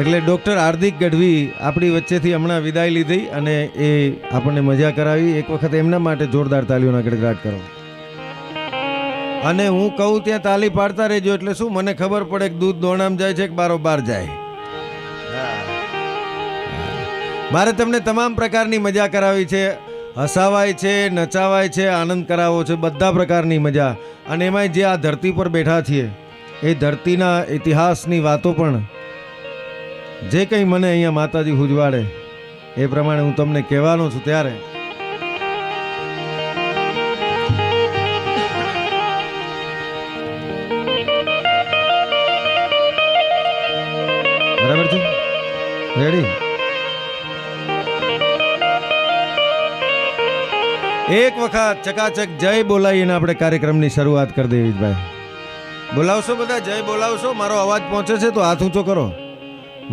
એટલે ડૉક્ટર હાર્દિક ગઢવી આપણી વચ્ચેથી હમણાં વિદાય લીધી અને એ આપણને મજા કરાવી. એક વખત એમના માટે જોરદાર તાલીઓના ગડગડાટ કરો. અને હું કહું ત્યાં તાલી પાડતા રહેજો, એટલે શું મને ખબર પડે કે દૂધ દોણામ જાય છે કે બારોબાર જાય. મારે તમને તમામ પ્રકારની મજા કરાવી છે, હસાવાય છે, નચાવાય છે, આનંદ કરાવવો છે, બધા પ્રકારની મજા. અને એમાંય જે આ ધરતી પર બેઠા છીએ એ ધરતીના ઇતિહાસની વાતો પણ જે કંઈ મને અહીંયા માતાજી ઉજવાડે એ પ્રમાણે હું તમને કહેવાનો છું. ત્યારે બરાબર છે? રેડી? એક વખત ચકાચક જય બોલાવીને આપણે કાર્યક્રમની શરૂઆત કરી દેવી. ભાઈ બોલાવશો? બધા જય બોલાવશો? મારો અવાજ પહોંચે છે તો હાથ ઊંચો કરો.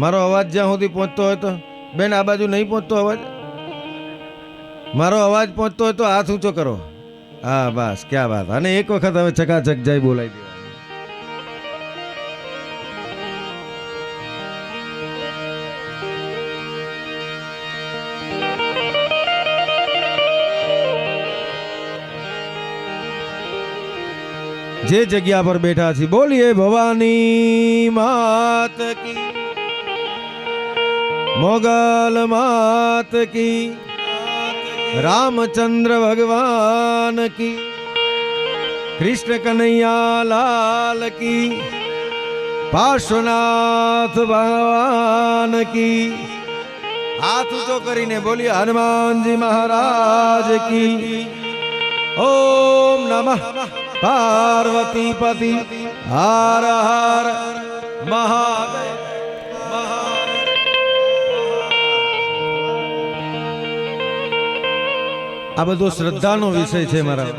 મારો અવાજ જ્યાં સુધી પહોંચતો હોય તો. બેન આ બાજુ નહીં પહોંચતો અવાજ? મારો અવાજ પહોંચતો હોય તો હાથ ઊંચો કરો. હા બસ, ક્યાં વાત. અને એક વખત હવે ચકાચક જય બોલાવી દેવા. જે જગ્યા પર બેઠા છીએ બોલીએ ભવાની માત કી, મોગલ માત કી, રામચંદ્ર ભગવાન કી, કૃષ્ણ કનૈયા લાલ કી, પાર્શ્વનાથ ભગવાન કી. હાથ ઊંચો કરીને બોલીએ હનુમાનજી મહારાજ કી. ઓમ નમઃ પાર્વતી પતિ હર હર મહાદેવ. આ બધો શ્રદ્ધાનો વિષય છે મારા,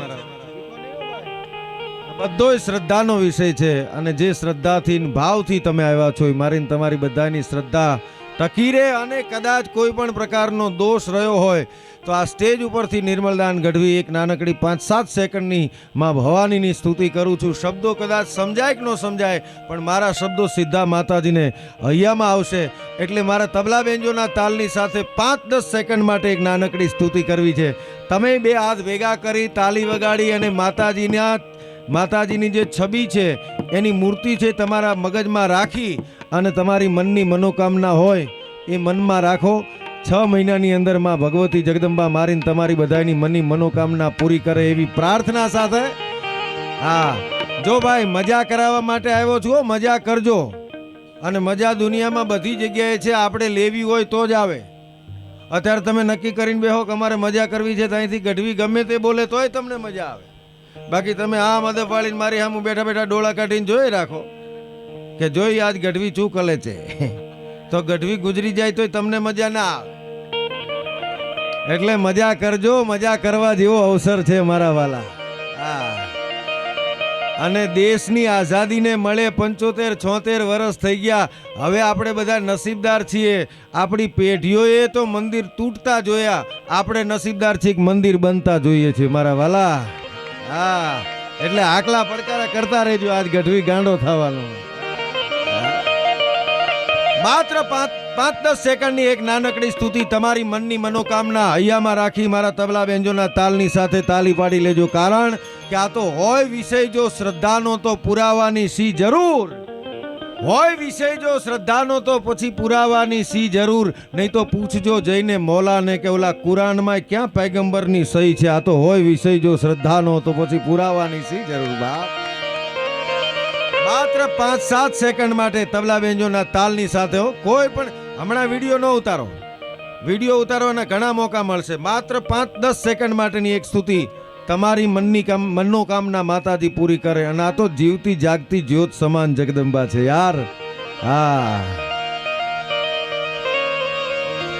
બધો શ્રદ્ધાનો વિષય છે. અને જે શ્રદ્ધાથી ભાવથી તમે આવ્યા છો એ મારી તમારી બધાની શ્રદ્ધા ટકી રહે. અને કદાચ કોઈ પણ પ્રકારનો દોષ રહ્યો હોય તો આ સ્ટેજ ઉપરથી નિર્મલદાન ગઢવી એક નાનકડી 5-7 સેકન્ડની માં ભવાનીની સ્તુતિ કરું છું. શબ્દો કદાચ સમજાય કે ન સમજાય, પણ મારા શબ્દો સીધા માતાજીને હૈયામાં આવશે. એટલે મારા તબલા બેન્જોના તાલની સાથે 5-10 સેકન્ડ માટે એક નાનકડી સ્તુતિ કરવી છે. તમે બે હાથ ભેગા કરી તાલી વગાડી અને માતાજીની જે છબી છે એની મૂર્તિ છે તમારા મગજમાં રાખી અને તમારી મનની મનોકામના હોય એ મનમાં રાખો. 6 મહિનાની અંદર માં ભગવતી જગદંબા મારીને તમારી બધાની મનની મનોકામના પૂરી કરે એવી પ્રાર્થના સાથે. હા જો ભાઈ મજા કરાવવા માટે આવ્યો છું, મજા કરજો. અને મજા દુનિયામાં બધી જગ્યાએ છે, આપણે લેવી હોય તો જ આવે. અત્યારે તમે નક્કી કરીને બેહો કે અમારે મજા કરવી છે તો અહીંથી ગઢવી ગમે તે બોલે તોય તમને મજા આવે. બાકી તમે આ મદદ વાળીને મારી સામે બેઠા બેઠા ડોળા કાઢીને જોઈ રાખો કે જોઈ આજ ગઢવી શું કરે છે, તો ગઢવી ગુજરી જાય તો તમને મજા ના આવે. એટલે મજા કરજો, મજા કરવા જેવો અવસર છે મારા વાલા. હા, અને દેશની આઝાદીને મળે 75-76 વર્ષ થઈ ગયા. હવે આપણે બધા નસીબદાર છીએ. આપણી પેઢીઓએ તો મંદિર તૂટતા જોયા, આપણે નસીબદાર છીએ કે મંદિર બનતા જોઈએ છે મારા વાલા. હા, એટલે આકલા પડકારા કરતા રહેજો. આજ ગઢવી ગાંડો થવાનો. માત્ર 5-10 સેકન્ડની એક નાનકડી સ્તુતિ તમારી મનની મનોકામના હૈયામાં રાખી મારા તબલા બેન્જોના તાલની સાથે તાલી પાડી લેજો. કારણ કે આ તો હોય વિષય જો શ્રદ્ધાનો તો પુરાવાની સી જરૂર. હોય વિષય જો શ્રદ્ધાનો તો પછી પુરાવાની સી જરૂર. નહીં તો પૂછજો જઈને મોલાને કે ઓલા કુરાનમાં ક્યાં પૈગંબરની સહી છે. આ તો હોય વિષય જો શ્રદ્ધાનો તો પછી પુરાવાની સી જરૂર. બાપ માત્ર 5-7 સેકન્ડ માટે તબલા બેન્જોના તાલની સાથે હો. કોઈ પણ હમણાં વિડીયો ન ઉતારો, વિડીયો ઉતારવાના ઘણા મોકા મળશે. માત્ર 5-10 સેકન્ડ માટેની એક સ્તુતિ તમારી મનોકામના માતાજી પૂરી કરે. અને આ તો જીવતી જાગતી જ્યોત સમાન જગદંબા છે યાર. હા,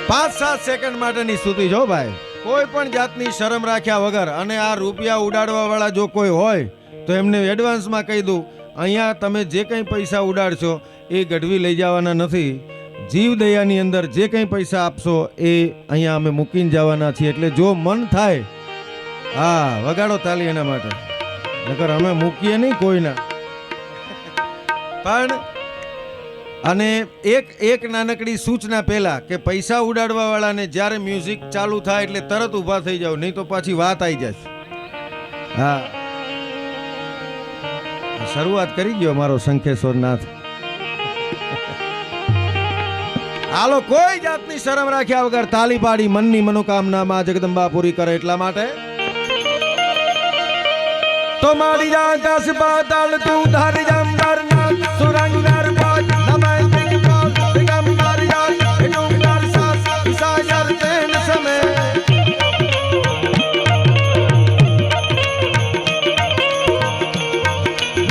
5-7 સેકન્ડ માટેની સ્તુતિ જો ભાઈ. કોઈ પણ જાતની શરમ રાખ્યા વગર. અને આ રૂપિયા ઉડાડવા વાળા જો કોઈ હોય તો એમને એડવાન્સમાં કહી દઉં, અહીંયા તમે જે કંઈ પૈસા ઉડાડશો એ ગઢવી લઈ જવાના નથી. જીવ દયાની અંદર જે કંઈ પૈસા આપશો એ અહીંયા અમે મૂકીને જવાના છીએ. એટલે જો મન થાય, હા વગાડો તાલી એના માટે, નકર અમે મૂકીએ નહીં કોઈના. પણ અને એક નાનકડી સૂચના પહેલા કે પૈસા ઉડાડવા વાળાને જ્યારે મ્યુઝિક ચાલુ થાય એટલે તરત ઊભા થઈ જાવ, નહીં તો પાછી વાત આવી જશે. હા, શરૂઆત કરી ગયો મારો શંખેશ્વર નાથ. હાલો, કોઈ જાતની શરમ રાખ્યા વગર તાલી પાડી મનની મનોકામના માં જગદંબા પૂરી કરે એટલા માટે તો મારી આકાશ પાતાળ તું ધર જંબર નાથ સુરંગર પાજ નમય દિગપાલ દિગંબર યાદ ડુંગર સાસ સાયર તેન સમે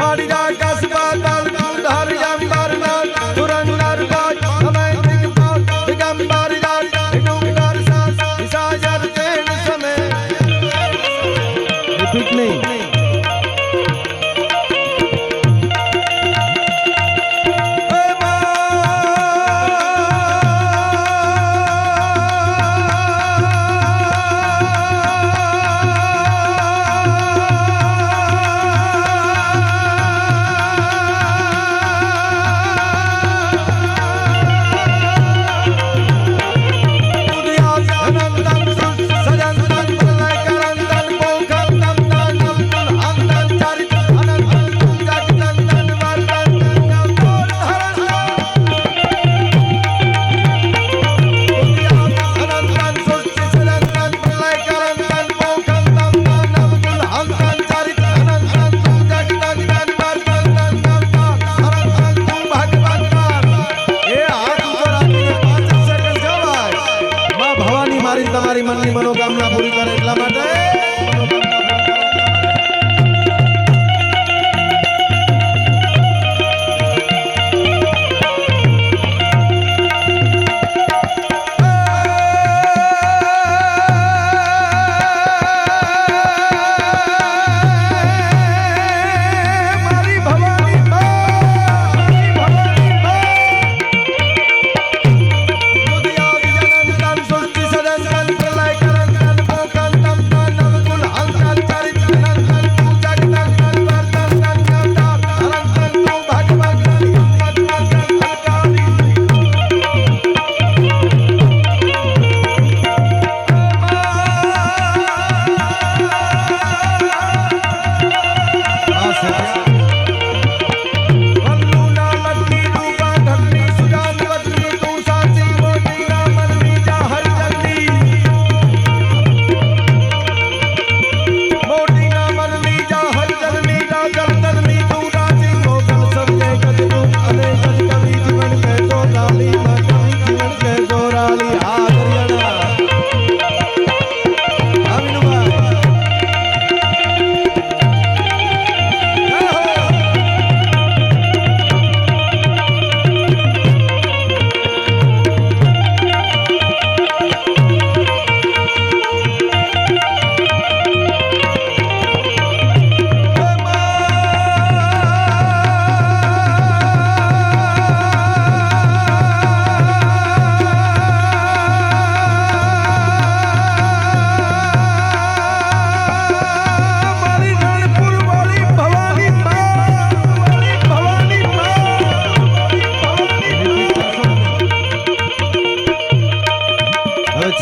મારી આકાશ પાતાળ તું ધર જંબર નાથ સુરંગર પાજ નમય દિગપાલ દિગંબર યાદ ડુંગર સાસ સાયર તેન સમે. રિપીટ નહીં. તમારી મનની મનોકામના પૂરી કરે એટલા માટે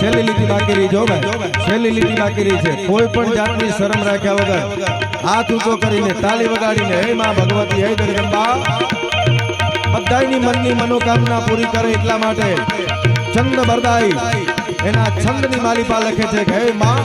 છેલ્લી લીટી બાકી રહી જો ભાઈ, છેલ્લી લીટી બાકી રહી છે. કોઈ પણ જાતની શરમ રાખ્યા વગર હાથ ઊંચો કરીને તાળી વગાડીને હે માં ભગવતી હે જગદંબા બધાયની મનની મનોકામના પૂરી કરે એટલા માટે ચંદ બરદાઈ એના છંદની માલિપા લખે છે કે હે માં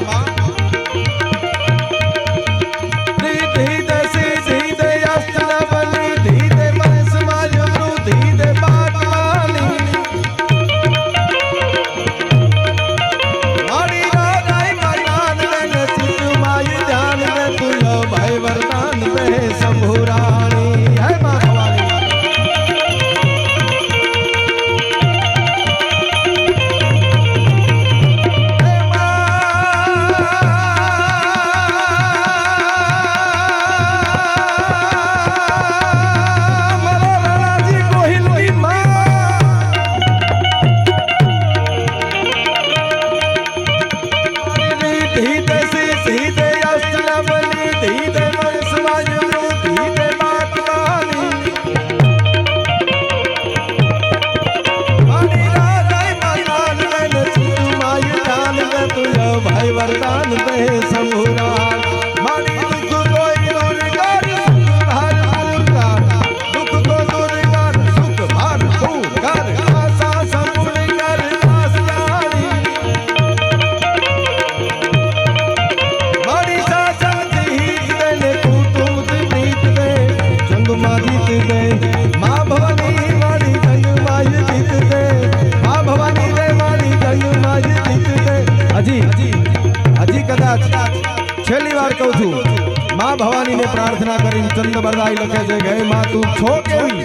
માં ભવાનીને પ્રાર્થના કરીને ચંદ બરદાઈ લખે છે કે હે માં તું છો કેવી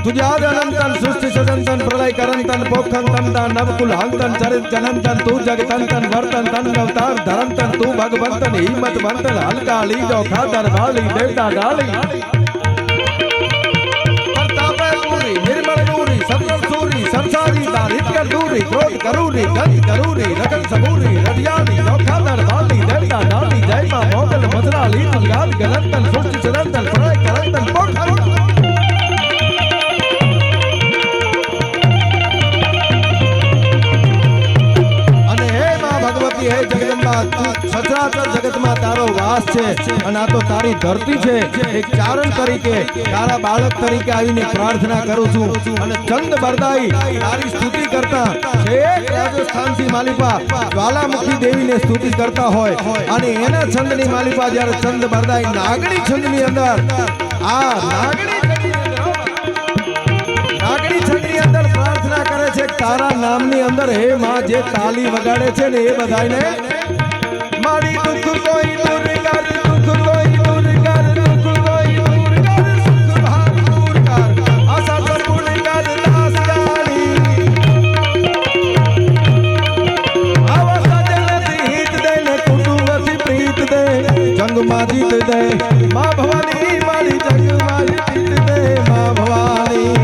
तुझे आद अनंतन सृष्टि सदंतन प्रलय करंतन पोखन तंतन नवकुल हंतन चरित जनंतन तू जगतंतन वर्तन तन अवतार धरंतन तू भगवंतन हिम्मत वंतन हल्का लीजो खातर भाली देवता डाली प्रतापे पूरी निर्मल नूरी सत्तर सूरी संसारी दारित कर दूरी क्रोध करूरी गति करूरी रगन सबूरी रडियाली खातर भाली देवता डाली जय मां मोगल मथुरा लीज गाद गलंतन सृष्टि सदंतन प्रलय करंतन पोखन હે જગદંબા સચરાચર જગતમાં તારો વાસ છે અને આ તો તારી ધરતી છે એક ચારણ તરીકે તારા બાળક તરીકે આવીને પ્રાર્થના કરું છું અને ચંદ બરદાઈ તારી સ્તુતિ કરતા એક રાજસ્થાનથી માલિપા જ્વાલામુખી દેવીને સ્તુતિ કરતા હોય અને એના છંદની માલિપા જ્યારે ચંદ બરદાઈ નાગણી છંદની અંદર આ નાગણી છંદની અંદર પ્રાર્થના કરે છે તારા નામની અંદર હે માં જે તાલી વગાડે છે ને એ બધાને મારી દુઃખ કોઈ દૂર કર દુઃખ કોઈ દૂર કર દુઃખ કોઈ દૂર કર સુખ ભાગ દૂર કર આશા સંપૂર્ણ કર દાસ જાણી આવા સજનથી હિત દે ને કુટુંબથી પ્રીત દે જંગમાં જીત દે માં ભવાની મારી જંગમાં જીત દે માં ભવાની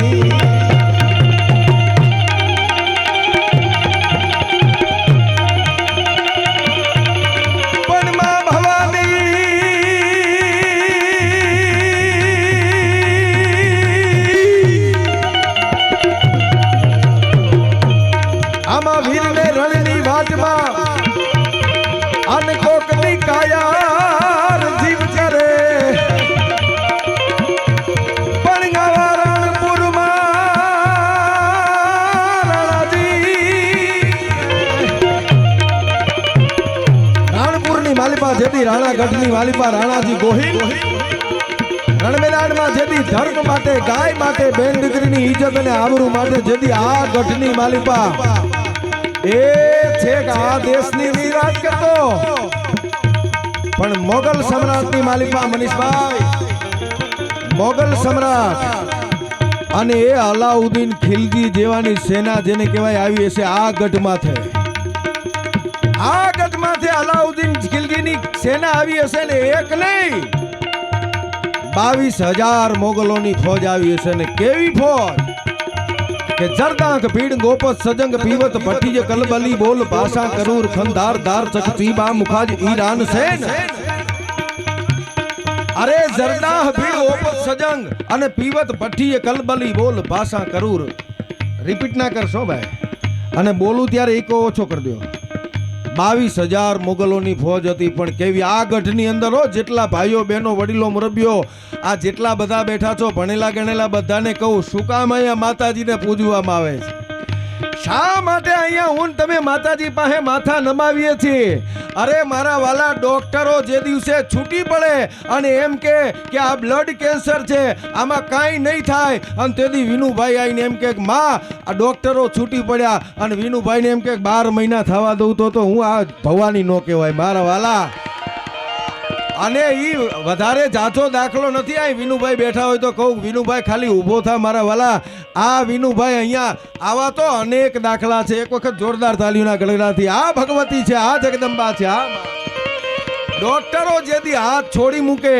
જેથી રાણા ગઢની વાલીપા રાણાજી ગોહિલ રણમેદાનમાં જેથી ધર્મ માટે ગાય માટે બેન દીકરીની ઇજ્જત અને આબરૂ માટે જેથી આ ગઢની માલિપા એ છે કે આ દેશની વિરાજ કરતો પણ મોગલ સમ્રાટની માલિપા મનીષભાઈ મોગલ સમ્રાટ અને એ અલાઉદ્દીન ખિલજી જેવાની સેના જેને કહેવાય આવી હશે આ ગઢમાંથી આ ગઢમાંથી અલાઉદ્દીન ખિલજીની સેના આવી હશે ને એક નહીં 22,000 મોગલોની ફોજ આવી હશે ને કેવી ફોજ કે જરદાંક ભીડ ગોપત સજંગ પીવત ભટ્ટીજ કલબલી બોલ ભાષા કરૂર ખંધાર ધાર ચકચીબા મુખાજ ઈરાન સેન અરે જરદાહ ભીડ ગોપત સજંગ અને પીવત ભટ્ટીજ કલબલી બોલ ભાષા કરૂર રિપીટ ના કરશો ભાઈ અને બોલું ત્યારે એકો ઓછો કરી દો 22,000 મોગલોની ફોજ હતી પણ કેવી આ ગઢની અંદર જેટલા ભાઈઓ બહેનો વડીલો મુરબ્બીઓ આ જેટલા બધા બેઠા છો ભણેલા ગણેલા બધાને કહું શું કામ અહીંયા માતાજીને પૂજવામાં આવે છે શા માટે અહીંયા હું તમે માતાજી પાસે માથા નમાવીએ છીએ અરે મારા વાલા ડોક્ટરો જે દિવસે છૂટી પડે અને એમ કે આ બ્લડ કેન્સર છે આમાં કાંઈ નહીં થાય અને તેથી વિનુભાઈ આવીને એમ કે માં આ ડોક્ટરો છૂટી પડ્યા અને વિનુભાઈને એમ કે 12 મહિના થવા દઉં તો હું આ ભવાની નો કહેવાય મારા વાલા અને ઈ વધારે જાચો દાખલો નથી આ વિનુભાઈ બેઠા હોય તો કહું વિનુભાઈ ખાલી ઊભો થા મારા વાલા આ વિનુભાઈ અહીંયા આવા તો અનેક દાખલા છે એક વખત જોરદાર તાલીઓના ગળગડાથી આ ભગવતી છે આ જગદંબા છે આ ડોક્ટરો જેથી હાથ છોડી મૂકે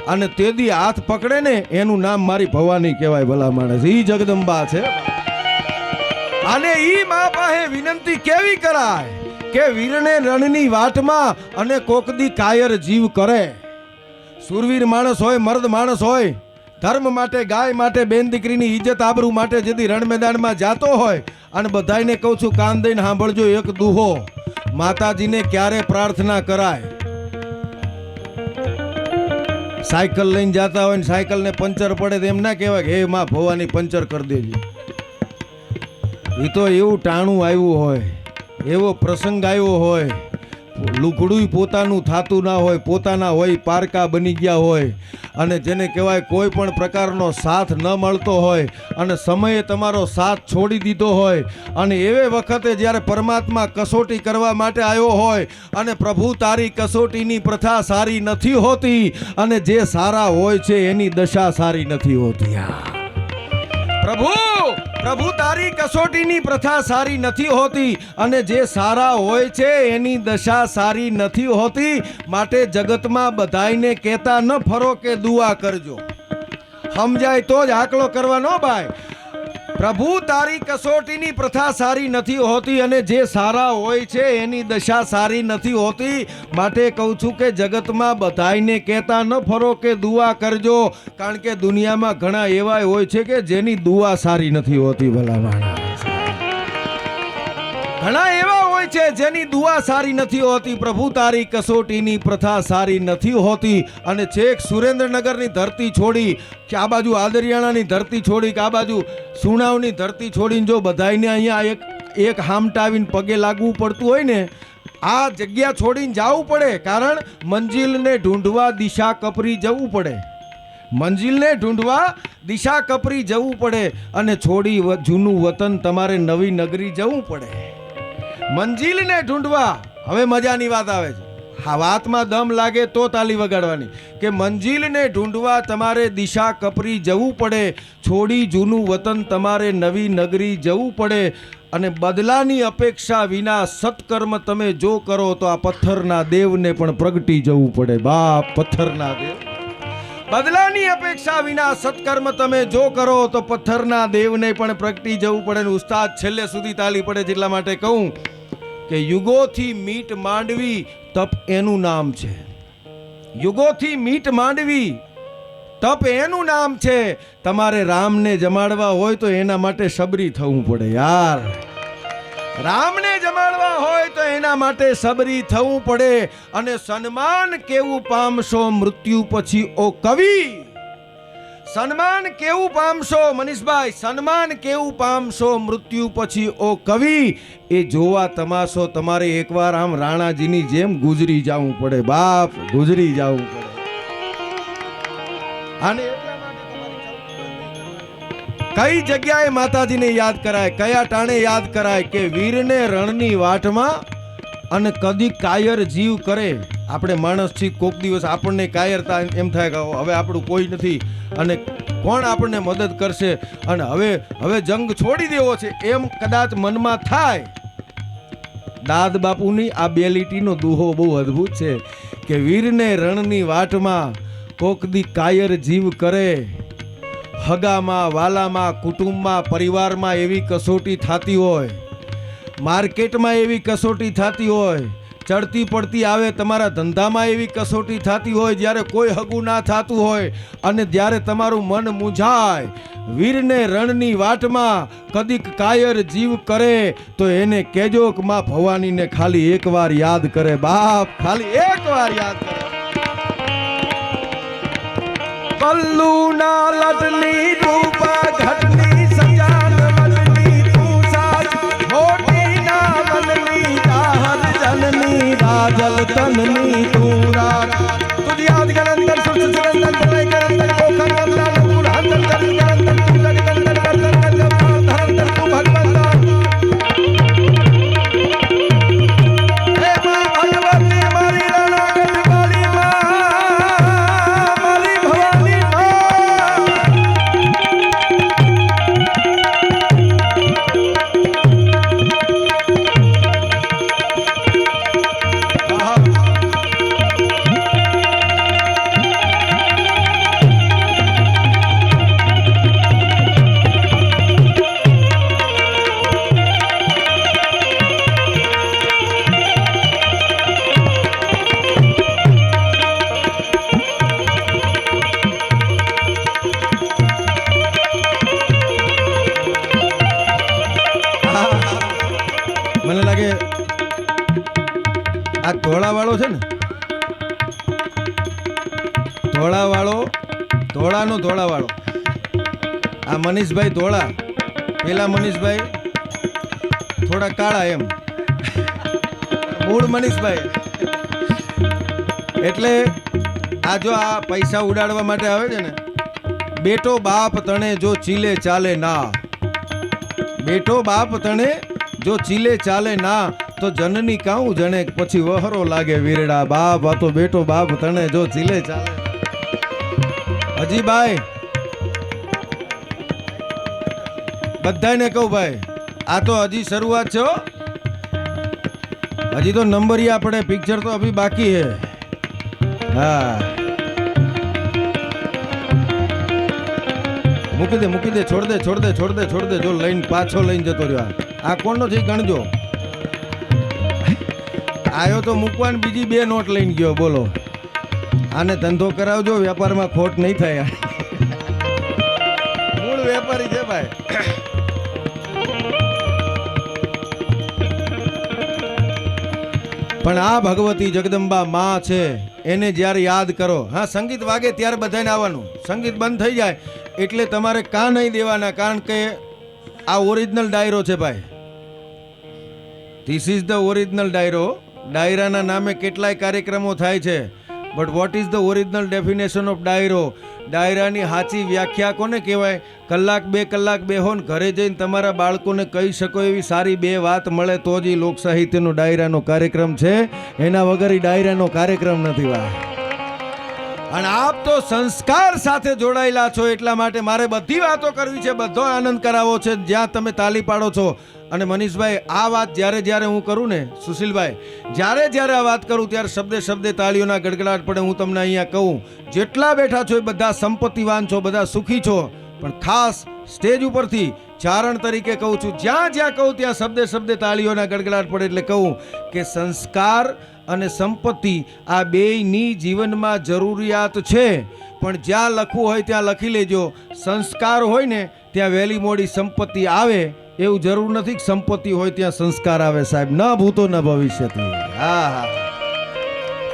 અને તેદી હાથ પકડે ને એનું નામ મારી ભવાની કહેવાય ભલા માણસ ઈ જગદંબા છે અને ઈ મા પાસે વિનંતી કેવી કરાય કે વીરને રણની વાટમાં અને કોકદી કાયર જીવ કરે સુરવીર માણસ હોય મર્દ માણસ હોય ધર્મ માટે ગાય માટે બેન દીકરીની ઇજ્જત આબરૂ માટે જેથી રણ મેદાનમાં જાતો હોય અને બધાને કહું છું કાન દઈને સાંભળજો એક દુહો માતાજીને ક્યારે પ્રાર્થના કરાય સાયકલ લઈને જાતા હોય ને સાયકલ ને પંચર પડે તો એમ ના કહેવાય કે હે માં ભવાની પંચર કરી દેજે એ તો એવું ટાણું આવ્યું હોય એવો પ્રસંગ આવ્યો હોય લુગડું પોતાનું થાતું ના હોય, પોતાના હોય પારકા બની ગયા હોય, અને જેને કહેવાય કોઈ પણ પ્રકારનો સાથ ન મળતો હોય, અને સમયે તમારો સાથ છોડી દીધો હોય, અને એવે વખતે જ્યારે પરમાત્મા કસોટી કરવા માટે આવ્યો હોય, અને પ્રભુ તારી કસોટીની પ્રથા સારી નથી હોતી, અને જે સારા હોય છે એની દશા સારી નથી હોતી. પ્રભુ તારી કસોટીની પ્રથા સારી નથી હોતી, અને જે સારા હોય છે એની દશા સારી નથી હોતી. માટે જગતમાં બધાયને કહેતા ન ફરો કે દુઆ કરજો. સમજાય તો જ આકલો કરવાનો ભાઈ. પ્રભુ તારી કસોટીની પ્રથા સારી નથી હોતી, અને જે સારા હોય છે એની દશા સારી નથી હોતી. માટે કહું છું કે જગતમાં બધાયને કહેતા ન ફરો કે દુઆ કરજો, કારણ કે દુનિયામાં ઘણા એવા હોય છે કે જેની દુઆ સારી નથી હોતી. ભલા માણસ ઘણા એવા હોય છે જેની દુઆ સારી નથી હોતી. પ્રભુ તારી કસોટીની પ્રથા સારી નથી હોતી. અને છેક સુરેન્દ્રનગરની ધરતી છોડી કે આ બાજુ આદરિયાણાની ધરતી છોડી કે આ બાજુ સુણાવની ધરતી છોડીને જો બધાયને અહીંયા એક હામટાવીને પગે લાગવું પડતું હોય ને, આ જગ્યા છોડીને જવું પડે. કારણ મંજિલને ઢૂંઢવા દિશા કપરી જવું પડે. મંજિલને ઢૂંઢવા દિશા કપરી જવું પડે, અને છોડી જૂનું વતન તમારે નવી નગરી જવું પડે. મંજિલને ઢૂંઢવા, હવે મજાની વાત આવે છે. હા, વાતમાં દમ લાગે તો તાલી વગાડવાની. કે મંજિલને ઢૂંઢવા તમારે દિશા કપરી જવું પડે, છોડી જૂનું વતન તમારે નવી નગરી જવું પડે. અને બદલાની અપેક્ષા વિના સત્કર્મ તમે જો કરો તો આ પથ્થરના દેવને પણ પ્રગટી જવું પડે. બાપ, પથ્થરના દેવ. બદલાની અપેક્ષા વિના સત્કર્મ તમે જો કરો તો પથ્થરના દેવને પણ પ્રગટી જવું પડે. ઉસ્તાદ છેલ્લે સુધી તાલી પડે છે. એટલા માટે કહું કે યુગોથી મીટ માંડવી તપ એનું નામ છે. યુગોથી મીટ માંડવી તપ એનું નામ છે. તમારે રામને જમાડવા હોય તો એના માટે સબરી થવું પડે યાર. રામને જમાડવા હોય તો એના માટે સબરી થવું પડે. અને સન્માન કેવું પામશો મૃત્યુ પછી ઓ કવિ. સન્માન કેવું પામશો મનીષભાઈ, સન્માન કેવું પામશો મૃત્યુ પછી ઓ કવિ. એ જોવા તમાશો તમારે એકવાર આમ રાણાજીની જેમ ગુજરી જવું પડે. બાપ, ગુજરી જવું પડે. અને કઈ જગ્યાએ માતાજીને યાદ કરાય, કયા ટાણે યાદ કરાય કે વીરને રણની વાટમાં અને કદી કાયર જીવ કરે. આપણે માણસ છીએ, કોક દિવસ આપણને કાયરતા એમ થાય કે હવે આપણું કોઈ નથી અને કોણ આપણને મદદ કરશે, અને હવે જંગ છોડી દેવો છે એમ કદાચ મનમાં થાય. દાદ બાપુની આ બે લીટીનો દુહો બહુ અદ્ભુત છે કે વીરને રણની વાટમાં કોક દી કાયર જીવ કરે. હગામાં, વાલામાં, કુટુંબમાં, પરિવારમાં એવી કસોટી થતી હોય, માર્કેટમાં એવી કસોટી થતી હોય, ચડતી પડતી આવે તમારા ધંધામાં એવી કસોટી થતી હોય, જ્યારે કોઈ હગું ના થતું હોય, અને જ્યારે તમારું મન મૂંઝાય. વીરને રણની વાટમાં કદીક કાયર જીવ કરે તો એને કહેજો કે માં ભવાનીને ખાલી એકવાર યાદ કરે. બાપ, ખાલી એકવાર યાદ કરે. પલ્લુના લટલી રૂપા ઘટની સજાન વટની તું સાજ મોટી ના વનની દાહર જનની રાજલ તનની તું રાજ. તુજ યાદ કરંદર સુર સુરંદર બને કરંદર કોખર વંદન કુલ હંદર કરંદર કરંદર તું કરી કરંદર કરંદર કરંદર ધરંદર તું ભગવંતા. હે માં ભગવતી મારી રણાગઢ વાળી માં, મારી ભવાની મને લાગે આ ધોળાવાળો છે ને, ધોળાવાળો આ મનીષભાઈ ધોળા, પેલા મનીષભાઈ થોડા કાળા, એમ મૂળ મનીષભાઈ એટલે આ જો આ પૈસા ઉડાડવા માટે આવે છે ને, બેટો બાપ તણે જો ચીલે ચાલે ના, બેટો બાપ તણે જો ચીલે ચાલે ના, તો જનની કાઉ જણે પછી વહરો લાગે વીરડા બાપ. આ તો બેટો બાપ તણે જો ચીલે ચાલે. હજી ભાઈ બધાને કહું ભાઈ, આ તો હજી શરૂઆત છે હો. હજી તો નંબરી આપણે પિક્ચર તો અભી બાકી હે. હા મૂકી દે મૂકી દે, છોડ દે છોડ દે છોડ દે છોડ દે. જો લઈને પાછો લઈને જતો રહ્યો. આ કોણનો છે ગણજો. આયો તો મૂકવાન બીજી 2 નોટ લઈને ગયો. બોલો, આને ધંધો કરાવજો, વેપારમાં ખોટ નહીં થાય. મૂળ વેપારી છે ભાઈ. પણ આ ભગવતી જગદંબા માં છે, એને જ્યારે યાદ કરો. હા, સંગીત વાગે ત્યારે બધાને આવવાનું. સંગીત બંધ થઈ જાય એટલે તમારે કાં નહીં દેવાના, કારણ કે આ ઓરિજિનલ ડાયરો છે ભાઈ. ધીસ ઇઝ ધ ઓરિજિનલ ડાયરો. ડાયરાના નામે કેટલાય કાર્યક્રમો થાય છે, but what is the original definition of ડાયરો? ડાયરાની સાચી વ્યાખ્યા કોને કહેવાય? કલાક 2 કલાક બેહો ને ઘરે જઈને તમારા બાળકોને કહી શકો એવી સારી 2 વાત મળે તો જ લોક સાહિત્યનો ડાયરાનો કાર્યક્રમ છે. એના વગર ડાયરાનો કાર્યક્રમ નથી ભાઈ. અને આપ તો સંસ્કાર સાથે જોડાયેલા છો, એટલા માટે મારે બધી વાતો કરવી છે, બધો આનંદ કરાવવો છે જ્યાં તમે તાલી પાડો છો. અને મનીષભાઈ, આ વાત જ્યારે હું કરું ને, સુશીલભાઈ, જ્યારે આ વાત કરું ત્યારે શબ્દે શબ્દે તાળીઓના ગડગડાટ પડે. હું તમને અહીંયા કહું, જેટલા બેઠા છો એ બધા સંપત્તિવાન છો, બધા સુખી છો. પણ ખાસ સ્ટેજ ઉપરથી ચારણ તરીકે કહું છું, જ્યાં કહું ત્યાં શબ્દે શબ્દે તાળીઓના ગડગડાટ પડે. એટલે કહું કે સંસ્કાર અને સંપત્તિ આ બેયની જીવનમાં જરૂરિયાત છે. પણ જ્યાં લખવું હોય ત્યાં લખી લેજો. સંસ્કાર હોય ને ત્યાં વહેલી મોડી સંપત્તિ આવે, એવું જરૂર નથી કે સંપત્તિ હોય ત્યાં સંસ્કાર આવે સાહેબ. ન ભૂતો ન ભવિષ્યથી. હા,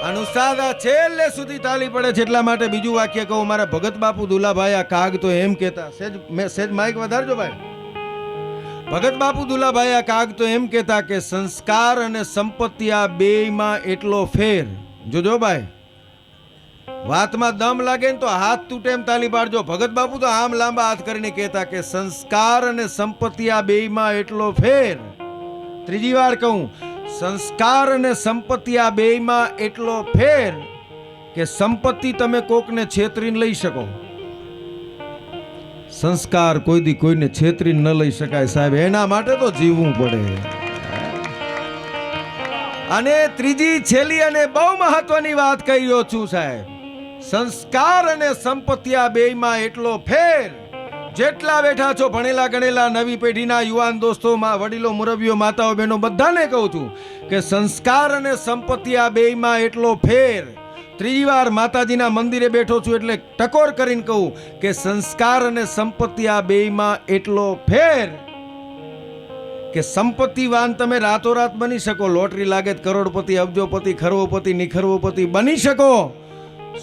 અનુસાદ છેલ્લે સુધી તાલી પડે છે. એટલા માટે બીજું વાક્ય કહું, મારા ભગત બાપુ દુલાભાઈ આ કાગ તો એમ કહેતા, સેજ માઇક વધારજો ભાઈ. ભગત બાપુ દુલાભાઈ આ કાગ તો એમ કહેતા કે સંસ્કાર અને સંપત્તિ આ બેયમાં એટલો ફેર. જોજો ભાઈ, વાતમાં દમ લાગે ને તો હાથ તૂટે એમ તાલી પાડજો. ભગત બાપુ તો આમ લાંબા હાથ કરીને કહેતા કે સંસ્કાર અને સંપત્તિ આ બેયમાં એટલો ફેર. ત્રીજી વાર કહું, સંસ્કાર અને સંપત્તિ આ બેયમાં એટલો ફેર કે સંપત્તિ તમે કોકને છેતરીને લઈ શકો, સંસ્કાર કોઈ દી કોઈને છેતરીને ન લઈ શકાય સાહેબ. એના માટે તો જીવવું પડે. અને ત્રીજી છેલ્લી અને બહુ મહત્વની વાત કહી રહ્યો છું સાહેબ, સંસ્કાર અને સંપત્તિ આ બેયમાં એટલો ફેર. જેટલા બેઠા છો ભણેલા ગણેલા નવી પેઢીના યુવાન દોસ્તો, વડીલો, મુરબીઓ, માતાઓ, બહેનો, બધાને કહું છું કે સંસ્કાર અને સંપત્તિ આ બેયમાં એટલો ફેર. ત્રીજી વાર માતાજીના મંદિરે બેઠો છું એટલે ટકોર કરીને કહું કે સંસ્કાર અને સંપત્તિ આ બેયમાં એટલો ફેર કે સંપત્તિવાન તમે રાતોરાત બની શકો. લોટરી લાગે કરોડપતિ, અબજોપતિ, ખરવોપતિ, નિખરવોપતિ બની શકો.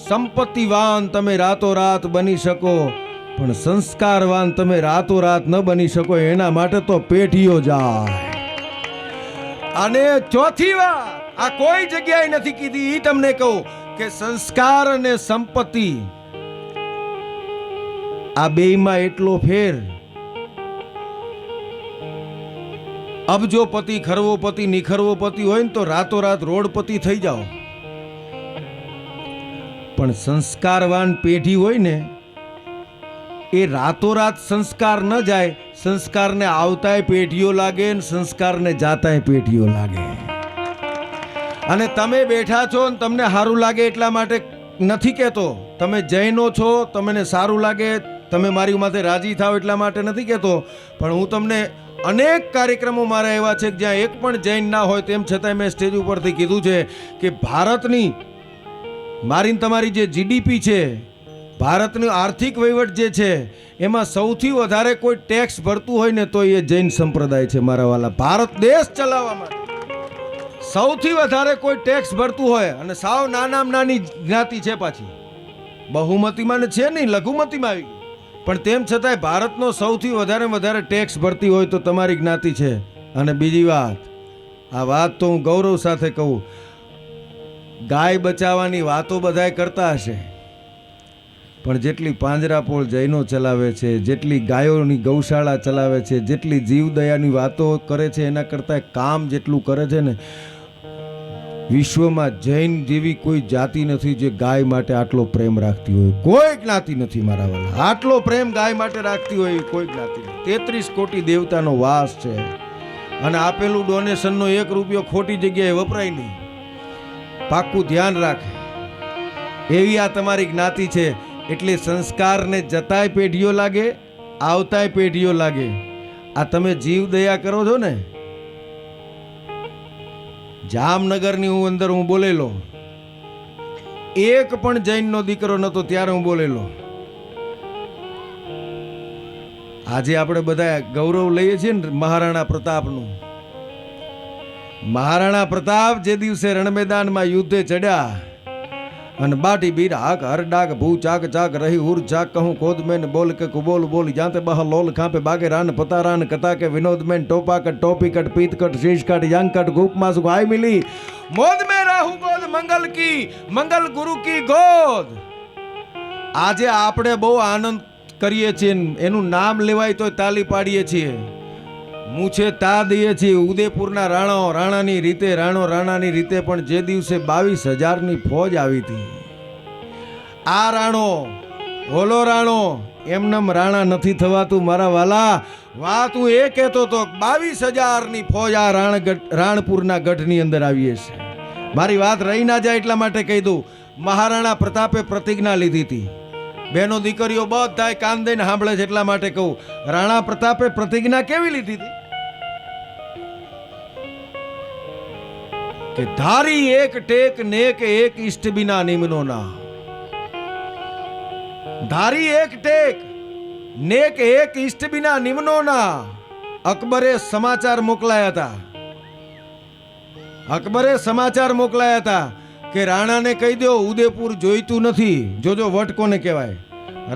સંપત્તિવાન તમે રાતોરાત બની શકો, પણ સંસ્કારવાન તમે રાતોરાત ન બની શકો. એના માટે તો પેઢીઓ જાય. અને ચોથી વાત આ કોઈ જગ્યાએ નથી કીધી, ઈ તમને કહું કે સંસ્કાર અને સંપત્તિ આ બેયમાં એટલો ફેર. અબજોપતિ, ખરવોપતિ, નિખરવોપતિ હોય ને તો રાતોરાત રોડપતિ થઈ જાઓ, પણ સંસ્કારવાન પેઢી હોય ને એ રાતોરાત સંસ્કાર ન જાય. સંસ્કારને આવતાય પેઢીઓ લાગે ને સંસ્કારને જાતાય પેઢીઓ લાગે. અને તમે બેઠા છો ને તમને સારું લાગે એટલા માટે નથી કહેતો. તમે જૈનો છો, તમને સારું લાગે, તમે મારી માથે રાજી થાવ એટલા માટે નથી કહેતો. પણ હું તમને અનેક કાર્યક્રમો મારા એવા છે જ્યાં એક પણ જૈન ના હોય, તેમ છતાંય મેં સ્ટેજ ઉપરથી કીધું છે કે ભારતની, મારી તમારી જે જીડીપી છે, ભારતનો આર્થિક વહીવટ જે છે, એમાં સૌથી વધારે કોઈ ટેક્સ ભરતું હોય ને તો એ જૈન સંપ્રદાય છે મારા વાલા. ભારત દેશ ચલાવવા માટે સૌથી વધારે કોઈ ટેક્સ ભરતું હોય, અને સાવ નાની જ્ઞાતિ છે, પાછી બહુમતીમાં ને છે નહીં, લઘુમતીમાં આવી ગઈ, પણ તેમ છતાંય ભારતનો સૌથી વધારે ટેક્સ ભરતી હોય તો તમારી જ્ઞાતિ છે. અને બીજી વાત, આ વાત તો હું ગૌરવ સાથે કહું, ગાય બચાવવાની વાતો બધાય કરતા હશે, પણ જેટલી પાંજરાપોળ જૈનો ચલાવે છે, જેટલી ગાયોની ગૌશાળા ચલાવે છે, જેટલી જીવદયાની વાતો કરે છે, એના કરતાં કામ જેટલું કરે છે ને, વિશ્વમાં જૈન જેવી કોઈ જાતિ નથી જે ગાય માટે આટલો પ્રેમ રાખતી હોય. કોઈ જ્ઞાતિ નથી મારા વાલા, આટલો પ્રેમ ગાય માટે રાખતી હોય એવી કોઈ જ્ઞાતિ નથી. 33 કોટી દેવતાનો વાસ છે, અને આપેલું ડોનેશનનો 1 રૂપિયો ખોટી જગ્યાએ વપરાય નહીં. પાક્કું ધ્યાન રાખે એવી આ તમારી જ્ઞાતિ છે. એટલે સંસ્કારને જતાય પેઢીઓ લાગે, આવતાય પેઢીઓ લાગે. આ તમે જીવ દયા કરો છો ને, જામનગરની હું બોલેલો, એક પણ જૈનનો દીકરો નતો ત્યારે હું બોલેલો. આજે આપણે બધા ગૌરવ લઈએ છીએ ને મહારાણા પ્રતાપનું. મહારાણા પ્રતાપ જે દિવસે રણમેદાનમાં યુદ્ધે ચડ્યા અને બાટી બીર હાક હર ડાક ભૂ ચાક ચાક રહી ઉર ચાક કહું કોદ મેન બોલ કે કુબોલ બોલ જાતે બહ લોલ ખાપે બાગે રાન પતા રાન કતા કે વિનોદ મેન ટોપા કટ ટોપી કટ પીત કટ શીશ કટ યંગ કટ ગુપ માસ ગાય મિલી મોદ મે રાહુ ગોદ મંગલ ગુરુ કી ગોદ. આજે આપણે બહુ આનંદ કરીએ છીએ, એનું નામ લેવાય તો તાલી પાડીએ છીએ, મૂછે તા દઈએ છીએ. ઉદયપુરના રાણાની રીતે રાણાની રીતે પણ જે દિવસે 22,000ની ફોજ આવી હતી, આ રાણો ઓલો રાણો એમનેમ રાણા નથી થવાતું મારા વાલા. વાત હું એ કહેતો તો 22,000ની ફોજ આ રાણપુરના ગઢની અંદર આવી છે. મારી વાત રહી ના જાય એટલા માટે કહી દઉં, મહારાણા પ્રતાપે પ્રતિજ્ઞા લીધી હતી. બહેનો દીકરીઓ બધાય કાન દઈને સાંભળે છે એટલા માટે કહું, રાણા પ્રતાપે પ્રતિજ્ઞા કેવી લીધી હતી કે ધારી એક ટેક નેક એક ઇષ્ટ બિના નિમનો ના. ધારી એક ટેક નેક એક ઇષ્ટ બિના નિમનો ના. અકબરે સમાચાર મોકલાયા હતા કે રાણાને કહી દો ઉદયપુર જોઈતું નથી. જોજો વટ કોને કહેવાય.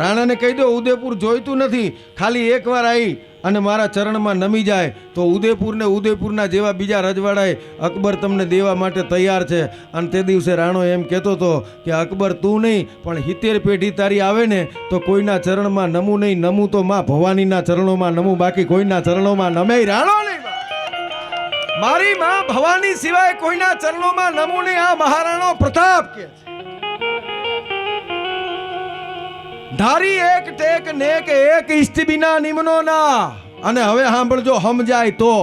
રાણાને કહી દો ઉદયપુર જોઈતું નથી, ખાલી એકવાર આવી અને મારા ચરણમાં નમી જાય તો ઉદયપુરના જેવા બીજા રજવાડાએ અકબર તમને દેવા માટે તૈયાર છે. અને તે દિવસે રાણો એમ કહેતો હતો કે અકબર તું નહીં પણ 70 પેઢી તારી આવે ને તો કોઈના ચરણમાં નમું નહીં, નમું તો માં ભવાનીના ચરણોમાં નમું, બાકી કોઈના ચરણોમાં નમે રાણો નહીં. મારી માં ભવાની સિવાય કોઈના ચરણોમાં નમું નહીં. આ મહારાણો પ્રતાપ કે છે ધારી એક ટેક નેક એક ઇષ્ટ બિના નિમનો ના. અને હવે સાંભળજો સમજાય તો,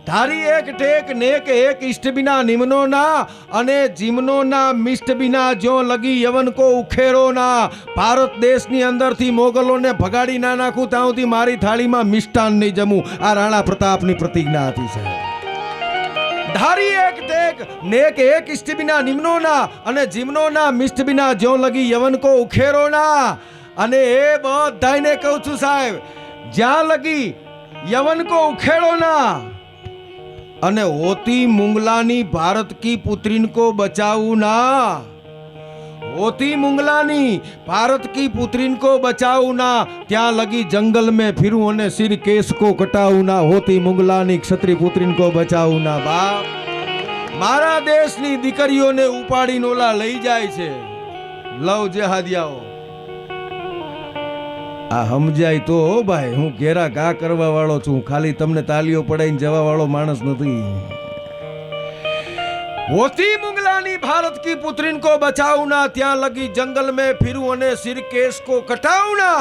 ધારી એક ટેક નેક એક ઇષ્ટ બિના નિમનો ના, અને જીમનો ના મિષ્ટ બિના જો લગી યવન કો ઉખેરો ના. ભારત દેશની અંદરથી મોગલોને ભગાડી ના નાખું ત્યાં સુધી મારી થાળીમાં મિષ્ટાન નહીં જમું. આ રાણા પ્રતાપની પ્રતિજ્ઞા હતી છે. ધારી એક ટેક નેક એક ઇષ્ટ બિના નિમનો ના, અને જીમનો ના મિષ્ટ બિના જો લગી યવન કો ઉખેરો ના. અને એ બધાને કહું છું સાહેબ, જ્યાં લગી યવન કો ઉખેરો ના અને હોતી મુંગલાની ભારત કી પુત્રીન કો બચાવું ના. होती मुंगलानी भारत की पुत्रीन को बचाऊ ना, ત્યાં લગી જંગલ में फिरूं અને सिर केस को कटाऊं ना. होती मुंगलानी क्षत्रिय पुत्रीन को बचाऊ ना. बाप મારા દેશની દીકરીઓને ઉપાડીને ઓલા લઈ જાય છે લવ જેહાદિયાઓ. આ સમજાય તો ભાઈ, હું ઘેરા ઘા કરવા વાળો છું, ખાલી તમને તાલીઓ પડાઈને જવા વાળો માણસ નથી. होती मुंगलानी भारत की पुत्रीन को बचाऊ ना, ત્યાં લગી જંગલ में फिरूं અને सिर केस को कटाऊ ना.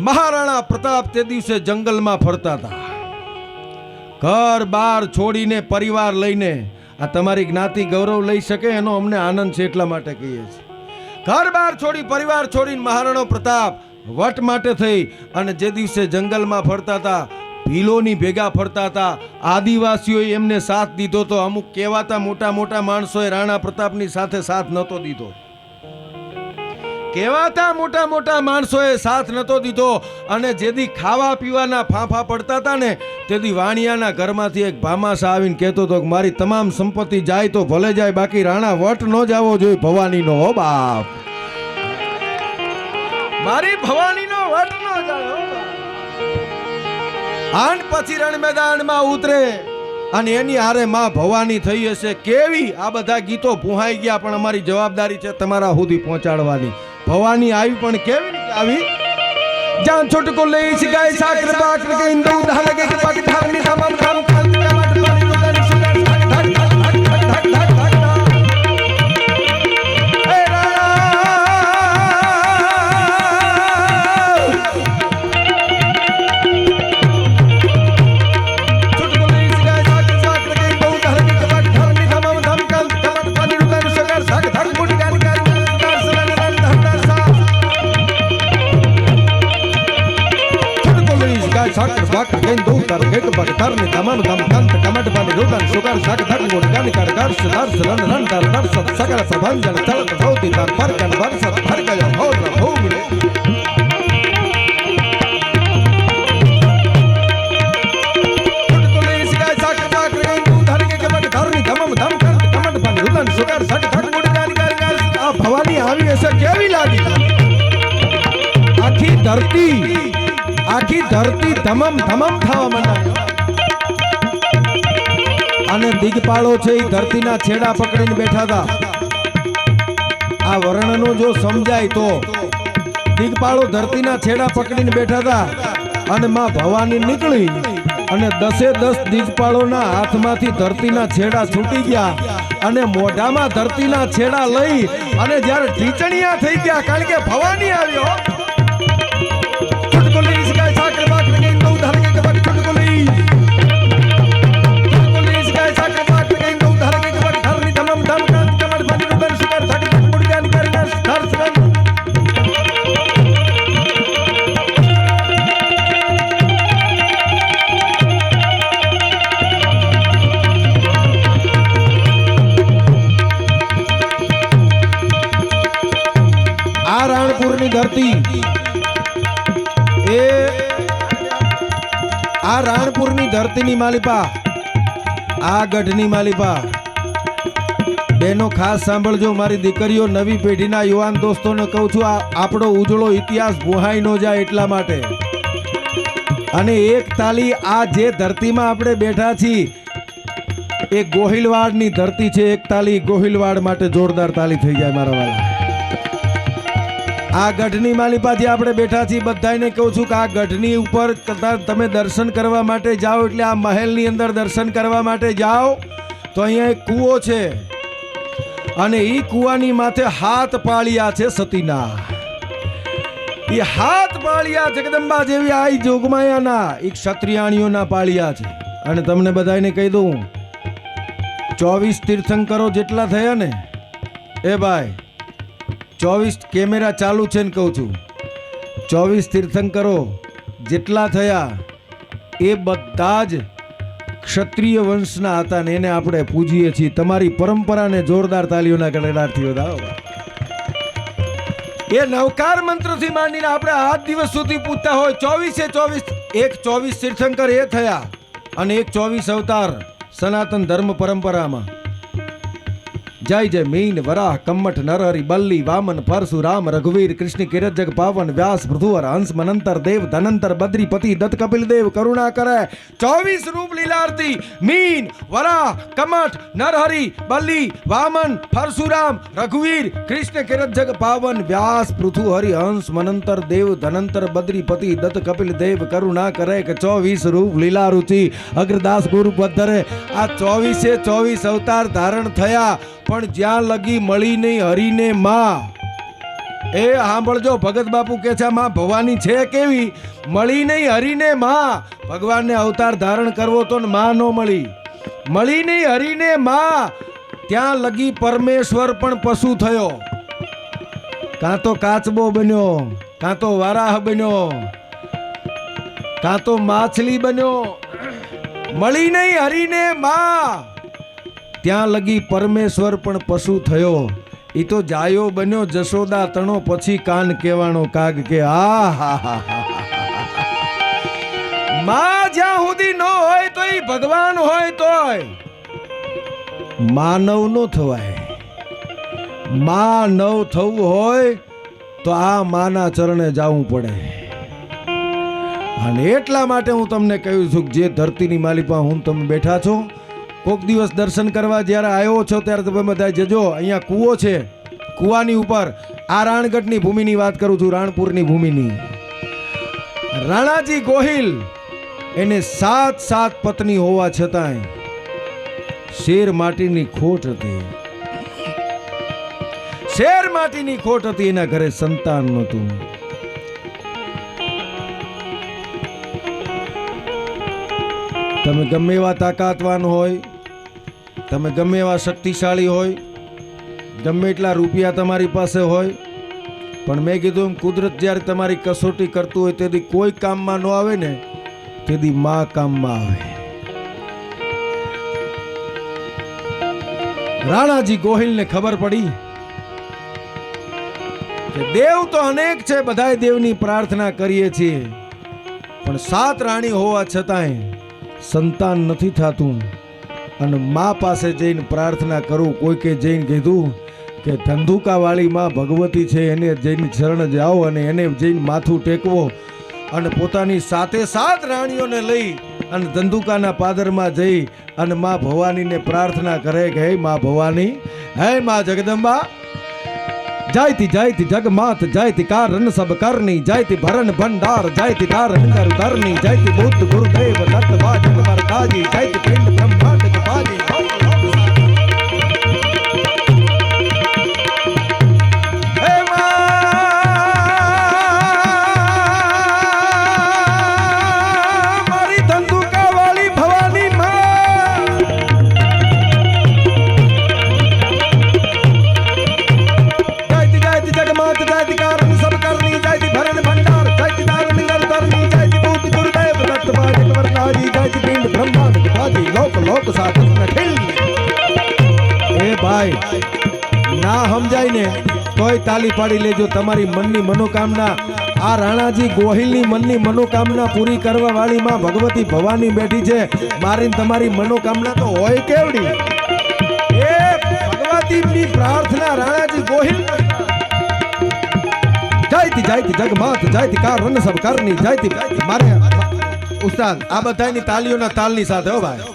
મહારાણા પ્રતાપ તે દિવસે જંગલમાં ફરતા હતા, ઘર બાર છોડીને પરિવાર લઈને. આ તમારી જ્ઞાતિ ગૌરવ લઈ શકે એનો અમને આનંદ છે એટલા માટે કહીએ છીએ. ઘર બાર છોડી પરિવાર છોડીને મહારાણો પ્રતાપ વટ માટે થઈ અને જે દિવસે જંગલમાં ફરતા હતા, ભીલોની ભેગા ફરતા હતા. આદિવાસીઓએ એમને સાથ દીધો તો, અમુક કહેવાતા મોટા મોટા માણસોએ રાણા પ્રતાપની સાથે સાથ નહોતો દીધો. કહેવાતા મોટા મોટા માણસોએ સાથ નહોતો દીધો. અને જેથી ખાવા પીવાના ફાંફા પડતા હતા ને, તેથી વાણિયાના ઘરમાંથી એક ભામાસા આવીને કહેતો હતો કે મારી તમામ સંપત્તિ જાય તો ભલે જાય, બાકી રાણા વટ ન જાવો જોઈએ ભવાનીનો. હો બાપ, મારી ભવાનીનો વટ ન જાય. આન પછી રણ મેદાનમાં ઉતરે અને એની હારે માં ભવાની થઈ હશે કેવી. આ બધા ગીતો ભૂહાઈ ગયા પણ અમારી જવાબદારી છે તમારા સુધી પહોંચાડવાની. ભવાની આવી પણ કેવી રીતે આવી? જાન છોટકો લઈ શિકાય સાકર બાકર કે ઇંદુ ધાલ કે પગ ધારની તમામ કામ કાલ ટમાટર પાણી દુકાન સુગર ધક ધક ધક ધક એ છોટકો લઈ શિકાય સાકર બાકર કે ઇંદુ ધાલ કે પગ ધારની તમામ કામ કાલ ટમાટર પાણી દુકાન સુગર ધક ધક મુઠ ગાન ગાન ગાન સલન રન ધક સા સાકર બાકર ગેન દો તાર ગેક બગ તાર ને તમામ કામ કાંત ટમાટ પાણી રોગાન સુગાર શાક ધક ગોળ ગાન કાર ગાર સદાર સલન રન તાર દર્શ સકળ પ્રભાંજન ચલત ધોતી તાર પરકન વર્ષ હર ગયો હોર ભૂમિ છોટકો લઈ શિકાય સાકર બાકર ગેન દો તાર ગેક બગ તાર ને તમામ કામ કાંત ટમાટ પાણી રોગાન સુગાર શાક ધક ગોળ ગાન કાર ગાર આ ભવાની આવી હશે કેવી લાગી? આખી ધરતી તમામ થવા માંડી. અને દિગપાળો છે એ ધરતીના છેડા પકડીને બેઠા હતા. આ વર્ણનો જો સમજાય તો દિગપાળો ધરતીના છેડા પકડીને બેઠા હતા અને માં ભવાની નીકળી અને 10 દિગપાળોના હાથમાંથી ધરતીના છેડા છૂટી ગયા અને મોઢામાં ધરતીના છેડા લઈ અને જ્યારે ઢીચણિયા થઈ ગયા કારણ કે ભવાની આવ્યો. સાકર બાકર ગેન દો ધાર કે બગ છોટકો લઈ શિકાય સાકર બાકર ગેન દો ધાર કે બગ ધારની તમામ કામ કાંત ટમાટ પાણી દુકાન સુગર ધક ધક મુઠ ગાન કાર ગાર સદાર સલન આ રાણપુરની ધરતી આ રાણપુરની ધરતીની માલિપા, આ ગઢની માલિપા. બેનો ખાસ સાંભળજો, મારી દીકરીઓ, નવી પેઢીના યુવાન દોસ્તોને કહું છું, આ આપણો ઉજળો ઇતિહાસ ભૂહાઈ ન જાય એટલા માટે. અને એક તાલી આ જે ધરતીમાં આપણે બેઠા છીએ એ ગોહિલવાડની ધરતી છે. એક તાલી ગોહિલવાડ માટે જોરદાર તાલી થઈ જાય મારા વાલા. આ ગઢની માલિપા જે આપણે બેઠા છીએ બધાને કહું છું કે આ ગઢની ઉપર તમે દર્શન કરવા માટે જાઓ એટલે આ મહેલની અંદર દર્શન કરવા માટે જાઓ તો અહીંયા એક કૂવો છે અને એ કૂવાની માથે 7 પાળિયા છે સતીના. એ 7 પાળિયા જગદંબા જેવી આ જોગમાયાના એક ક્ષત્રિયાણીઓના પાળિયા છે. અને તમને બધાને કહી દઉં 24 તીર્થંકરો જેટલા થયા ને એ ભાઈ 24 કેમેરા ચાલુ છે ને કહું છું 24 તીર્થંકરો જેટલા થયા એ બધા જ ક્ષત્રિય વંશના હતા ને એને આપણે પૂજીએ છીએ. તમારી પરંપરાને જોરદાર તાલીઓના ગળગડાટથી વધાવો. એ નવકાર મંત્રથી માંડીને આપણે 8 દિવસ સુધી પૂછતા હોય 24 એક 24 તીર્થંકર એ થયા અને એક 24 અવતાર સનાતન ધર્મ પરંપરામાં. જય જય મીન વરાહ કમ્મઠ નરહરિ બલ્લી વામન પરશુરામ રઘુવીર કૃષ્ણ કિરજગ પાવન વ્યાસ પૃથુવર હંસ મનંતર દેવ ધનંતર બદ્રીપતિ દત્ત કપિલ દેવ કરુણા કરે. 24 રૂપ લીલારતી મીન વરાહ કમઠ નરહરિ બલ્લી વામન પરશુરામ રઘુવીર કૃષ્ણ કિરજગ પાવન વ્યાસ પૃથુહરિ હંસ મનંતર દેવ ધનંતર બદ્રીપતિ દત્ત કપિલ દેવ કરુણા કરે કે 24 રૂપ લીલારુચિ અગ્રદાસ ગુરુ પદ્ધરે. આ 24 અવતાર ધારણ થયા પણ જ્યાં લગી મળી નહીં હરીને માં. એ સાંભળજો, ભગત બાપુ કે છે માં ભવાની છે કેવી? મળી નહીં હરીને માં. ભગવાનને અવતાર ધારણ કરવો તો માં નો મળી નહીં હરીને માં. ત્યાં લગી પરમેશ્વર પણ પશુ થયો. કાં તો કાચબો બન્યો, કાં તો વારાહ બન્યો, કાં તો માછલી બન્યો. મળી નહીં હરીને માં. ત્યાં લગી પરમેશ્વર પણ પશુ થયો. ઈ તો જાયો બન્યો જશોદા તણો પછી કાન કેવાનો કાગ કે આ હા હા માં જ્યાં સુધી ન હોય તો ઈ ભગવાન હોય તોય માનવ નો થવાય. માનવ થવું હોય તો આ માના ચરણે જવું પડે. અને એટલા માટે હું તમને કહ્યું છું કે જે ધરતીની માલિપા હું તમે બેઠા છો કોક દિવસ દર્શન કરવા જ્યારે આવ્યો છો ત્યારે તમે બધા જજો. અહીંયા કૂવો છે, કૂવાની ઉપર આ રાણગઢની ભૂમિની વાત કરું છું, રાણપુરની ભૂમિની. રાણાજી ગોહિલ એને 7 પત્ની હોવા છતાંય શેર માટીની ખોટ હતી. શેર માટીની ખોટ હતી, એના ઘરે સંતાન નહોતું. તમે ગમે એવા તાકાતવાન હોય, તમે ગમે એવા શક્તિશાળી હોય, ગમે એટલા રૂપિયા તમારી પાસે હોય, પણ મેં કીધું એમ કુદરત જ્યારે તમારી કસોટી કરતું હોય તેથી કોઈ કામમાં ન આવે ને, તેથી માં કામમાં આવે. રાણાજી ગોહિલને ખબર પડી કે દેવ તો અનેક છે, બધાય દેવની પ્રાર્થના કરીએ છીએ, પણ 7 રાણી હોવા છતાંય સંતાન નથી થતું. અને મા પાસે જઈને પ્રાર્થના કરું. કોઈકે જઈને કીધું કે ધંધુકાવાળી માં ભગવતી છે, એને જઈને શરણ જાઓ અને એને જઈને માથું ટેકવો. અને પોતાની 7 રાણીઓને લઈ અને ધંધુકાના પાદરમાં જઈ અને માં ભવાનીને પ્રાર્થના કરે કે હે માં ભવાની, હે માં જગદંબા, જાયતી જાયતી જગમાત, જાયતી કારણ સબ કરની, જાયતી ભરણ ભંડાર, જાયતી તારણ કરની, જાયતી બુદ્ધ ગુરુદેવ દત્ત બાજ વરદાજી, જાયતી પિંડ બ્રહ્માંડ કપાજી. ના સમજાય ને તોય તાલી પાડી લેજો. તમારી મનની મનોકામના, આ રાણાજી ગોહિલની મનની મનોકામના પૂરી કરવા વાળી માં ભગવતી ભવાની બેઠી છે. મારી તમારી મનોકામના તો હોય કેવડી. એ ભગવતીની પ્રાર્થના રાણાજી ગોહિલ, જાયતી જાયતી જગમાત, જાયતી કારણ સબ કરની, જાયતી. મારે ઉસ્તાદ આ બધાની તાલીઓના તાલની સાથે હો ભાઈ.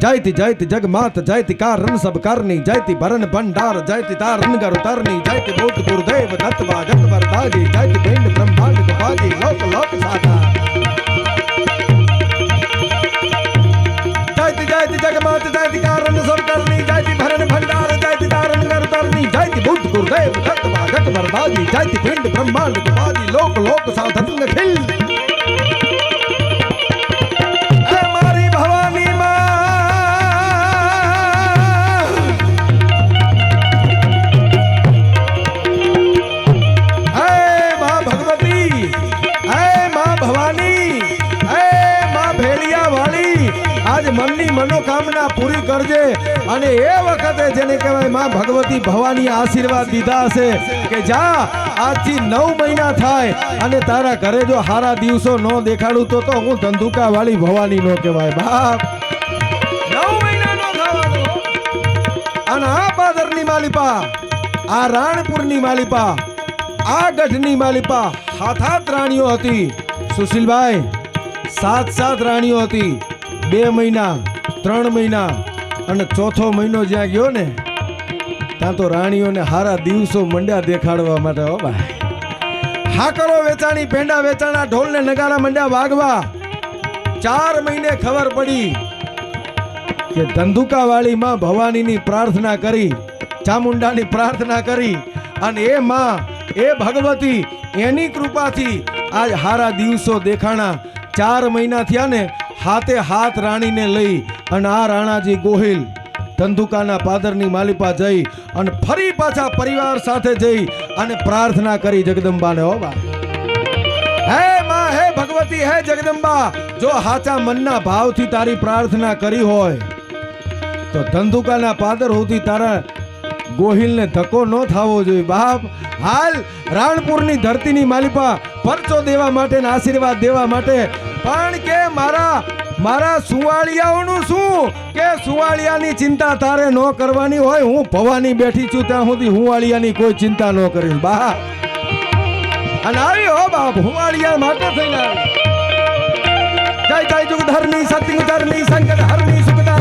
જાયતી જાયતી જગમાત, જાયતી કારણ સબ કરની, જાયતી ભરણ ભંડાર, જાયતી તારણ ગરુતરની, જાયતી બુદ્ધ ગુરુદેવ દત્ત બાજત વરદાજી, જાયતી પિંડ બ્રહ્માંડ કપાજી, લોક લોક સાધા. જાયતી જાયતી જગમાત, જાયતી કારણ સબ કરની, જાયતી ભરણ ભંડાર, જાયતી તારણ ગરુતરની, જાયતી બુદ્ધ ગુરુદેવ દત્ત બાજત વરદાજી, જાયતી પિંડ બ્રહ્માંડ કપાજી, લોક લોક સાધન ખિલ. મનની મનોકામના પૂરી કરજે. અને એ વખતે જેને કહેવાય માં ભગવતી ભવાની આશીર્વાદ દીધા હશે કે જા આજથી 9 મહિના થાય અને તારા ઘરે જો હારા દિવસો ન દેખાડું તો હું ધંધુકા વાળી ભવાની નો કહેવાય બાપ. 9 મહિના નો ખાવાનો. અને આ પાદરની માલિપા, આ રાણપુરની માલિપા, આ ગઢની માલિપા 7 રાણીઓ હતી. સુશીલભાઈ 7 રાણીઓ હતી. 2 મહિના, 3 મહિના અને 4થો મહિનો જ્યાં ગયો ને ત્યાં તો રાણીઓને હારા દિવસો મંડ્યા દેખાડવા માટે. હો ભાઈ, હાકરો વેચાણી, પેંડા વેચાણા, ઢોલ ને નગારા મંડ્યા વાગવા. 4 મહિને ખબર પડી કે ધંધુકા વાળી માં ભવાનીની પ્રાર્થના કરી, ચામુંડાની પ્રાર્થના કરી અને એ માં, એ ભગવતી એની કૃપાથી આજ હારા દિવસો દેખાણા. 4 મહિના થયા ને હાથે હાથ રાણીને લઈ અને આ રાણાજી ગોહિલ ધંધુકાના પાદરની માલિપા જઈ અને ફરી પાછા પરિવાર સાથે જઈ અને પ્રાર્થના કરી જગદંબાને. હો બા, હે માં, હે ભગવતી, હે જગદંબા, જો હાચા મનના ભાવથી તારી પ્રાર્થના કરી હોય તો ધંધુકાના પાદર હોતી તારા ગોહિલને ધક્કો ન થવો જોઈએ બાપ. હાલ રાણપુરની ધરતીની માલિપા પરચો દેવા માટે ને આશીર્વાદ દેવા માટે. પણ કે મારા સુવાળિયાઓનું શું, કે સુવાળિયાની ચિંતા તારે ન કરવાની હોય. હું ભવાની બેઠી છું ત્યાં સુધી હુવાળિયાની કોઈ ચિંતા ન કરીશ બા. અને આવી હો બાપ, હુવાળિયા માટે થઈને જય જય જુગધરની સત્યુગધરની સંકટ હરની સુખદા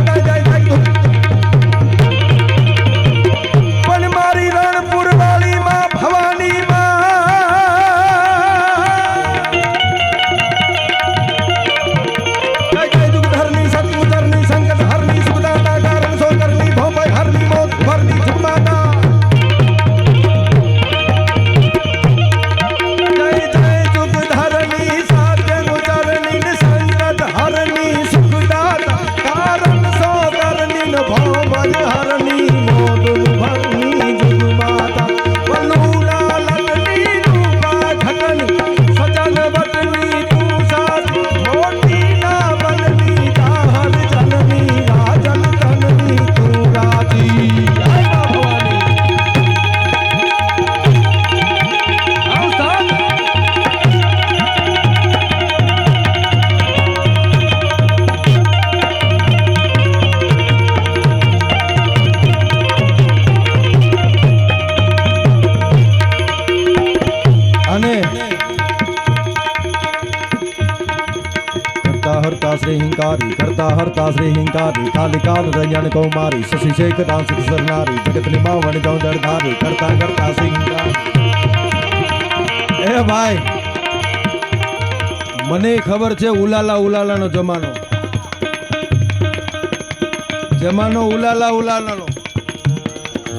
હરતા શ્રી હિંકારી કરતા હરતા શ્રી હિંકારી કાલી કાલ રંજન કૌમારી શશી શેખ ડાંસ સરનારી જગતની માવણ ગૌદર ધારી કરતા કરતા શ્રી હિંકારી. એ ભાઈ મને ખબર છે ઉલાલા ઉલાલાનો જમાનો ઉલાલાનો.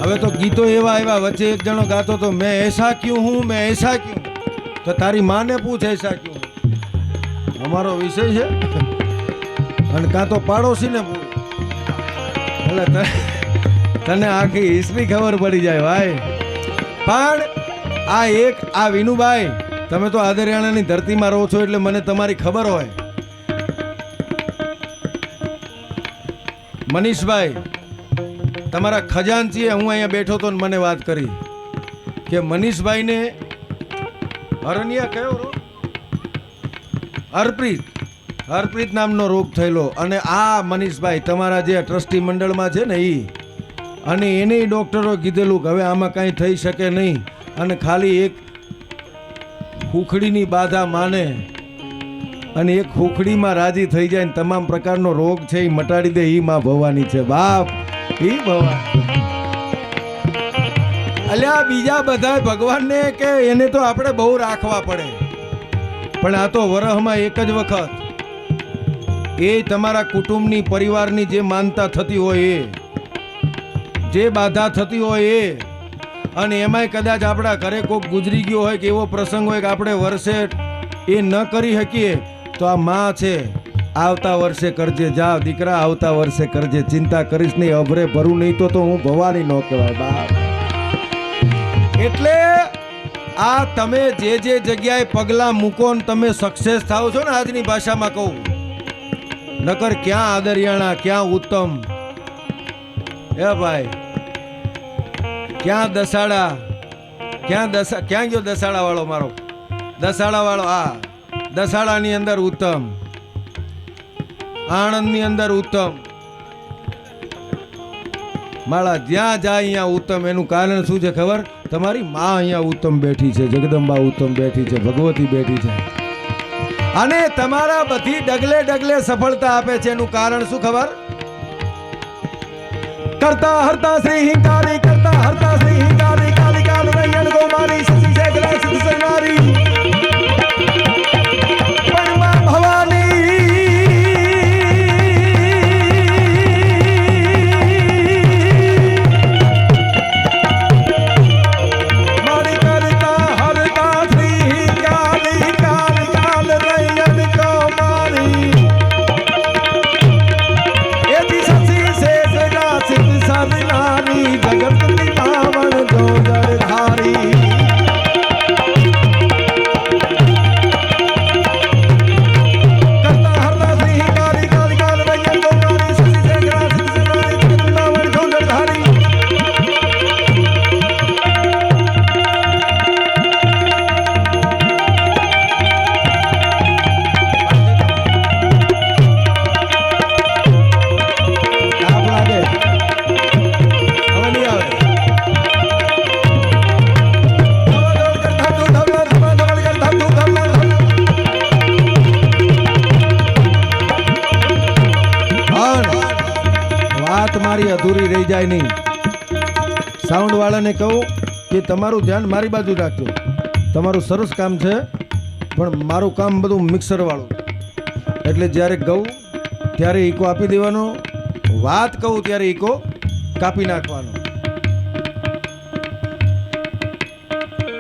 હવે તો ગીતો એવા આવ્યા. વચ્ચે એક જણો ગાતો તો મેં એસા ક્યું હું મેં એસા ક્યું. તો તારી માને પૂછ એસા ક્યું. અમારો વિષય છે અને કાં તો પાડોશીને પૂછ. એટલે તને આખી હિસ્ટ્રી ખબર પડી જાય ભાઈ. પણ આ વિનુભાઈ તમે તો આદરિયાણાની ધરતીમાં રહો છો એટલે મને તમારી ખબર હોય. મનીષભાઈ તમારા ખજાનચીએ હું અહીંયા બેઠો તો મને વાત કરી કે મનીષભાઈને હરણિયા કયો રોગ હરપ્રીત નામનો રોગ થયેલો. અને આ મનીષભાઈ તમારા જે ટ્રસ્ટી મંડળમાં છે ને અને એને ડોક્ટરો કીધેલું કે હવે આમાં કાંઈ થઈ શકે નહીં અને ખાલી એક હુખડીની બાધા માને અને એક હુખડીમાં રાજી થઈ જાય ને તમામ પ્રકારનો રોગ છે એ મટાડી દે. ઈ માં ભવાની છે બાપ, ઈ ભવાની. અલ્યા બીજા બધા ભગવાનને કે એને તો આપણે બહુ રાખવા પડે, પણ આ તો વરહમાં એક જ વખત એ તમારા કુટુંબની પરિવારની જે માનતા થતી હોય એ જે બાધા થતી હોય એ અને એમાંય કદાચ આપણા ઘરે કોઈક ગુજરી ગયો હોય કે એવો પ્રસંગ હોય કે આપણે વર્ષે એ ન કરી શકીએ તો આ માં છે આવતા વર્ષે કરજે. જા દીકરા આવતા વર્ષે કરજે, ચિંતા કરીશ નહીં, અભરે ભરું નહીં તો હું ભવાની ન કહેવાય બાપ. એટલે આ તમે જે જગ્યાએ પગલા મૂકો ને તમે સક્સેસ થાવ છો ને, આજની ભાષામાં કહું, નકર ક્યાં આદરિયાણા ક્યાં ઉત્તમ એ ભાઈ, ક્યાં દસાડા, ક્યાં ગયો દસાડા વાળો મારો, દસાડા વાળો આ દસાડાની અંદર ઉત્તમ, આણંદની અંદર ઉત્તમ, માળા જ્યાં જાય અહીંયા ઉત્તમ. એનું કારણ શું છે ખબર? તમારી માં અહીંયા ઉત્તમ બેઠી છે, જગદંબા ઉત્તમ બેઠી છે, ભગવતી બેઠી છે અને તમારા બધી ડગલે સફળતા આપે છે. એનું કારણ શું ખબર? કરતા હરતા શ્રી હિંકારી કરતા હરતા શ્રી હિંકારી કાલી કાલ રૈયન ગોમારી શશી શેખરા સિદ્ધ સરનારી પરમા ભવાની મારી કરતા હરતા શ્રી હિંકારી કાલી કાલ રૈયન ગોમારી એથી શશી શેખરા સિદ્ધ સરનારી જગતની પાવન જોદર ધારી. મારી અધૂરી રહી જાય નહીં. સાઉન્ડ વાળાને કહું કે તમારું ધ્યાન મારી બાજુ રાખજો. તમારું સરસ કામ છે પણ મારું કામ બધું મિક્સર વાળું, એટલે જ્યારે કહું ત્યારે ઈકો આપી દેવાનો, વાત કહું ત્યારે ઈકો કાપી નાખવાનો.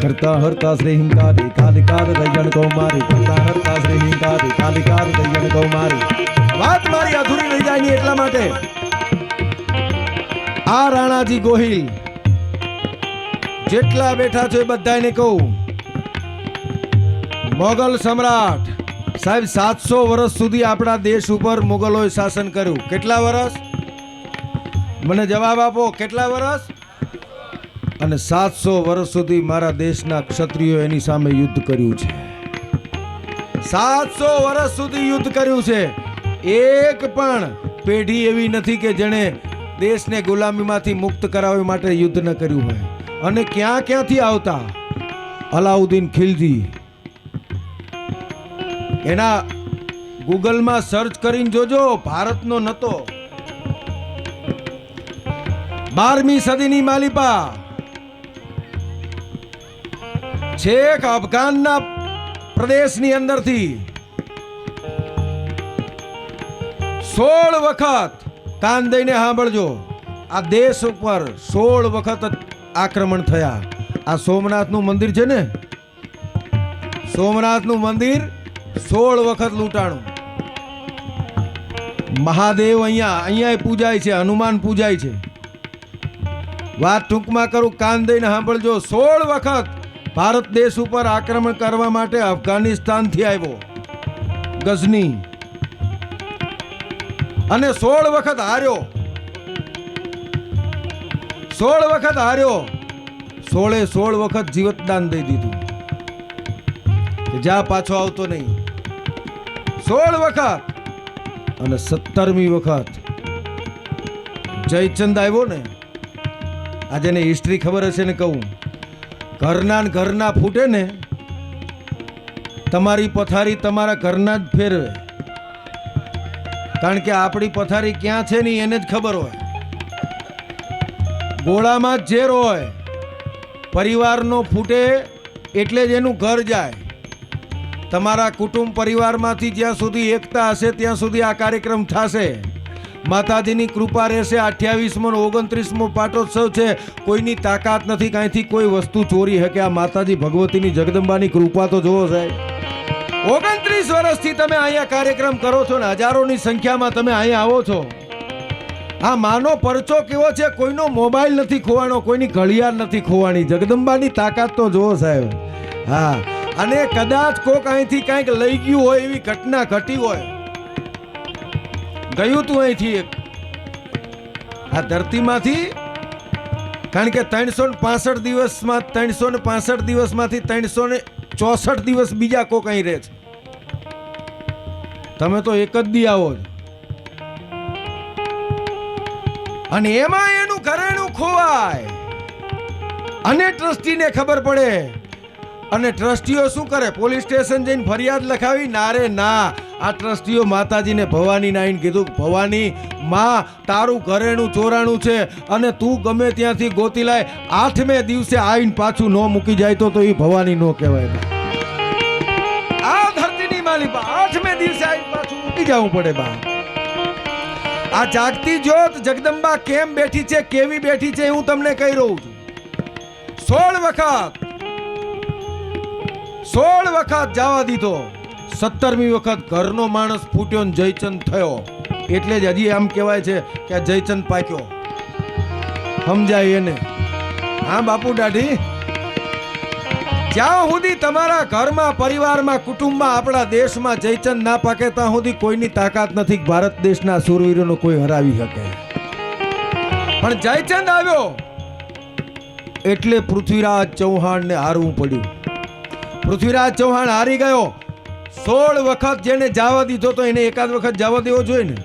કરતા હરતા શ્રી હિંકારી કાલિકાર દૈયણ કૌમારી કરતા હરતા શ્રી હિંકારી કાલિકાર દૈયણ કૌમારી. વાત મારી અધૂરી રહી જાય નહીં એટલા માટે આ રાણાજી ગોહિલ જેટલા બેઠા છે બધાને કહું, મોગલ સમ્રાટ સાહેબ 700 વર્ષ સુધી આપણા દેશ ઉપર મુગલોએ શાસન કર્યું. કેટલા વર્ષ? મને જવાબ આપો, કેટલા વર્ષ? અને 700 વર્ષ સુધી મારા દેશના ક્ષત્રિયો એની સામે યુદ્ધ કર્યું છે. 700 વર્ષ સુધી યુદ્ધ કર્યું છે. એક પણ પેઢી એવી નથી કે જેણે દેશને ગુલામીમાંથી મુક્ત કરાવવા માટે યુદ્ધ ન કર્યું હોય. અને ક્યાંથી આવતા? અલાઉદ્દીન ખિલજી એના ગૂગલમાં સર્ચ કરીને જોજો, ભારતનો નતો. 12મી સદીની માલિપા છેક અફઘાનના પ્રદેશની અંદરથી 16 વખત, કાન દઈને સાંભળજો, આ દેશ ઉપર 16 વખત આક્રમણ થયા. આ સોમનાથનું મંદિર છે ને, સોમનાથનું મંદિર 16 વખત લૂંટાણું. મહાદેવ અહીંયા પૂજાય છે, હનુમાન પૂજાય છે. વાત ટૂંકમાં કરું, કાન દઈને સાંભળજો. 16 વખત ભારત દેશ ઉપર આક્રમણ કરવા માટે અફઘાનિસ્તાનથી આવ્યો ગઝની, અને 16 વખત હાર્યો. 16 વખત હાર્યો. 16 વખત જીવતદાન દઈ દીધું કે જા પાછો આવતો નહીં. 16 વખત. અને 17મી વખત જયચંદ આવ્યો ને, આજે એને હિસ્ટ્રી ખબર હશે ને કહું, ઘરના ફૂટે ને, તમારી પથારી તમારા ઘરના જ ફેરવે. કારણ કે આપણી પથારી ક્યાં છે ને એને જ ખબર હોય. ગોળામાં જ ઝેર હોય. પરિવારનો ફૂટે એટલે જ એનું ઘર જાય. તમારા કુટુંબ પરિવારમાંથી જ્યાં સુધી એકતા હશે ત્યાં સુધી આ કાર્યક્રમ થશે. માતાજીની કૃપા રહેશે. 28મો 29મો પાટોત્સવ છે. કોઈની તાકાત નથી કાંઈથી કોઈ વસ્તુ ચોરી શકે. આ માતાજી ભગવતીની જગદંબાની કૃપા તો જોવો સાહેબ. 29 વર્ષથી તમે અહીંયા કાર્યક્રમ કરો છો ને, હજારોની સંખ્યામાં તમે અહીંયા આવો છો. આ માનો પરચો કેવો છે, કોઈનો મોબાઈલ નથી ખોવાનો, કોઈની ઘડિયાળ નથી ખોવાની. જગદંબાની તાકાત તો જોવો સાહેબ. હા, અને કદાચ કોક અહીંથી કંઈક લઈ ગયું હોય એવી ઘટના ઘટી હોય, ગયું તું અહીંથી એક આ ધરતીમાંથી. કારણ કે 365 દિવસમાંથી 364 દિવસ બીજા કોક અહીં રહે છે. તમે તો એક જ દી આવો છો, અને એમાં એનું ઘરેણું ખોવાય અને ટ્રસ્ટીને ખબર પડે. અને ટ્રસ્ટીઓ શું કરે? પોલીસ સ્ટેશન જઈને ફરિયાદ લખાવી? ના રે ના. આ ટ્રસ્ટીઓ માતાજીને ભવાનીને આવીને કીધું, ભવાની માં, તારું ઘરેણું ચોરાણું છે અને તું ગમે ત્યાંથી ગોતી લાય. 8મે દિવસે આવીને પાછું ન મૂકી જાય તો એ ભવાની ન કહેવાય. આ ધરતીની માલિકા 8મે દિવસે આવીને પાછું મૂકી જવું પડે બા. આ જાગતી જ્યોત જગદંબા કેમ બેઠી છે, કેવી બેઠી છે, હું તમને કહી રહ્યો છું. 16 વખત જવા દીધો. 17મી વખત ઘરનો માણસ ફૂટ્યો ને જયચંદ થયો. એટલે જ હજી આમ કહેવાય છે કે આ જયચંદ પાક્યો. સમજાય એને? હા બાપુ દાઢી, જ્યાં સુધી તમારા ઘરમાં, પરિવારમાં, કુટુંબમાં, આપણા દેશમાં જયચંદ ના પાકે ત્યાં સુધી કોઈની તાકાત નથી ભારત દેશના શૂરવીરોનો કોઈ હરાવી શકે. પણ જયચંદ આવ્યો એટલે પૃથ્વીરાજ ચૌહાણને હારવું પડ્યું. પૃથ્વીરાજ ચૌહાણ હારી ગયો. 16 વખત જેને જવા દીધો તો એને એકાદ વખત જવા દેવો જોઈએ ને,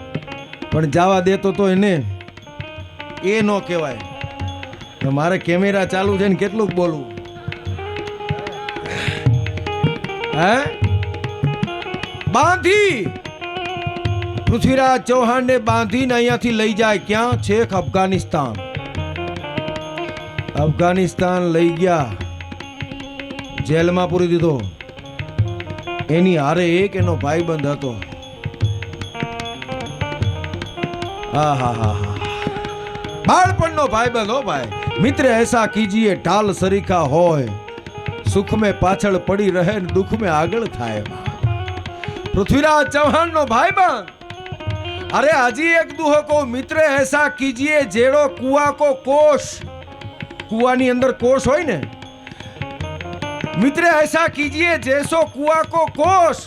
પણ જવા દેતો તો એને એ ન કહેવાય. મારે કેમેરા ચાલુ છે ને કેટલું બોલવું. હે બાંધી પૃથ્વીરાજ ચૌહાણને બાંધીને અહીંયાથી લઈ જાય. ક્યાં? છેક અફઘાનિસ્તાન. અફઘાનિસ્તાન લઈ ગયા, જેલમાં પૂરી દીધો. એની હારે એક એનો ભાઈબંધ હતો. બાળપણનો ભાઈબંધ હો ભાઈ. મિત્ર એસા કીજીએ ઢાલ સરીખા હોય, સુખ में પાછળ પડી રહે ને દુઃખ में આગળ થાય. પૃથ્વીરાજ ચૌહાણનો ભાઈબંધ. અરે હજી એક દુહો કો, મિત્ર એસા કીજીએ જેડો કુવા કો કોષ, કુવાની અંદર કોષ હોય ને, મિત્ર એસા કીજીએ જેસો કુવા કો કોષ,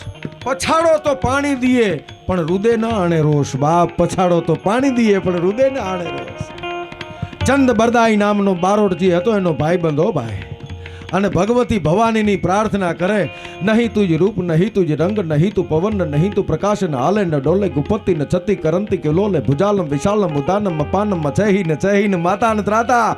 પછાડો તો પાણી દીએ પણ રુદે ન આણે રોષ. બાપ, પછાડો તો પાણી દીએ પણ રુદે ન આણે રોષ. ચંદ બરદાઈ નામનો બારોટજી હતો એનો ભાઈબંધ હો ભાઈ. અને ભગવતી ભવાનીની પ્રાર્થના કરે, નહીં તુજ રૂપ નહીં તુજ રંગ નહીં તું પવન નહીં તું પ્રકાશ ન હાલે ન ડોલે ગુપતિ ન છતી કરંતી કે લોલે ભુજાલમ વિશાલમ ઉદાનમ પાનમ ચહી ન માતા ન ત્રાતા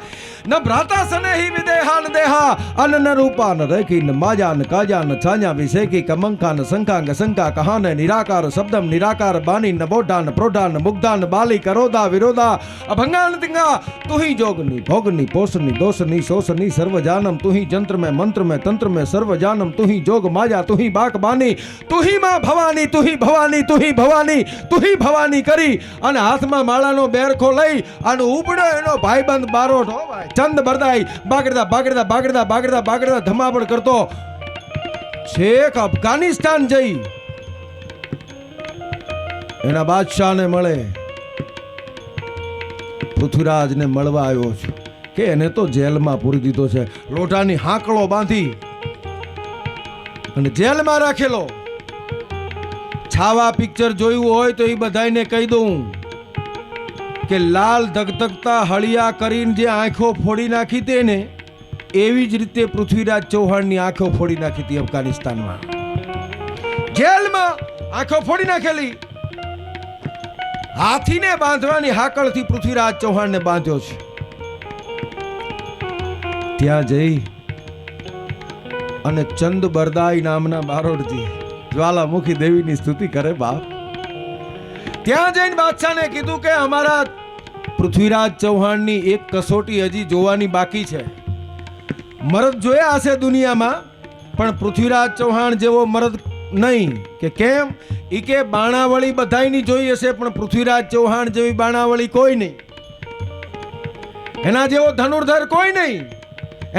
ન ભ્રાતા સનેહી વિદેહા ન દેહા અન ન રૂપા ન રેખી ન માજા ન કાજા ન છાયા વિશેખી કમંખા ન શંકા શંકા કહાને નિરાકાર શબ્દમ નિરાકાર બાની ન બોઢા ન પ્રોઢા ન મુગ્ધા ન બાલી કરોદા વિરોધા અભંગા ન તિંગા તુહી જોગની ભોગની પોષની દોષની શોષની સર્વ જાનમ તુહી જંત્ર में मंत्र में तंत्र में सर्व जानम तुही जोग माया तुही बाक बानी तुही માં ભવાની તુહી ભવાની તુહી ભવાની તુહી ભવાની કરી અને હાથમાં માળાનો બેરખો લઈ અને ઉપડ્યો એનો ભાઈબંધ બારોટ હો ભાઈ ચંદ બરદાઈ બાગડતા બાગડતા બાગડતા બાગડતા બાગડતા ધમાપડ કરતો છેક અફઘાનિસ્તાન જઈ એના બાદશાહને મળે. પૃથ્વીરાજને મળવા આવ્યો છું કે એને તો જેલમાં પૂરી દીધો છે, લોઢાની હાંકળો બાંધી અને જેલમાં રાખેલો. છાવા પિક્ચર જોયું હોય તો એ બધાને કહી દઉં કે લાલ ધગધગતા હળિયા કરીને જે આંખો ફોડી નાખી હતી ને એવી જ રીતે પૃથ્વીરાજ ચૌહાણની આંખો ફોડી નાખી હતી અફઘાનિસ્તાનમાં. જેલમાં આંખો ફોડી નાખેલી. હાથીને બાંધવાની હાકળથી પૃથ્વીરાજ ચૌહાણને બાંધ્યો છે. ત્યાં જઈ અને ચંદ બરદાઈ નામના બારોટજી જ્વાલામુખી દેવીની સ્તુતિ કરે બાપ. ત્યાં જઈને બાદશાહને કીધું કે અમારા પૃથ્વીરાજ ચૌહાણની એક કસોટી હજી જોવાની બાકી છે. મરદ જોયા હશે દુનિયામાં પણ પૃથ્વીરાજ ચૌહાણ જેવો મરદ નહીં. કે કેમ? ઈ કે બાણાવળી બધાયની જોઈ હશે પણ પૃથ્વીરાજ ચૌહાણ જેવી બાણાવળી કોઈ નહીં, એના જેવો ધનુર્ધર કોઈ નહીં,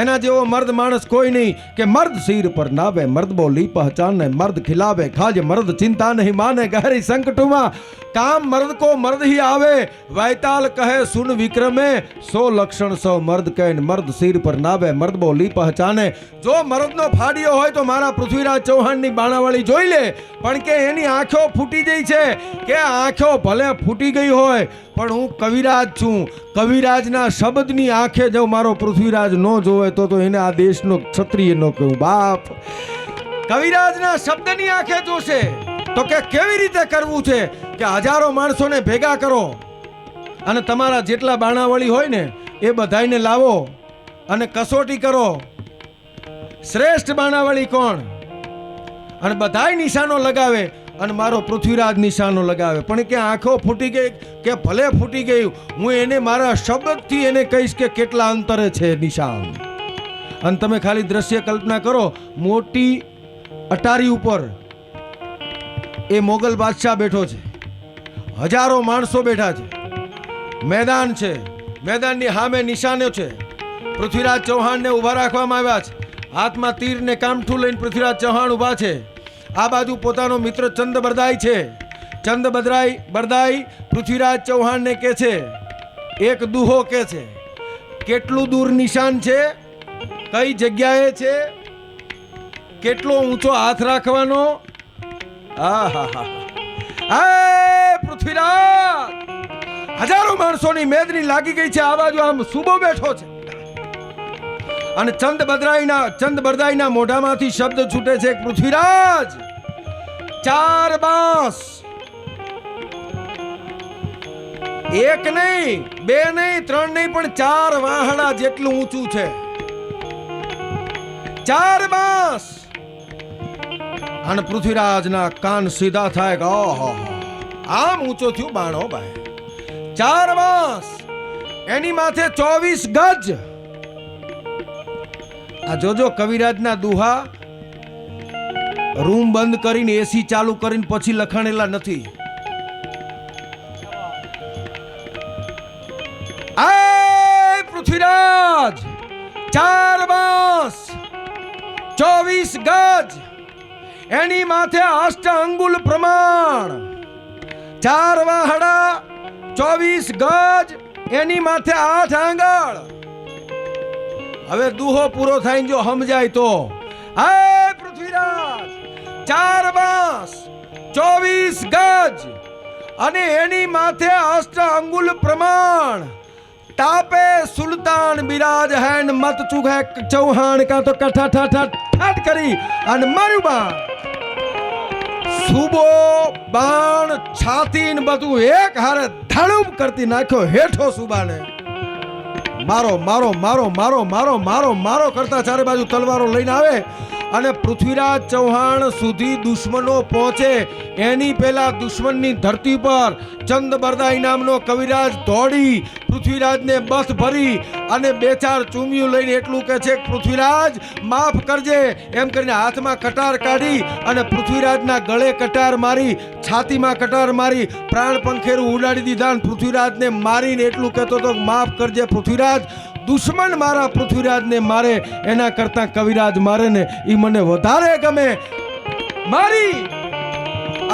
એના જેવો મર્દ માણસ કોઈ નહીં. કે મર્દ સિર પર નાવે મર્દ બોલી પહચાને મર્દ ખિલાવે ખાજે મર્દ ચિંતા નહીં માને ગहरी संकटમાં काम मर्द को मर्द ही आवे वैताल कहे सुन विक्रमे 100 लक्षण 100 मर्द कहन मर्द सिर पर नावे मर्द बोली पहचाने. જો મર્દનો ફાડ્યો હોય તો મારા પૃથ્વીરાજ ચૌહાણની બાણાવાળી જોઈ લે. પણ કે એની આંખો ફૂટી ગઈ છે. કે આંખો ભલે ફૂટી ગઈ હોય પણ હું કવિરાજ છું. કવિરાજના શબ્દની આંખે જો મારો પૃથ્વીરાજ ન જોવે તો એને આ દેશનો ક્ષત્રિય ન કહું બાપ. કવિરાજના શબ્દની આંખે જોશે તો કે કેવી રીતે કરવું છે કે હજારો માણસોને ભેગા કરો અને તમારા જેટલા બાણાવળી હોય ને એ બધાને લાવો અને કસોટી કરો. શ્રેષ્ઠ બાણાવળી કોણ? અને બધાય નિશાનો લગાવે અને મારો પૃથ્વીરાજ નિશાનો લગાવે. પણ કે આંખો ફૂટી ગઈ કે ભલે ફૂટી ગઈ હું એને મારા શબ્દથી એને કહીશ કે કેટલા અંતરે છે નિશાન. અને તમે ખાલી દ્રશ્ય કલ્પના કરો, મોટી અટારી ઉપર એ મોગલ બાદશાહ બેઠો છે, હજારો માણસો બેઠા છે, મેદાન છે, મેદાનની સામે નિશાનો છે. પૃથ્વીરાજ ચૌહાણને ઊભા રાખવામાં આવ્યા છે. હાથમાં તીર ને કામઠું લઈને પૃથ્વીરાજ ચૌહાણ ઊભા છે. આ બાજુ પોતાનો મિત્ર ચંદ બરદાઈ છે. ચંદ બરદાઈ પૃથ્વીરાજ ચૌહાણને કહે છે, એક દુહો કહે છે, કેટલું દૂર નિશાન છે, કઈ જગ્યાએ છે, કેટલો ઊંચો હાથ રાખવાનો. પૃથ્વીરાજ હજારો માણસોની મેદની લાગી ગઈ છે. આ બાજુ આમ સુબો બેઠો છે અને ચંદ બરદાઈના મોઢામાંથી શબ્દ છૂટે છે, પૃથ્વીરાજ 4 બાંસ, એક નહીં, 2 નહીં, 3 નહીં, પણ 4 વાહડા જેટલું ઊંચું છે. 4 બાંસ. અને પૃથ્વીરાજના કાન સીધા થાય કે ઓહો આમ ઊંચો થયું બાણો ભાઈ. 4 બાંસ, એની માથે 24 ગજ. આ જોજો કવિરાજના દુહા રૂમ બંધ કરીને એસી ચાલુ કરીને પછી લખાણેલા નથી. આ પૃથ્વીરાજ 4 બાંસ 24 ગજ, એની માથે 8 અંગુલ પ્રમાણ, 4 વાહડા 24 ગજ, એની માથે 8 આંગળ. હવે દુહો પૂરો થાય જો સમજાય તો. આ પૃથ્વીરાજ 4 બાંસ 24 ગજ અને એની માથે 8 અંગુલ પ્રમાણ, तापे सुल्तान बिराज है मत चूक है चौहान का तो कठा ठा ठट करी अन मार्યું બાણ સુબો બાણ છાતી ને બધું એક હારે ધડુમ કરતી નાખ્યો હેઠો સુબાને મારો મારો મારો મારો મારો મારો મારો કરતા ચારે બાજુ તલવારો લઈને આવે અને પૃથ્વીરાજ ચૌહાણ સુધી દુશ્મનો પહોંચે એની પહેલા દુશ્મનની ધરતી પર ચંદ બરદાઈ નામનો કવિરાજ દોડી પૃથ્વીરાજને બસ ભરી અને બે ચાર ચૂમિયું લઈને એટલું કહે છે પૃથ્વીરાજ માફ કરજે એમ કરીને હાથમાં કટાર કાઢી અને પૃથ્વીરાજના ગળે કટાર મારી છાતીમાં કટાર મારી પ્રાણ પંખેરું ઉડાડી દીધા અને પૃથ્વીરાજને મારીને એટલું કહેતો તો માફ કરજે પૃથ્વીરાજ દુશ્મન મારા પૃથ્વીરાજને મારે એના કરતા કવિરાજ મારે ને એ મને વધારે ગમે મારી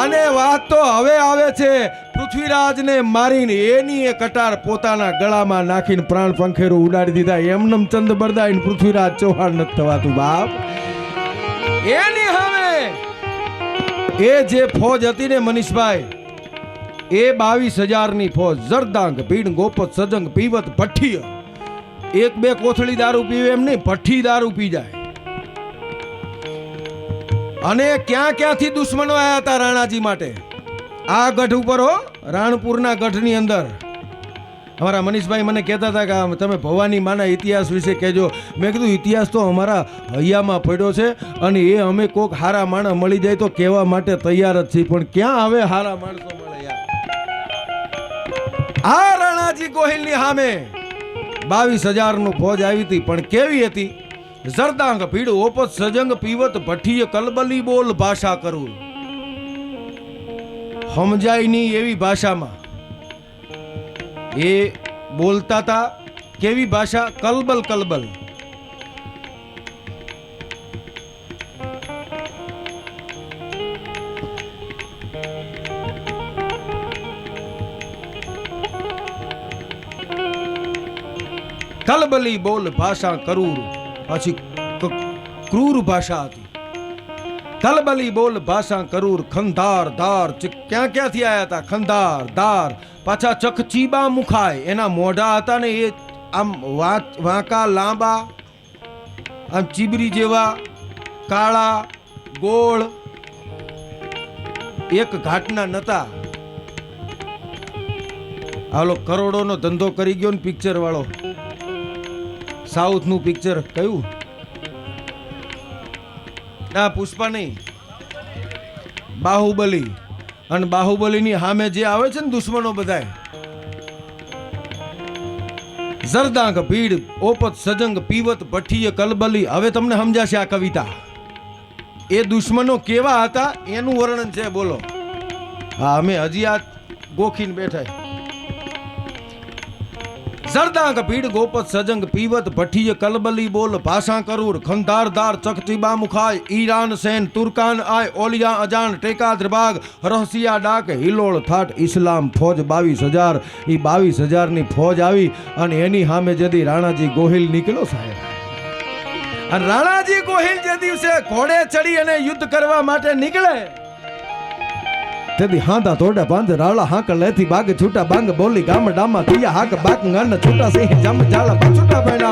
અને વાત તો હવે આવે છે પૃથ્વીરાજને મારીને એની એ કટાર પોતાના ગળામાં નાખીને પ્રાણ પંખેરું ઉડાડી દીધા એમનેમ ચંદ બરદાઈને પૃથ્વીરાજ ચૌહાણ નથી થવાતું બાપ એની હવે એ જે ફોજ હતી ને મનીષભાઈ એ 22,000ની ફોજ જરદાંગ ભીડ ગોપત સજંગ પીવત ભઠ્ઠીય એક બે કોથળી દારૂ પીવે એમ નહીં ભઠ્ઠી દારૂ પી જાય અને ક્યાંથી દુશ્મનો આયા હતા રાણાજી માટે આ ગઢ ઉપર હો રાણપુરના ગઢની અંદર અમારા મનીષભાઈ મને કહેતા હતા કે તમે ભવાની માના ઇતિહાસ વિશે કહેજો મેં કીધું ઇતિહાસ તો અમારા હૈયામાં પડ્યો છે અને એ અમે કોક હારા માણસ મળી જાય તો કહેવા માટે તૈયાર જ છીએ પણ ક્યાં હવે હારા માણસો મળે યાર આ રાણાજી ગોહિલની સામે 22,000નું ફોજ આવી હતી પણ કેવી હતી જરદાંગ ભીડ ઓપત સજંગ પીવત ભઠ્ઠીય કલબલી બોલ ભાષા કરું સમજાય નહીં એવી ભાષામાં એ બોલતા હતા કેવી ભાષા કલબલ કલબલ કલબલી બોલ ભાષા કરૂર પછી ક્રૂર ભાષા હતી કલબલી બોલ ભાષા કરૂર ખંધાર ધાર ક્યાંથી આયા હતા ખંધાર ધાર પાછા ચકચીબા મુખાય એના મોઢા હતા ને એ આમ વાંકા લાંબા આમ ચીબરી જેવા કાળા ગોળ એક ઘાટના નતા આલો કરોડોનો ધંધો કરી ગયો ને પિક્ચર વાળો સાઉથનું પિક્ચર કયું ના પુષ્પા નહીં બાહુબલી અને બાહુબલીની સામે જે આવે છે ને દુશ્મનો બધાય જરદાંગ ભીડ ઓપત સજંગ પીવત ભઠ્ઠીય કલબલી હવે તમને સમજાશે આ કવિતા એ દુશ્મનો કેવા હતા એનું વર્ણન છે બોલો હા અમે હજી આ ગોખીને બેઠા જરદાંગ ભીડ ગોપત સજંગ પીવત ભઠ્ઠીય કલબલી બોલ ભાષા કરૂર ખંધાર ધાર ચકચીબા મુખાય ઈરાન સેન તુર્કાન આય ઓલિયા અજાન ટેકા દ્રભાગ રહસિયા ડાક હિલોળ થાટ ઇસ્લામ ફોજ 22,000 ઈ 22,000ની ફોજ આવી અને એની સામે જદી રાણાજી ગોહિલ નીકળ્યો સાહેબ અને રાણાજી ગોહિલ જે દિવસે ઘોડે ચડી અને યુદ્ધ કરવા માટે નીકળે તેદી હાંદા તોડા બાંધ રાળા હાંક લેથી બાગ છૂટા બાંગ બોલી ગામ ડામા તિયા હાક બાક ગન છૂટા સિંહ જમ જાળા પાછુટા બેડા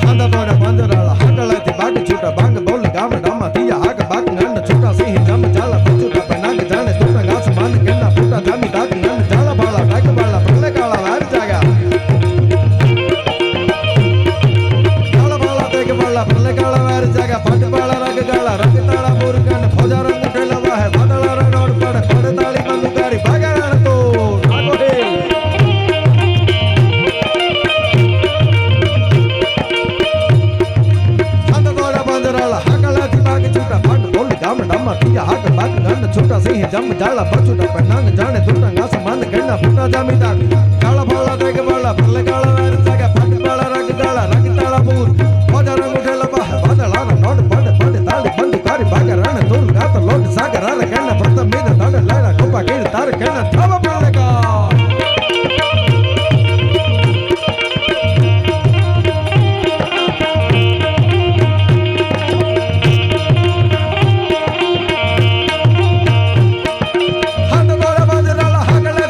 હાંદા તોડા બાંધ રાળા હાંક લેથી બાગ છૂટા બાંગ બોલી ગામ ડામા તિયા હાક બાક ગન છૂટા સિંહ જમ જાળા પાછુટા બેનાગ જાણે તોડા ગાસ માન ગન્ના ફૂટા જામી દાગ ગન જાળા બાળા ડાક બાળા પ્રલે કાળા વાર જાગા જાળા બાળા ડાક બાળા પ્રલે કાળા વાર જાગા પાટ બાળા રાગ ગાળા રંગતાળા મુરગન ફોજા રંગ ઉઠેલા વાહે વાદળા રણોડ પડ પડ તાળી બંદુકારી ભાગાણ તો આગો હે છંદ દોડા બંદરાળા હાકલાથી બાગ છૂટા પાટ બોલ ગામ ડામા તિયા હાક બાગ ગન છૂટા સિંહ જમ જાળા પછુટા પનાંગ જાણે તૂટા ગાસ માન ગણના ફૂટા જામી દાગ કાળા ફાળા દેગ વાળા ભલે કાળા વાર જાગા પાટ બાળા રંગ ગાળા રંગતાળા પૂર ફોજા રંગ ઉઠેલા વાહે વાદળા રણોડ પડ પડ તાળી બંદુકારી ભાગા રણ તોલ ગાત લોટ સાગર આર કણ પ્રથમ મેદ દાડ લાડા કોપા કેર તાર કણ થાવ પડકા હાથ દોડા બાજરાલા હાકલે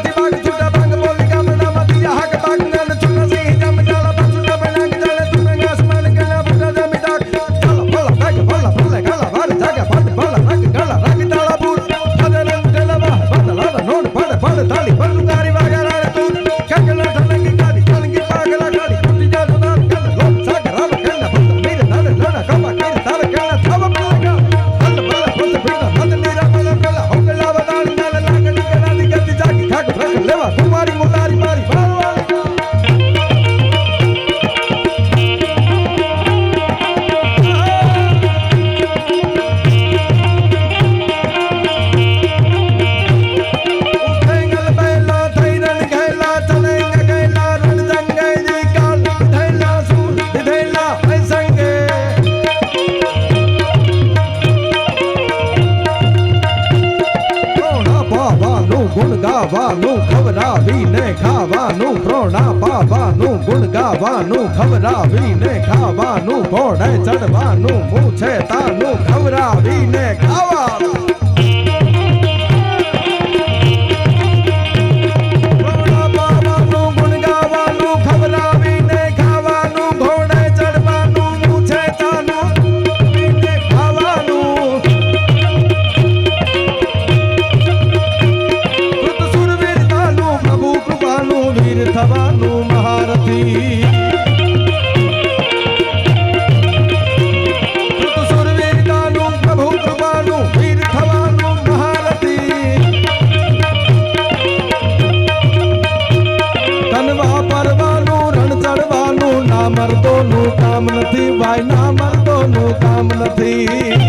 ગાવાનું ખવડાવીને ખાવાનું પ્રોણા પાવાનું ગુણ ગાવાનું ખવડાવીને ખાવાનું ઘોડે ચડવાનું મૂછે તાનું ખવડાવીને ખાવાનું થવાનું મહારથી સુરવીરતાનું પ્રભુ કૃપાનું વીર થવાનું મહારથી તનવા પરવાનું રણ ચડવાનું ના મર્દોનું કામ નથી ભાઈ ના મર્દોનું કામ નથી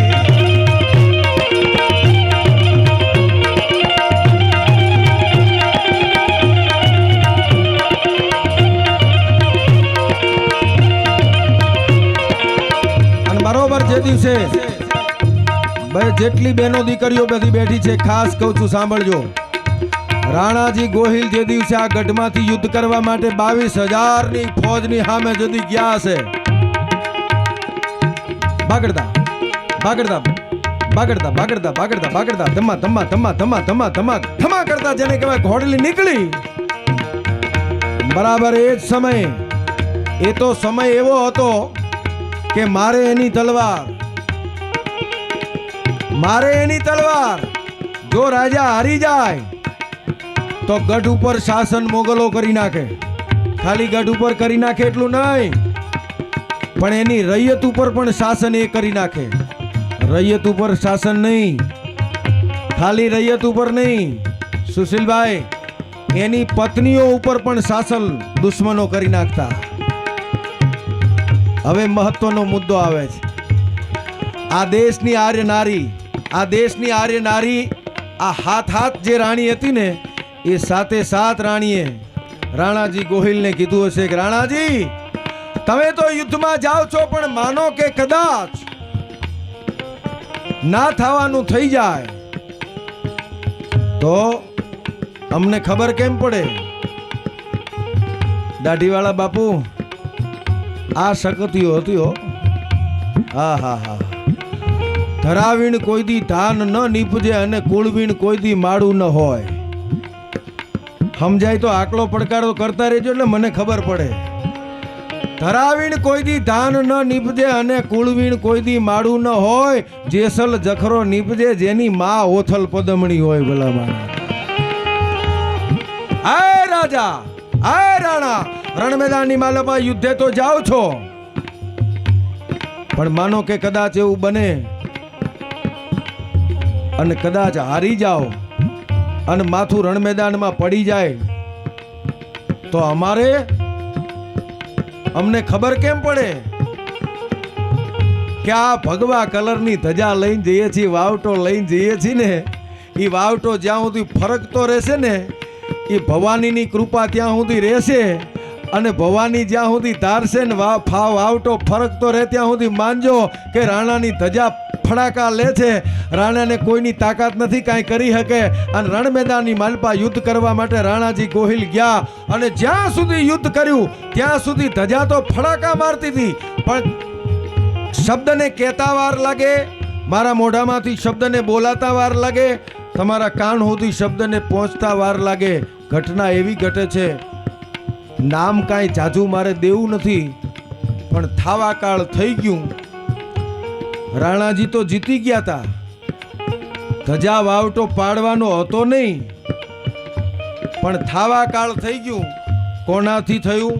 જે દિવસે ભાઈ જેટલી બહેનો દીકરીઓ બધી બેઠી છે ખાસ કહું છું સાંભળજો રાણાજી ગોહિલ જે દિવસે આ ગઢમાંથી યુદ્ધ કરવા માટે 22,000 ની ફોજની સામે જદી ગયા હશે ભાગડતા ભાગડતા ભાગડતા ભાગડતા ભાગડતા ભાગડતા ધમા ધમા ધમા ધમા ધમા ધમા ધમા કરતા જેને કહેવાય ઘોડલી નીકળી બરાબર એ જ સમય એ તો સમય એવો હતો કે મારે એની તલવાર જો રાજા હારી જાય તો ગઢ ઉપર શાસન મોગલો કરી નાખે ખાલી ગઢ ઉપર કરી નાખે એટલું નહીં પણ એની રૈયત ઉપર પણ શાસન એ કરી નાખે રૈયત ઉપર શાસન નહીં ખાલી રૈયત ઉપર નહીં સુશીલભાઈ એની પત્નીઓ ઉપર પણ શાસન દુશ્મનો કરી નાખતા હવે મહત્વનો મુદ્દો આવે છે આ દેશની આર્ય નારી આ હાથ જે રાણી હતી ને એ સાતે સાત રાણીએ રાણાજી ગોહિલને કીધું હશે કે રાણાજી તમે તો યુદ્ધમાં જાઓ છો પણ માનો કે કદાચ ના થવાનું થઈ જાય તો અમને ખબર કેમ પડે દાઢીવાળા બાપુ આ શકતીઓ હતી હો હા હા હા ધરાવીણ કોઈ દી ધાન ન નીપજે અને કુળવીણ કોઈ દી માળું ન હોય સમજાય તો આકલો પડકારો કરતા રહેજો એટલે મને ખબર પડે ધરાવીણ કોઈ દી ધાન ન નીપજે અને કુળવીણ કોઈ દી માળું ન હોય જેસલ જખરો નીપજે જેની માં ઓથલ પદમણી હોય ભલા માણા આ રાજા આ રાણા રણ મેદાનની માલપા યુદ્ધે તો જાઓ છો પણ માનો કે કદાચ એવું બને અને કદાચ હારી જાઓ અને માથું રણ મેદાનમાં પડી જાય તો અમને ખબર કેમ પડે કે આ ભગવા કલરની ધજા લઈને જઈએ છીએ વાવટો લઈને જઈએ છીએ ને એ વાવટો જ્યાં સુધી ફરકતો રહેશે ને એ ભવાનીની કૃપા ત્યાં સુધી રહેશે અને ભવાની જ્યાં સુધી ધારશે ને વાવટો ફરકતો રહે ત્યાં સુધી માનજો કે રાણાની ધજા ફડાકા લે છે રાણાને કોઈની તાકાત નથી કાંઈ કરી શકે અને રણ મેદાનની માલપા યુદ્ધ કરવા માટે રાણાજી ગોહિલ ગયા અને જ્યાં સુધી યુદ્ધ કર્યું ત્યાં સુધી ધજા તો ફડાકા મારતી હતી પણ શબ્દને કહેતા વાર લાગે મારા મોઢામાંથી શબ્દને બોલાતા વાર લાગે તમારા કાન સુધી શબ્દને પહોંચતા વાર લાગે ઘટના એવી ઘટે છે નામ કાંઈ જાજુ મારે દેવું નથી પણ થાવા કાળ થઈ ગયું રાણાજી તો જીતી ગયા હતા ધજા વાવટો પાડવાનો હતો નહીં પણ થાવા કાળ થઈ ગયું કોનાથી થયું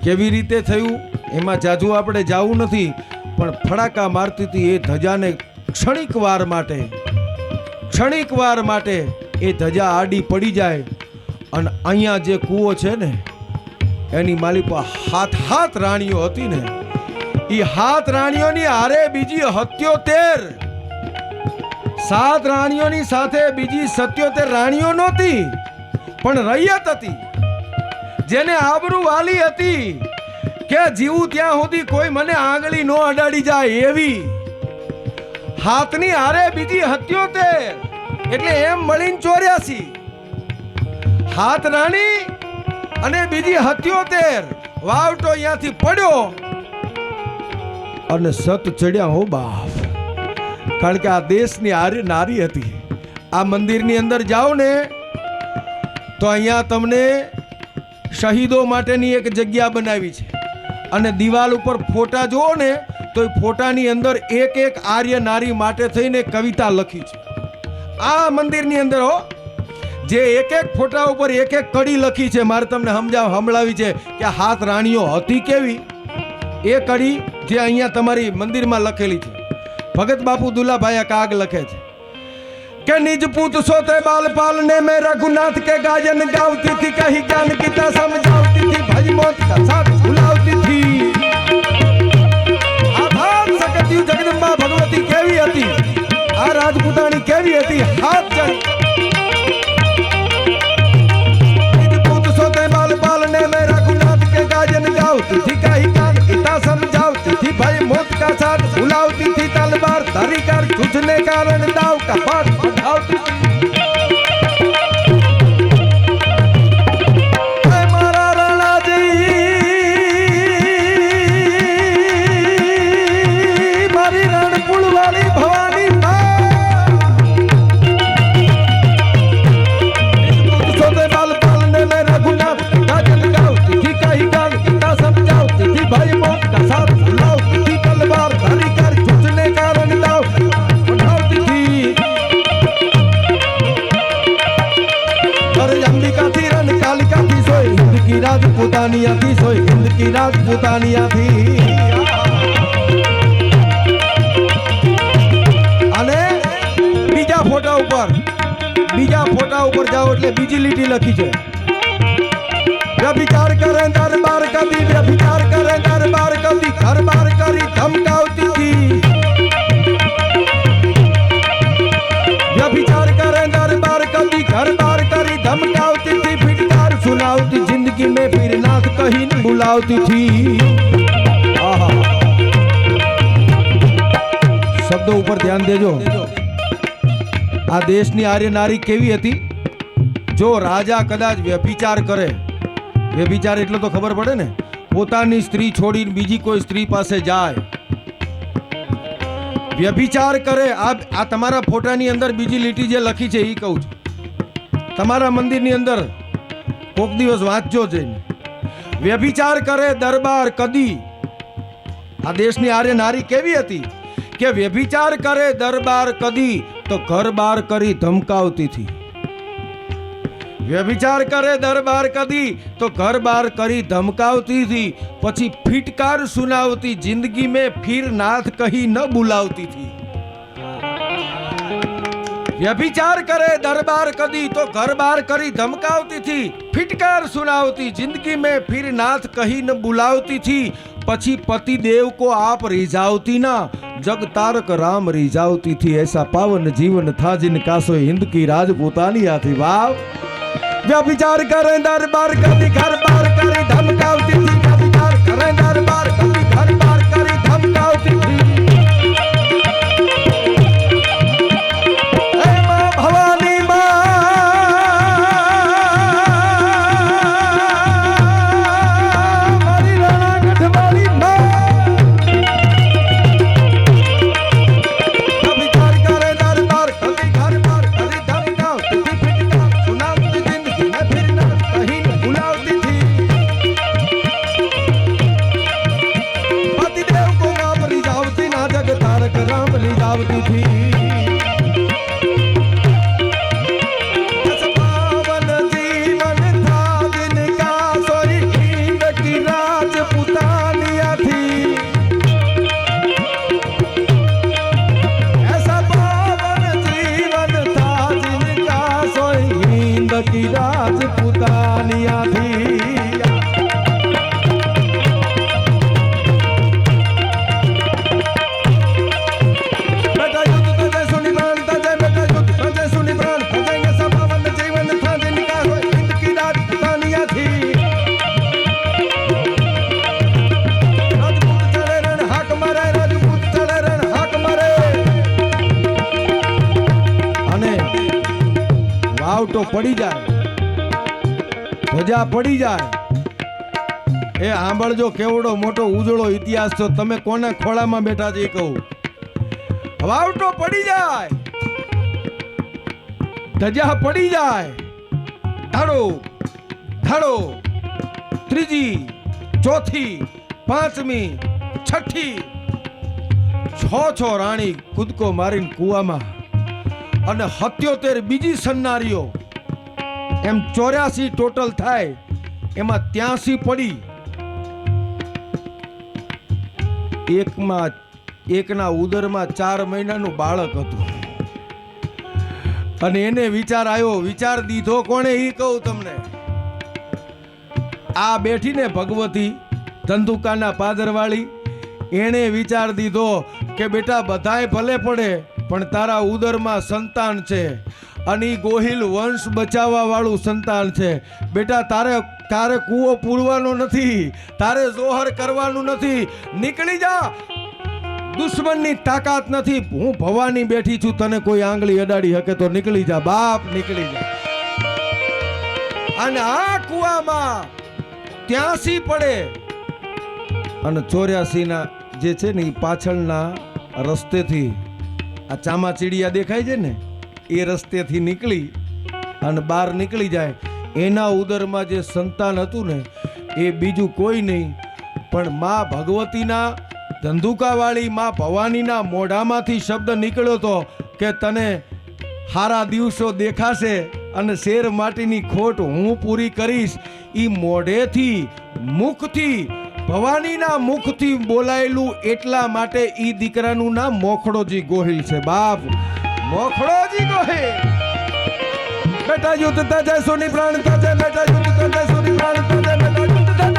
કેવી રીતે થયું એમાં જાજુ આપણે જાવું નથી પણ ફડાકા મારતી હતી એ ધજાને ક્ષણિક વાર માટે એ ધજા આડી પડી જાય અને અહીંયા જે કૂવો છે ને એની માલી પર હાથ રાણીઓ હતી ને એ હાથ રાણીઓની હારે બીજી 77 7 રાણીઓની સાથે બીજી 77 રાણીઓ નહોતી પણ રૈયત હતી જેને આબરૂ વાલી હતી કે જીવું ત્યાં સુધી કોઈ મને આંગળી નો અડાડી જાય એવી હાથની હારે બીજી 77 એટલે એમ મળીને 84 હાથ રાણી અને બીજી 77 વાવટો અહીંયાથી પડ્યો અને સત ચડ્યા હો બાપ. કારણ કે આ દેશની આર્ય નારી હતી. આ મંદિરની અંદર જાઓ ને તો અહીંયા તમને શહીદો માટેની એક જગ્યા બનાવી છે અને દિવાલ ઉપર ફોટા જુઓ ને તો એ ફોટાની અંદર એક એક આર્ય નારી માટે થઈને કવિતા લખી છે. આ મંદિરની અંદર હો, જે એક એક ફોટા ઉપર એક એક કડી લખી છે. મારે તમને સંભળાવી છે કે હાથ રાણીઓ હતી કેવી. એ કડી જે અહીંયા તમારી મંદિરમાં લખેલી છે. ભગત બાપુ દુલાભાઈ કાગ લખે છે કે निज पूत सोते बाल पालने में रघुनाथ के गायन गावती थी, कहीं ज्ञान गीता समझावती थी, भज मौत का साथ भुलावती थी. आधार सकती जगदंबा भगवती केवी હતી. આ રાજપૂતાણી કેવી હતી. હાથ ચડી निज पूत सोते बाल पालने में रघुनाथ के गायन गावती थी, कहीं ज्ञान गीता समझावती थी, भज मौत का साथ भुलावती थी, तलवार धरी कर जूझने कारण दाव का पाठ बढ़ावती थी. मारा राणा जी मारी रणपुर वाली भवानी सोते बाल पालने में रघुनाथ गाजन गावती थी, कहीं गान गीता समझावती थी, भाई मौत का साथ भुलावती थी, तलवार धरी कर जूझने कारण दाव बढ़ावती थी. अरे अंबिका थी रण कालिका थी, सोई हिंद की राजपूतानिया थी, सोई हिंद की राजपूतानिया थी. અને બીજા ફોટા ઉપર જાઓ એટલે બીજી લીટી લખી છે. વ્યભિચાર કરે દરબાર કદી, વ્યભિચાર કરે દરબાર કદી, ઘર બાર કરી ધમકાવતી थी. व्यभिचार करे दरबार कदी, घर बार करी धमकावती थी, फिटकार सुनावती जिंदगी में फिर नाथ कहीं न बुलावती थी. शब्दों ऊपर ध्यान देजो. આ દેશની આર્ય નારી કેવી હતી. જો રાજા કદાચ વ્યભિચાર કરે, વ્યભિચાર એટલે તો ખબર પડે ને, પોતાની સ્ત્રી છોડીને બીજી કોઈ સ્ત્રી પાસે જાય, વ્યભિચાર કરે. આ તમારા ફોટાની અંદર બીજી લીટી જે લખી છે એ કહું છું. તમારા મંદિરની અંદર કોક દિવસ વાંચજો જઈને. વ્યભિચાર કરે દરબાર કદી. આ દેશની આર્ય નારી કેવી હતી કે વ્યભિચાર કરે દરબાર કદી તો ઘર બાર કરી ધમકાવતી थी. વ્યભિચાર કરે દરબાર કદી તો ઘર બાર કરી ધમકાવતી थी, પછી ફિટકાર સુનાવતી જિંદગી में फिर नाथ कहीं न बुलावती थी. व्यभिचार करे दरबार कदी तो घर बार करी धमकावती थी, फिटकार सुनावती जिंदगी में फिर नाथ कहीं न बुलावती थी, પછી पति देव को आप रिझावती ना, जग तारक राम रिझावती थी. ऐसा पावन जीवन था जिनका सो हिंद की राजपूतानिया थी. वाह. व्यभिचार करे दरबार कदी, घर बार करी धमकावती थी, व्यभिचार करे दरबार कदी, घर बार करी धमकावती थी. हे मां भवानी मां मारी राणागढ़ वाली मां. व्यभिचार करे दरबार कदी, घर बार करी धमकावती थी, फिटकार सुनावती जिंदगी में फिर न कहीं न बुलावती थी. पति देव को आप रिझावती ना, जग तारक राम रिझावती थी. पावन जीवन था जिनका सोई हिंद की राजपूतानिया थी. ऐसा पावन जीवन था जिनका सोई हिंद की राजपूतानिया थी. बेटा युद्ध तजे सुनी प्राण तजे, बेटा युद्ध तजे सुनी प्राण तजे. ऐसा पावन जीवन था जिनका सोई हिंद की राजपूतानिया थी. राजपूत चढ़े रण हाक मारे, राजपूत चढ़े रण हाक मारे. અને વાવટો પડી જાય ધજા પડી જાય. એ સાંભળજો, કેવડો મોટો ઉજળો ઇતિહાસ તો. તમે કોના ખોળામાં બેઠા છે એ કહું. વાવટો પડી જાય, ધજા પડી જાય, ધાડો ધાડો, ત્રીજી, ચોથી, પાંચમી, છઠ્ઠી, છ રાણી કૂદકો મારીને કૂવામાં, અને 77 બીજી સન્નારીઓ, એમ 84 ટોટલ થાય. એમાં 83 પડી. એકના ઉદરમાં 4 મહિનાનું બાળક હતું. અને એને વિચાર આવ્યો. વિચાર દીધો કોણે એ કહું તમને. આ બેઠીને ભગવતી ધંધુકાના પાદરવાળી, એણે વિચાર દીધો કે બેટા બધાય ભલે પડે પણ તારા ઉદરમાં સંતાન છે, અને ઈ ગોહિલ વંશ બચાવવા વાળું સંતાન છે. બેટા તારે કૂવો પૂરવાનો નથી, તારે જોહર કરવાનું નથી. નીકળી જા, દુશ્મનની તાકાત નથી. હું ભવાની બેઠી છું, તને કોઈ આંગળી અડાડી શકે તો નીકળી જા બાપ, નીકળી જા. અને આ કૂવામાં 83 પડે, અને 84 ના જે છે ને એ પાછળના રસ્તેથી, આ ચામાચીડિયા દેખાય છે ને એ રસ્તેથી નીકળી અને બહાર નીકળી જાય. એના ઉદરમાં જે સંતાન હતું ને એ બીજું કોઈ નહીં પણ માં ભગવતીના, ધંધુકાવાળી માં ભવાનીના મોઢામાંથી શબ્દ નીકળ્યો હતો કે તને હારા દિવસો દેખાશે અને શેર માટીની ખોટ હું પૂરી કરીશ. ઈ મોઢેથી, મુખથી, ભવાનીના મુખથી બોલાયેલું. એટલા માટે ઈ દીકરાનું નામ મોખડોજી ગોહિલ છે બાપ, મોખડોજી ગોહિલ. બેટા યુદ્ધ તજે સોની પ્રાણ તજે, બેટા યુદ્ધ તજે સોની પ્રાણ તજે, બેટા યુદ્ધ તજે.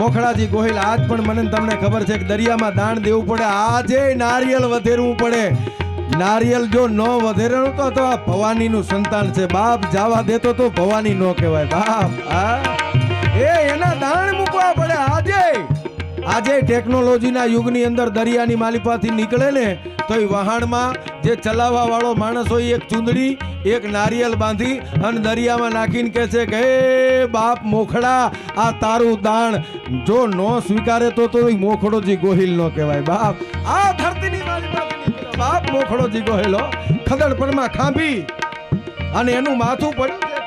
મોખડાજી ગોહિલ, આજ પણ મને તમને ખબર છે કે દરિયામાં દાણ દેવું પડે, આજે નારિયેલ વધેરવું પડે. નારિયેલ જો ન વધેરવું તો આ ભવાનીનું સંતાન છે બાપ. જાવા દેતો તો ભવાની ન કહેવાય બાપ. એના દાણ મૂકવા પડે. આજે ટેકનોલોજીના યુગની અંદર દરિયાની માલિપાથી નીકળે ને તો એ વહાણમાં જે ચલાવવા વાળો માણસ હોય, એક ચૂંદડી, એક નારિયેલ બાંધી અને દરિયામાં નાખીને કહે છે કે હે બાપ મોખડા, આ તારું દાણ જો ન સ્વીકારે તો મોખડોજી ગોહિલ ન કહેવાય બાપ. આ ધરતીની માલિપાથી બાપ મોખડોજી ગોહિલો. ખદડપરમાં ખાંભી અને એનું માથું પડ્યું છે.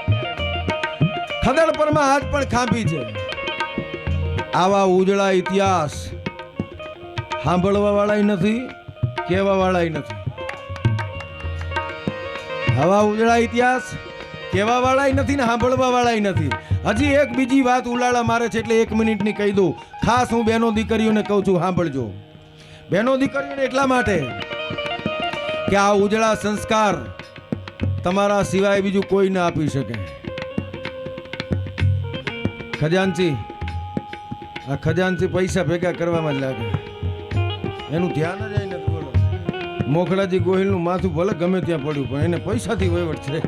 ખદડપરમાં આજ પણ ખાંભી છે. આવા ઉજળા ઇતિહાસ સાંભળવા વાળા નથી, કહેવા વાળા નથી. આવા ઉજળા ઇતિહાસ કહેવા વાળા નથી ને સાંભળવા વાળા નથી. હજી એક બીજી વાત ઉલાળા મારે છે એટલે 1 મિનિટની કહી દઉં. ખાસ હું બહેનો દીકરીઓને કહું છું, સાંભળજો. બહેનો દીકરીઓને એટલા માટે કે આ ઉજળા સંસ્કાર તમારા સિવાય બીજું કોઈ ના આપી શકે. ખજાનચી, આ ખજાનચી પૈસા ભેગા કરવામાં જ લાગે, એનું ધ્યાન જ નથી. બોલો, મોખડાજી ગોહિલનું માથું ભલે ગમે ત્યાં પડ્યું પણ એને પૈસાથી વહીવટ છે.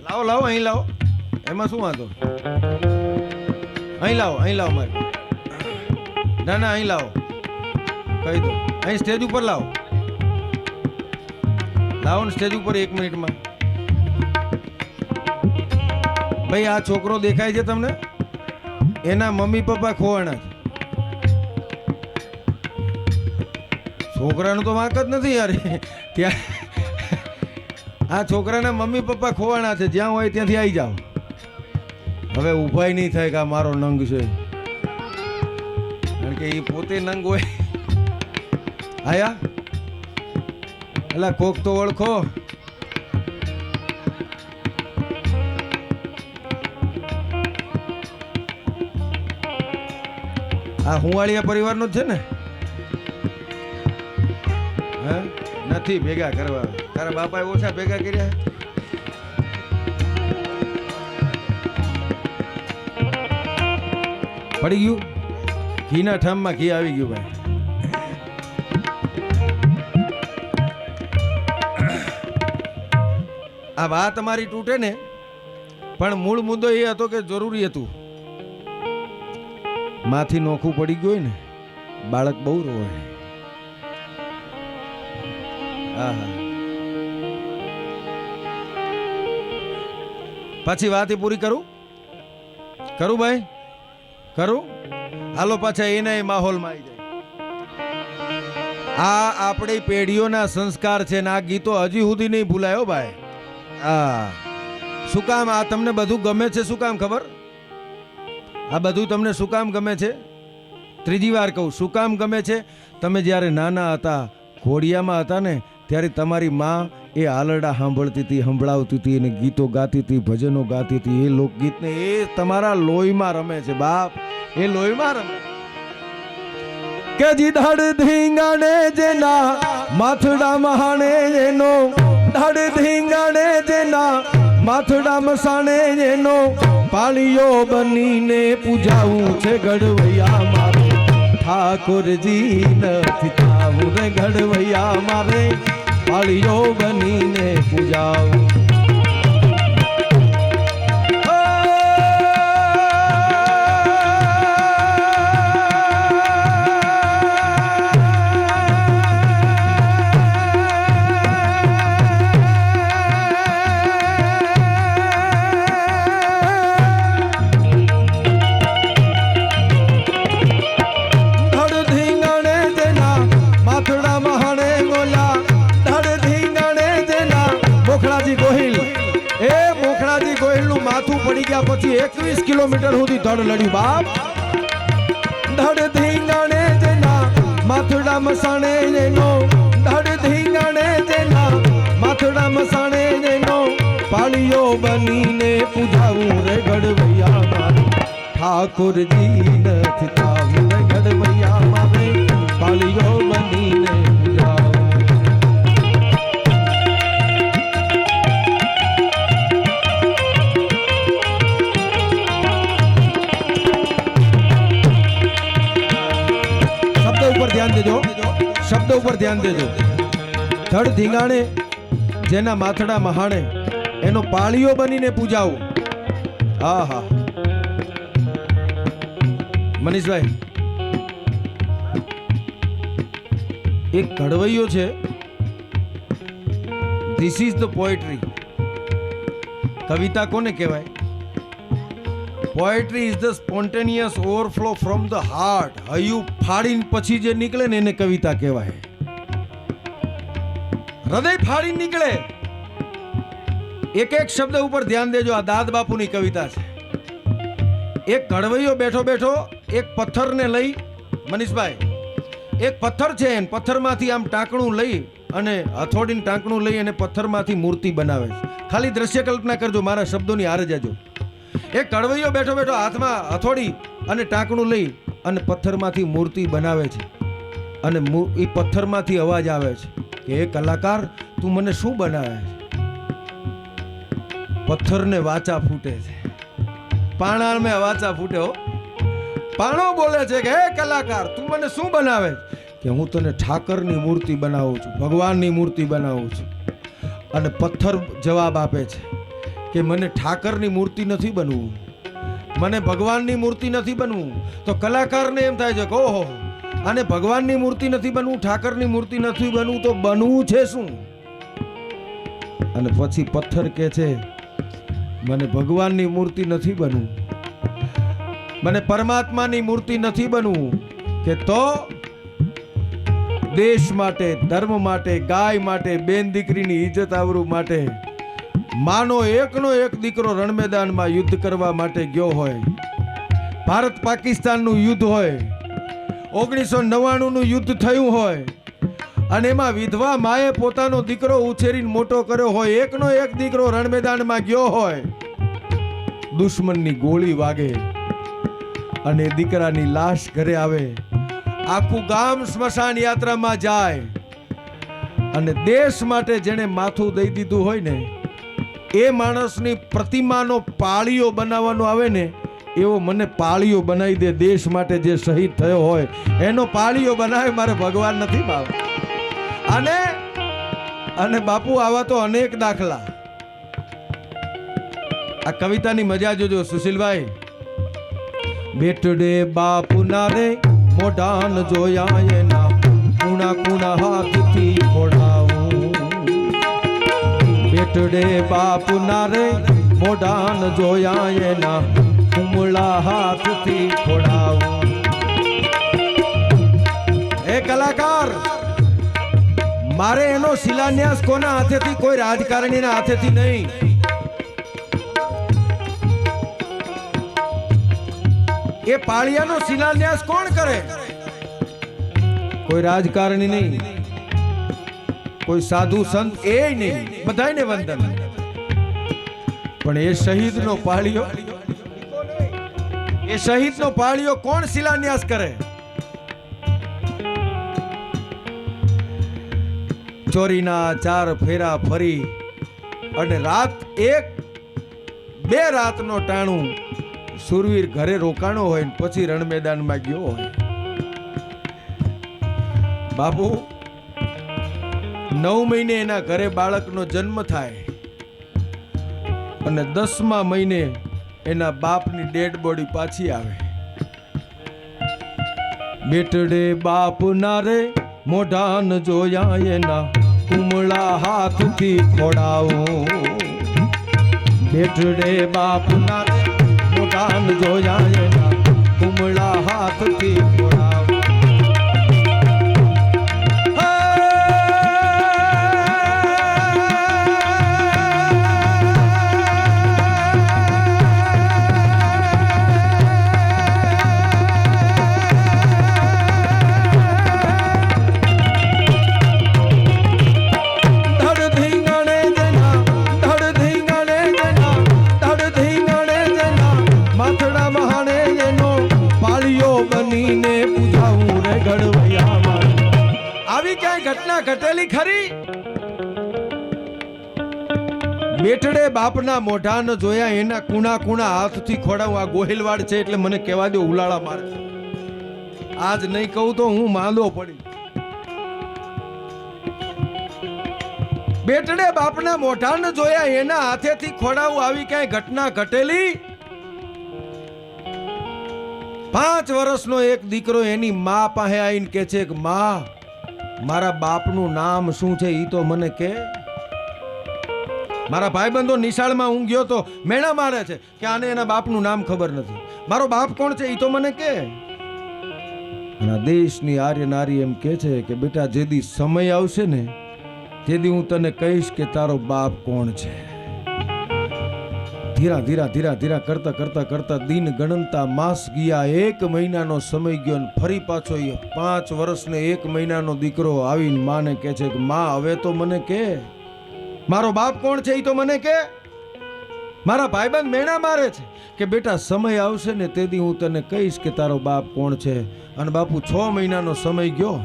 લાવો લાવો, અહીં લાવો. એમાં શું વાંધો? અહીં લાવો મારે. ના ના, અહીં લાવો, કહી દો. અહીં સ્ટેજ ઉપર લાવો ને સ્ટેજ ઉપર 1 મિનિટમાં. ભાઈ આ છોકરો દેખાય છે તમને, એના મમ્મી પપ્પા ખોવાણા છે. છોકરાનું તો વાંક જ નથી યાર. ત્યાં આ છોકરાના મમ્મી પપ્પા ખોવાણા છે, જ્યાં હોય ત્યાંથી આવી જાઓ. હવે ઊભાઈ નહીં થાય કે આ મારો નંગ છે, કારણ કે એ પોતે નંગ હોય. આયા એલા કોક તો ઓળખો. આ હુંવાળિયા પરિવારનો જ છે ને? હે નથી ભેગા કરવા, તારા બાપાએ ઓછા ભેગા કર્યા. પડી ગયું ઘીના ઠામમાં ઘી આવી ગયું ભાઈ. આ વાત અમારી તૂટે ને, પણ મૂળ મુદ્દો એ હતો કે જરૂરી હતું. માથી નોખું પડી ગયું હોય ને, બાળક બહુ રોવે. પાછી વાત એ પૂરી કરું ભાઈ, કરું. હાલો પાછા એના એ માહોલમાં આવી જાય. આ આપણી પેઢીઓના સંસ્કાર છે ને આ ગીતો હજી સુધી નહીં ભૂલાયો ભાઈ. શું કામ આ તમને બધું ગમે છે? શું કામ ખબર? આ બધું તમને શું કામ ગમે છે? ત્રીજી વાર કહું, શું કામ ગમે છે? તમે જ્યારે નાના હતા, ઘોડિયામાં હતા ને, ત્યારે તમારી માં એ આલરડા સાંભળતી હતી, સંભળાવતી હતી, અને ગીતો ગાતી હતી, ભજનો ગાતી હતી. એ લોકગીતને એ તમારા લોહીમાં રમે છે બાપ, એ લોહીમાં રમે. કે ધડ ધીંગાણે જેના માથડા મહાણે એનો, ધડ ધીંગાણે જેના માથડા મસાણે એનો, પાળીઓ બનીને પૂજાવું છે ગઢવૈયા મારે. ઠાકોરજી નથી થાવું રે ગઢવૈયા મારે, પાળીઓ બનીને પૂજાવું. પડી ગયા પછી 21 કિલોમીટર સુધી ધડ લડ્યું બાપ. ધડ ધીંગાણે જેના માથડા મસાણે એનો, ધડ ધીંગાણે જેના માથડા મસાણે એનો, પાળીઓ બનીને પૂજાવું રે ગઢવૈયા મારે. ઠાકોરજી નથી થાવું રે ગઢવૈયા મારે, પાળીઓ બનીને પૂજાવું. ધ્યાન દેજો, શબ્દ ઉપર ધ્યાન દેજો. ધડ ધીંગાણે જેના માથડા મહાણે એનો પાળીઓ બનીને પૂજાવું. હા હા મનીષભાઈ, એક ઘડવૈયો છે. This is the poetry. કવિતા કોને કહેવાય? Poetry is the spontaneous overflow from the heart. હૈયું ફાડીને પછી જે નીકળે ને એને કવિતા કહેવાય. હૃદય ફાડીને નીકળે. એક એક શબ્દ ઉપર ધ્યાન દેજો. આ દાદ બાપુની કવિતા છે. એક ઘડવૈયો બેઠો બેઠો એક પથ્થરને લઈ, મનીષભાઈ, એક પથ્થર છે, પથ્થરમાંથી આમ ટાંકણું લઈ અને હથોડીને ટાંકણું લઈ અને પથ્થરમાંથી મૂર્તિ બનાવે છે. ખાલી દ્રશ્ય કલ્પના કરજો, મારા શબ્દોની હારે જાજો. એક કડવૈયો બેઠો બેઠો હાથમાં હથોડી અને ટાંકણું લઈ અને પથ્થરમાંથી મૂર્તિ બનાવે છે. અને એ પથ્થરમાંથી અવાજ આવે છે કે એ કલાકાર તું મને શું બનાવે છે? પથ્થરને વાચા ફૂટે છે. પાણાને વાચા ફૂટે હો. પાણો બોલે છે કે હે કલાકાર તું મને શું બનાવે છે? કે હું તને ઠાકરની મૂર્તિ બનાવું છું, ભગવાનની મૂર્તિ બનાવું છું. અને પથ્થર જવાબ આપે છે કે મને ઠાકરની મૂર્તિ નથી બનવું, મને ભગવાનની મૂર્તિ નથી બનવું. તો કલાકારને એમ થાય છે કે ઓહો, અને ભગવાનની મૂર્તિ નથી બનવું, ઠાકરની મૂર્તિ નથી બનવું, તો બનવું છે શું? અને પછી પથ્થર કહે છે મને ભગવાનની મૂર્તિ નથી બનવું, મને પરમાત્માની મૂર્તિ નથી બનવું, કે તો દેશ માટે, ધર્મ માટે, ગાય માટે, બેન દીકરીની ઇજ્જત આવરું માટે માનો એકનો એક દીકરો રણમેદાનમાં યુદ્ધ કરવા માટે ગયો હોય, ભારત પાકિસ્તાનનું યુદ્ધ હોય, 1999નું યુદ્ધ થયું હોય, અને એમાં વિધવા માએ પોતાનો દીકરો ઉછેરીને મોટો કર્યો હોય, એકનો એક દીકરો રણમેદાનમાં ગયો હોય, દુશ્મનની ગોળી વાગે અને દીકરાની લાશ ઘરે આવે, આખું ગામ સ્મશાન યાત્રામાં જાય, અને દેશ માટે જેણે માથું દઈ દીધું હોય ને એ માણસની પ્રતિમાનો પાળીઓ બનાવવાનો આવે ને, એવો મને પાળીઓ બનાવી દે. દેશ માટે જે શહીદ થયો હોય એનો પાળીઓ બનાવે, મારે ભગવાન નથી ભાવ. અને બાપુ આવા તો અનેક દાખલા. આ કવિતાની મજા જોજો સુશીલભાઈ. બેટડે બાપુના રે મોઢાન જોયા એના, કુણા કુણા હાથથી ખોડાવું. બેટડે બાપુના રે મોઢાન જોયા એના, કુમળા હાથથી ખોડાવું. એ કલાકાર, મારે એનો શિલાન્યાસ કોના હાથેથી? કોઈ રાજકારણીના હાથેથી નહીં. એ પાળિયાનો શિલાન્યાસ કોણ કરે? કોઈ રાજકારણી નહીં, કોઈ સાધુ સંત એ નહીં, બધાયને વંદન. પણ એ શહીદનો પાળિયો, એ શહીદનો પાળિયો કોણ શિલાન્યાસ કરે? ચોરીના 4 ફેરા ફરી અને રાત 1-2 રાતનો ટાણું સુરવીર ઘરે રોકાણો હોય ને પછી રણમેદાનમાં ગયો હોય. બાપુ 9 મહિને એના ઘરે બાળકનો જન્મ થાય અને 10મા મહિને એના બાપની ડેડ બોડી પાછી આવે. બેટડે બાપના રે મોઢાન જોયા એના, કુમળા હાથથી ખોડાવું. બેટડે બાપના રે મોઢાન જોયા એના, કુમળા હાથથી ખોડાવું. ઘટેલી ખરી? બેટડે બાપના મોઢા ન જોયા એના, કુણા કુણા હાથથી ખોડાવું. આ ગોહિલવાડ છે એટલે મને કહેવા દો, ઉલાળા મારે. આજ નહીં કહું તો હું માંદો પડી. બેટડે બાપના મોઢા ન જોયા એના, હાથેથી ખોડાવું. આવી ક્યાંય ઘટના ઘટેલી? 5 વર્ષનો એક દીકરો એની મા પાસે આવીને કહે છે કે મા, મારા બાપનું નામ શું છે ઈ તો મને કે. મારા ભાઈબંધો નિશાળમાં હું ગયો તો મેણા મારે છે કે આને એના બાપનું નામ ખબર નથી. મારો બાપ કોણ છે ઈ તો મને કે. અને દેશની આર્ય નારી એમ કે છે કે બેટા, જેદી સમય આવશે ને તેદી હું તને કહીશ કે તારો બાપ કોણ છે. ધીરા ધીરા ધીરા ધીરા કરતા કરતા કરતા દિન ગણનતા માસ ગયા. 1 મહિનાનો સમય ગયો ને ફરી પાછો 5 વર્ષને 1 મહિનાનો દીકરો આવીને માને કહે છે કે માં, હવે તો મને કે મારો બાપ કોણ છે એ તો મને કે. મારા ભાઈબંધ મેણા મારે છે કે બેટા, સમય આવશે ને તેથી હું તને કહીશ કે તારો બાપ કોણ છે. અને બાપુ 6 મહિનાનો સમય ગયો.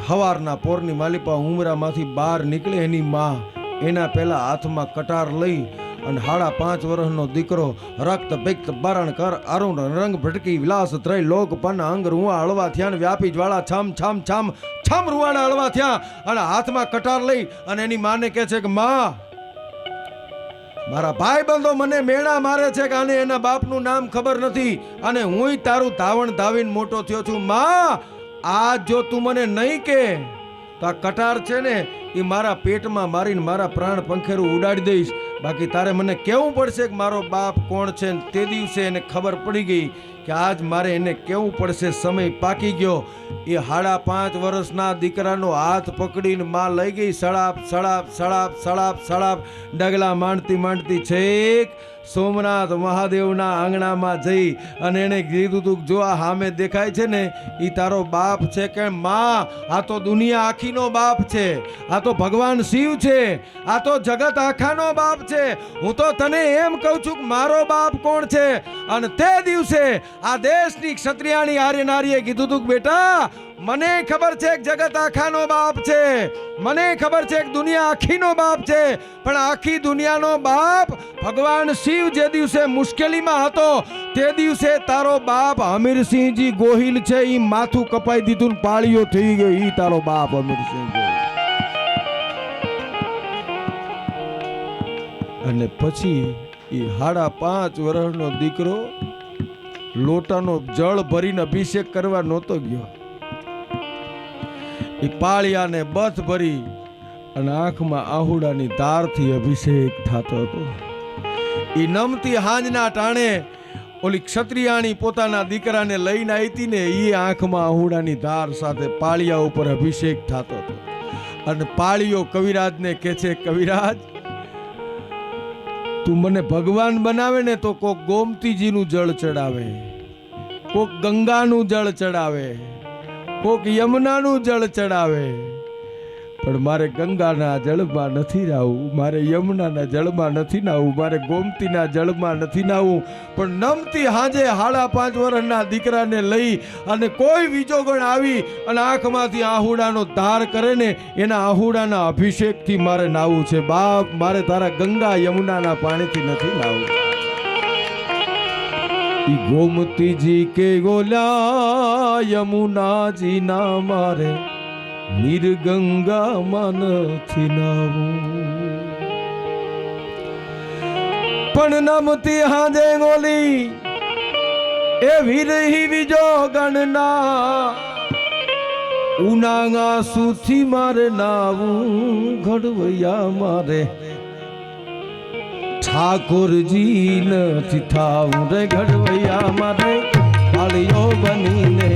હવારના પોરની માલિપા ઉમરામાંથી બહાર નીકળે એની માં, એના પહેલા હાથમાં કટાર લઈ અને 5.5 વર્ષનો દીકરો રક્ત ભિક્ત બરણ કર અરુણ રંગ ભટકી વિલાસ ત્રય લોક પન અંગ રૂવા હળવા થયા ને વ્યાપી જ્વાળા છમ છમ છમ છમ રૂવાના હળવા થયા અને હાથમાં કટાર લઈ અને એની માને કહે છે કે માં, મારા ભાઈ બંધો મને મેણા મારે છે કે આને એના બાપનું નામ ખબર નથી અને હું તારું ધાવણ ધાવીને મોટો થયો છું. માં, આજ જો તું મને નહીં કે તો આ કટાર છે ને એ મારા પેટમાં મારીને મારા પ્રાણ પંખેરું ઉડાડી દઈશ. બાકી તારે મને કહેવું પડશે કે મારો બાપ કોણ છે. તે દિવસે એને ખબર પડી ગઈ કે આજ મારે એને કહેવું પડશે, સમય પાકી ગયો. એ 5.5 વર્ષના દીકરાનો હાથ પકડીને માં લઈ ગઈ. સળાપ સળાપ સળાપ સળાપ સળાપ ડગલા માંડતી માંડતી છેક સોમનાથ મહાદેવના આંગણામાં જઈ અને એને કીધું તું, જો આ સામે દેખાય છે ને એ તારો બાપ છે. કે માં, આ તો દુનિયા આખીનો બાપ છે, આ તો ભગવાન શિવ છે, આ તો જગત આખાનો બાપ છે. હું તો તને એમ કહું છું કે મારો બાપ કોણ છે. અને તે દિવસે આ દેશની ક્ષત્રિયાણી આર્ય નારીએ કીધું તું કે બેટા, મને ખબર છે કે જગત આખાનો બાપ છે, મને ખબર છે કે દુનિયા આખીનો બાપ છે, પણ આખી દુનિયાનો બાપ ભગવાન શિવ જે દિવસે મુશ્કેલીમાં હતો તે દિવસે તારો બાપ હમીરસિંહજી ગોહિલ છે, ઈ માથું કપાઈ દીધું ને પાળીઓ થઈ ગયો. ઈ તારો બાપ હમીરસિંહ ગોહિલ. અને પછી ઈ 5.5 વર્ષનો દીકરો લોટાનો જળ ભરીને અભિષેક કરવા નહોતો ગયો. એ પાળિયાને બથ ભરી અને આંખમાં આહુડાની ધારથી અભિષેક થતો હતો. એ નમતી હાંજના ટાણે ઓલી ક્ષત્રિયાણી પોતાના દીકરાને લઈને આવી હતી ને, એ આંખમાં આહુડાની ધાર સાથે પાળિયા ઉપર અભિષેક થતો હતો. અને પાળિયો કવિરાજને કહે છે, કવિરાજ, તું મને ભગવાન બનાવે ને તો કોક ગોમતીજીનું જળ ચડાવે, કોક ગંગાનું જળ ચડાવે, કોક યમુનાનું જળ ચડાવે, પણ મારે ગંગાના જળમાં નથી નાવું, મારે યમુનાના જળમાં નથી નાવું, મારે ગોમતીના જળમાં નથી નાવું. પણ નમતી હાંજે 5.5 વર્ષના દીકરાને લઈ અને કોઈ વિજોગણ આવી અને આંખમાંથી આહુડાનો ધાર કરે ને, એના આહુડાના અભિષેકથી મારે નાવું છે. બાપ, મારે તારા ગંગા યમુનાના પાણીથી નથી નાવું. ગોમતીજી કે ગોલા યમુનાજી ના મારે નિર્ગંગામાં નથી નાવું. પણ નમતી હાજે ગોલી એ વિરહી વિજો ગણના ઉનાંગા સુથી મારે નાવું. ઘડવૈયા મારે ઠાકોરજી નથી થાવું રે, ઘડવૈયા મારે પાળીઓ બનીને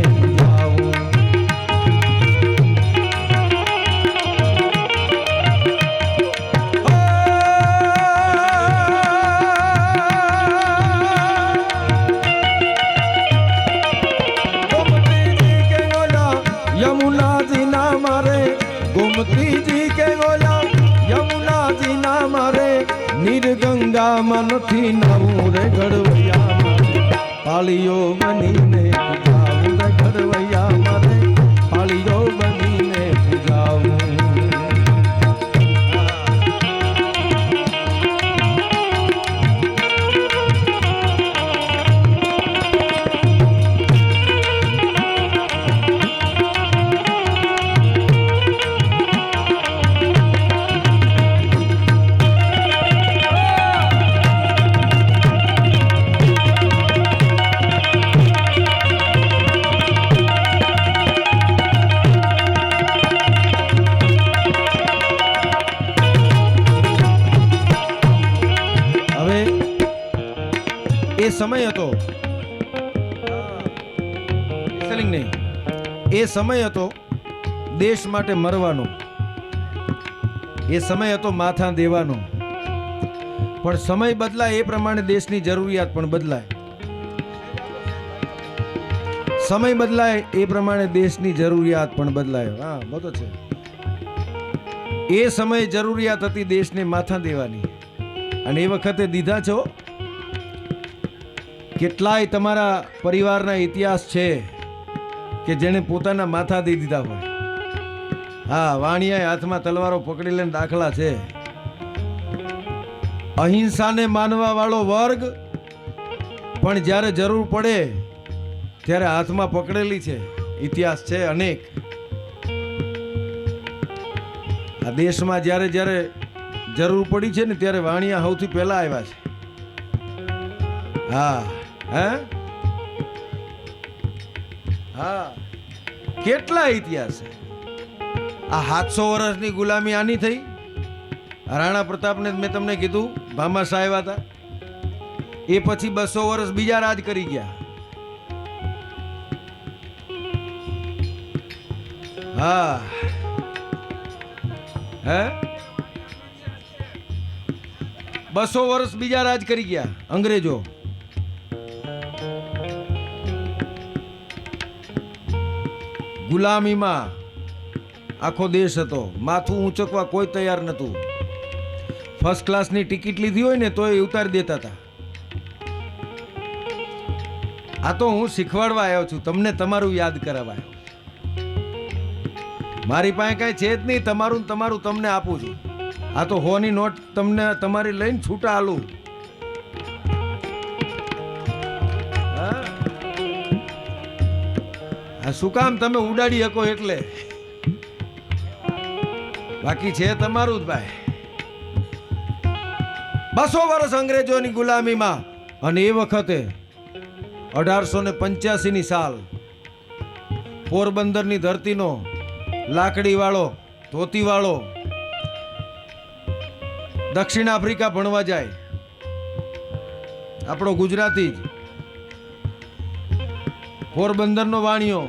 આવું. ગોમતીજી કે ગોલા યમુનાજી ના મારે, ગોમતીજી કે ગોલા યમુનાજી ના મારે નિર્ગંગામાં નથી નાવું રે, ઘડવૈયા મારે પાળીઓ બનીને પૂજાવું રે, ઘડવૈયા મારે પાળીઓ બનીને પૂજાવું. એ સમય હતો, એ સમય હતો દેશ માટે મરવાનો, એ સમય હતો માથા દેવાનો. પણ સમય બદલાય એ પ્રમાણે દેશની જરૂરિયાત પણ બદલાય. સમય બદલાય એ પ્રમાણે દેશની જરૂરિયાત પણ બદલાય. હા, બધો છે. એ સમય જરૂરિયાત હતી દેશને માથા દેવાની, અને એ વખતે દીધા છો. કેટલાય તમારા પરિવારના ઇતિહાસ છે કે જેને પોતાના માથા દઈ દીધા હોય. હા, વાણિયાએ હાથમાં તલવારો પકડી લઈને દાખલા છે. અહિંસાને માનવા વાળો વર્ગ પણ જ્યારે જરૂર પડે ત્યારે હાથમાં પકડેલી છે. ઇતિહાસ છે અનેક. આ દેશમાં જ્યારે જ્યારે જરૂર પડી છે ને ત્યારે વાણિયા સૌથી પહેલા આવ્યા છે. હા, હા, કેટલા ઇતિહાસ છે. આ 700 વર્ષની ગુલામી આની થઈ. રાણા પ્રતાપને મેં તમને કીધું ભામાશા આવ્યા હતા, એ પછી 200 વર્ષ બીજા રાજ કરી ગયા. હા હે 200 વર્ષ બીજા રાજ કરી ગયા અંગ્રેજો. ગુલામીમાં આખો દેશ હતો, માથું ઊંચકવા કોઈ તૈયાર નહોતું. ફર્સ્ટ ક્લાસની ટિકિટ લીધી હોય ને તો એ ઉતારી દેતા હતા. આ તો હું શીખવાડવા આવ્યો છું, તમને તમારું યાદ કરાવવા આવ્યો. મારી પાસે કાંઈ છે જ નહીં, તમારું તમારું તમને આપું છું. આ તો 100 ની નોટ તમને તમારી લઈને છૂટા આલું. આ શું કામ તમે ઉડાડી શકો એટલે, બાકી છે તમારું જ ભાઈ. 200 વર્ષ અંગ્રેજોની ગુલામીમાં. અને એ વખતે 1885 ની સાલ, પોરબંદરની ધરતીનો લાકડી વાળો ધોતી વાળો દક્ષિણ આફ્રિકા ભણવા જાય. આપણો ગુજરાતી જ પોરબંદરનો વાણિયો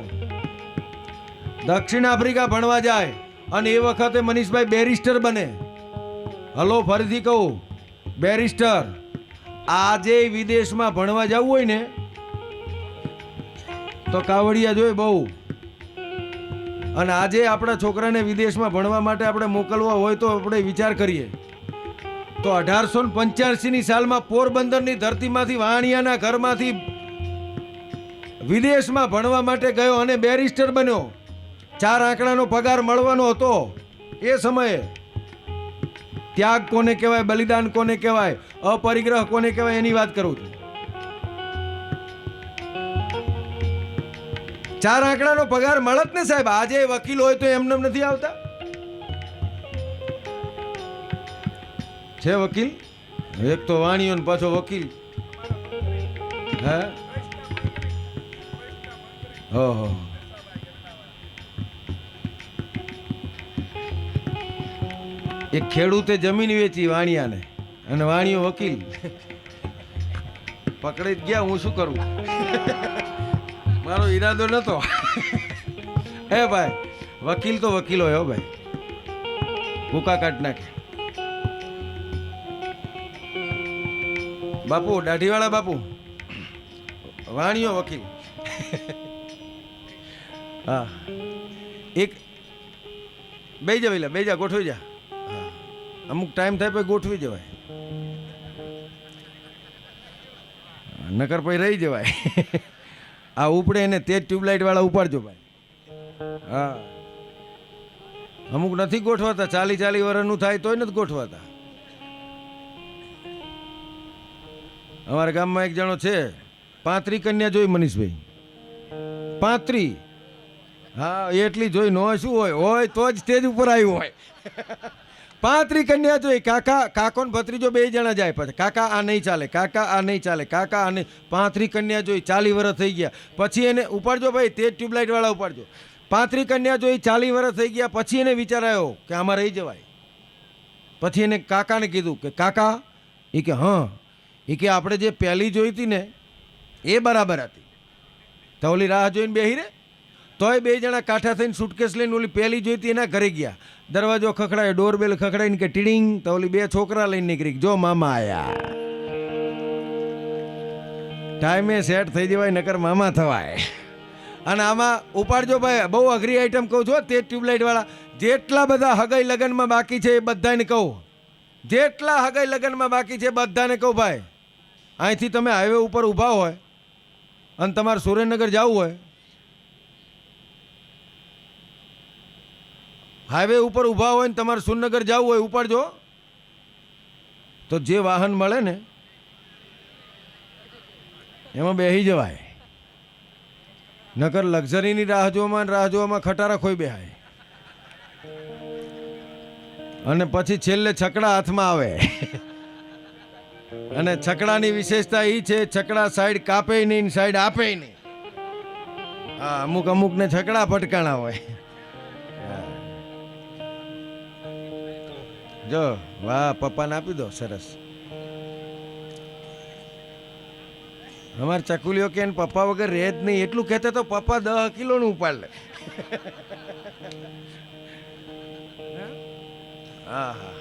દક્ષિણ આફ્રિકા ભણવા જાય. અને એ વખતે મનીષભાઈ બેરિસ્ટર બને. હલો ફરીથી કહું, બેરિસ્ટર. આજે વિદેશમાં ભણવા જવું હોય ને તો કાવડિયા જોઈએ બહુ. અને આજે આપણા છોકરાને વિદેશમાં ભણવા માટે આપણે મોકલવા હોય તો આપણે વિચાર કરીએ તો 1885 ની સાલમાં પોરબંદરની ધરતીમાંથી વાણિયાના ઘરમાંથી વિદેશમાં ભણવા માટે ગયો અને બેરિસ્ટર બન્યો. 4 આંકડાનો પગાર મળવાનો હતો એ સમયે. ત્યાગ કોને કહેવાય, બલિદાન કોને કહેવાય, અપરિગ્રહ કોને કહેવાય, એની વાત કરું છું. 4 આંકડાનો પગાર મળત ને સાહેબ. આજે વકીલ હોય તો એમને નથી આવતા. છે વકીલ, એક તો વાણિયો ને પાછો વકીલ. હે ઓહો. એક ખેડૂતે જમીન વેચી વાણિયાને, અને વાણિયો વકીલ. પકડી જ ગયા. હું શું કરું, મારો ઈરાદો નતો. હે ભાઈ, વકીલ તો વકીલ હોય હો ભાઈ, ભૂકા કાઢ નાખે. બાપુ દાઢીવાળા બાપુ, વાણિયો વકીલ. હા, એક બેજા વેલા બેજા ગોઠવી જા. અમુક ટાઈમ થાય પછી ગોઠવી જવાય, નકર પછી રહી જવાય. આ ઉપડે એને તેજ ટ્યુબલાઇટ વાળા ઉપાડજો ભાઈ. હા, અમુક નથી ગોઠવાતા, 40 વર્ષનું થાય તોય નથી ગોઠવાતા. અમારા ગામમાં એક જણો છે, 35 કન્યા જોઈ મનીષભાઈ, 35. હા, એટલી જોઈ ન હોય શું હોય તો જ સ્ટેજ ઉપર આવ્યું હોય. 35 કન્યા જોઈ. કાકો ને ભત્રીજો 2 જણા જાય. પછી કાકા આ નહીં ચાલે, કાકા આ નહીં ચાલે, કાકા આ નહીં. 35 કન્યા જોઈ, 40 વર્ષ થઈ ગયા. પછી એને ઉપાડજો ભાઈ, તેજ ટ્યુબલાઇટ વાળા ઉપાડજો. 35 કન્યા જોઈ, 40 વર્ષ થઈ ગયા. પછી એને વિચાર આવ્યો કે આમાં રહી જવાય. પછી એને કાકાને કીધું કે કાકા, એ કે હા, એ કે આપણે જે પહેલી જોઈ હતી ને એ બરાબર હતી. તો ઓલી રાહ જોઈને બેહી રે. તોય 2 જણા કાંઠા થઈને સુટકેસ લઈને ઓલી પહેલી જોઈતી એના ઘરે ગયા. દરવાજો ખખડાયો, ડોરબેલ ખખડાઈને કે ટીડિંગ. તો ઓલી 2 છોકરા લઈને નીકળી, જો મામા આયા. ટાઈમે સેટ થઈ જવાય, નકર મામા થવાય. અને આમાં ઉપાડજો ભાઈ, બહુ અઘરી આઈટમ કહું છું. તે ટ્યુબલાઇટ વાળા જેટલા બધા હગાઈ લગ્નમાં બાકી છે એ બધાને કહું, જેટલા હગાઈ લગ્નમાં બાકી છે બધાને કહું ભાઈ, અહીંથી તમે હાઈવે ઉપર ઊભા હોય અને તમારે સુરેન્દ્રનગર જવું હોય, હાઈવે ઉપર ઊભા હોય ને તમારે સુરનગર જવું હોય, ઉપાડજો. તો જે વાહન મળે ને એમાં બેસી જવાય. નકર લક્ઝરીની રાહ જોવામાં ખટારા ખોઈ બેહાય. અને પછી છેલ્લે છકડા હાથમાં આવે. અને છકડાની વિશેષતા એ છે, છકડા સાઈડ કાપે નહીં, સાઈડ આપે નહીં. હા, અમુક ને છકડા ફટકાણા હોય. જો વાહ, પપ્પાને આપી દો. સરસ. અમાર ચકુલીઓ કે પપ્પા વગર રહે જ નહીં, એટલું કહેતા તો પપ્પા 10 કિલોનું ઉપાડ લે. હા હા,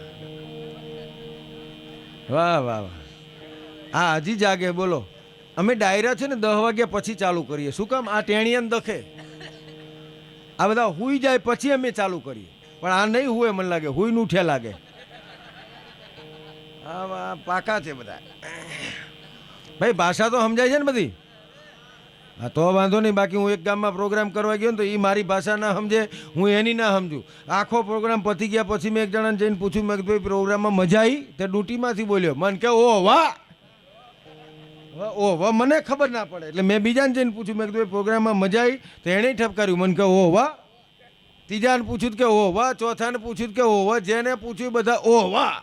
વાહ વાહ વાહ. હા, હજી જાગે. બોલો. અમે ડાયરા છે ને 10 વાગ્યા પછી ચાલુ કરીએ. શું કામ? આ ટેણિયાને દખે. આ બધા હુઈ જાય પછી અમે ચાલુ કરીએ, પણ આ નહીં હુએ. મને લાગે હુઈને ઉઠ્યા લાગે. હા, પાકા છે બધા. ભાઈ ભાષા તો સમજાય છે ને બધી? હા, તો વાંધો નહીં. બાકી હું એક ગામમાં પ્રોગ્રામ કરવા ગયો ને તો એ મારી ભાષા ના સમજે, હું એની ના સમજું. આખો પ્રોગ્રામ પતી ગયા પછી મેં એક જણાને જઈને પૂછ્યું, મેં ભાઈ પ્રોગ્રામમાં મજા આવી? તે ડૂટીમાંથી બોલ્યો. મને કે ઓ વાહ, ઓ વાહ. મને ખબર ના પડે એટલે મેં બીજાને જઈને પૂછ્યું, મેં કીધું પ્રોગ્રામમાં મજા આવી? તો એણે ઠપકાર્યું. મને કે ઓ વાહ. ત્રીજાને પૂછ્યું કે ઓ વાહ. ચોથાને પૂછ્યું કે ઓ વાહ. જેને પૂછ્યું બધા ઓ વાહ.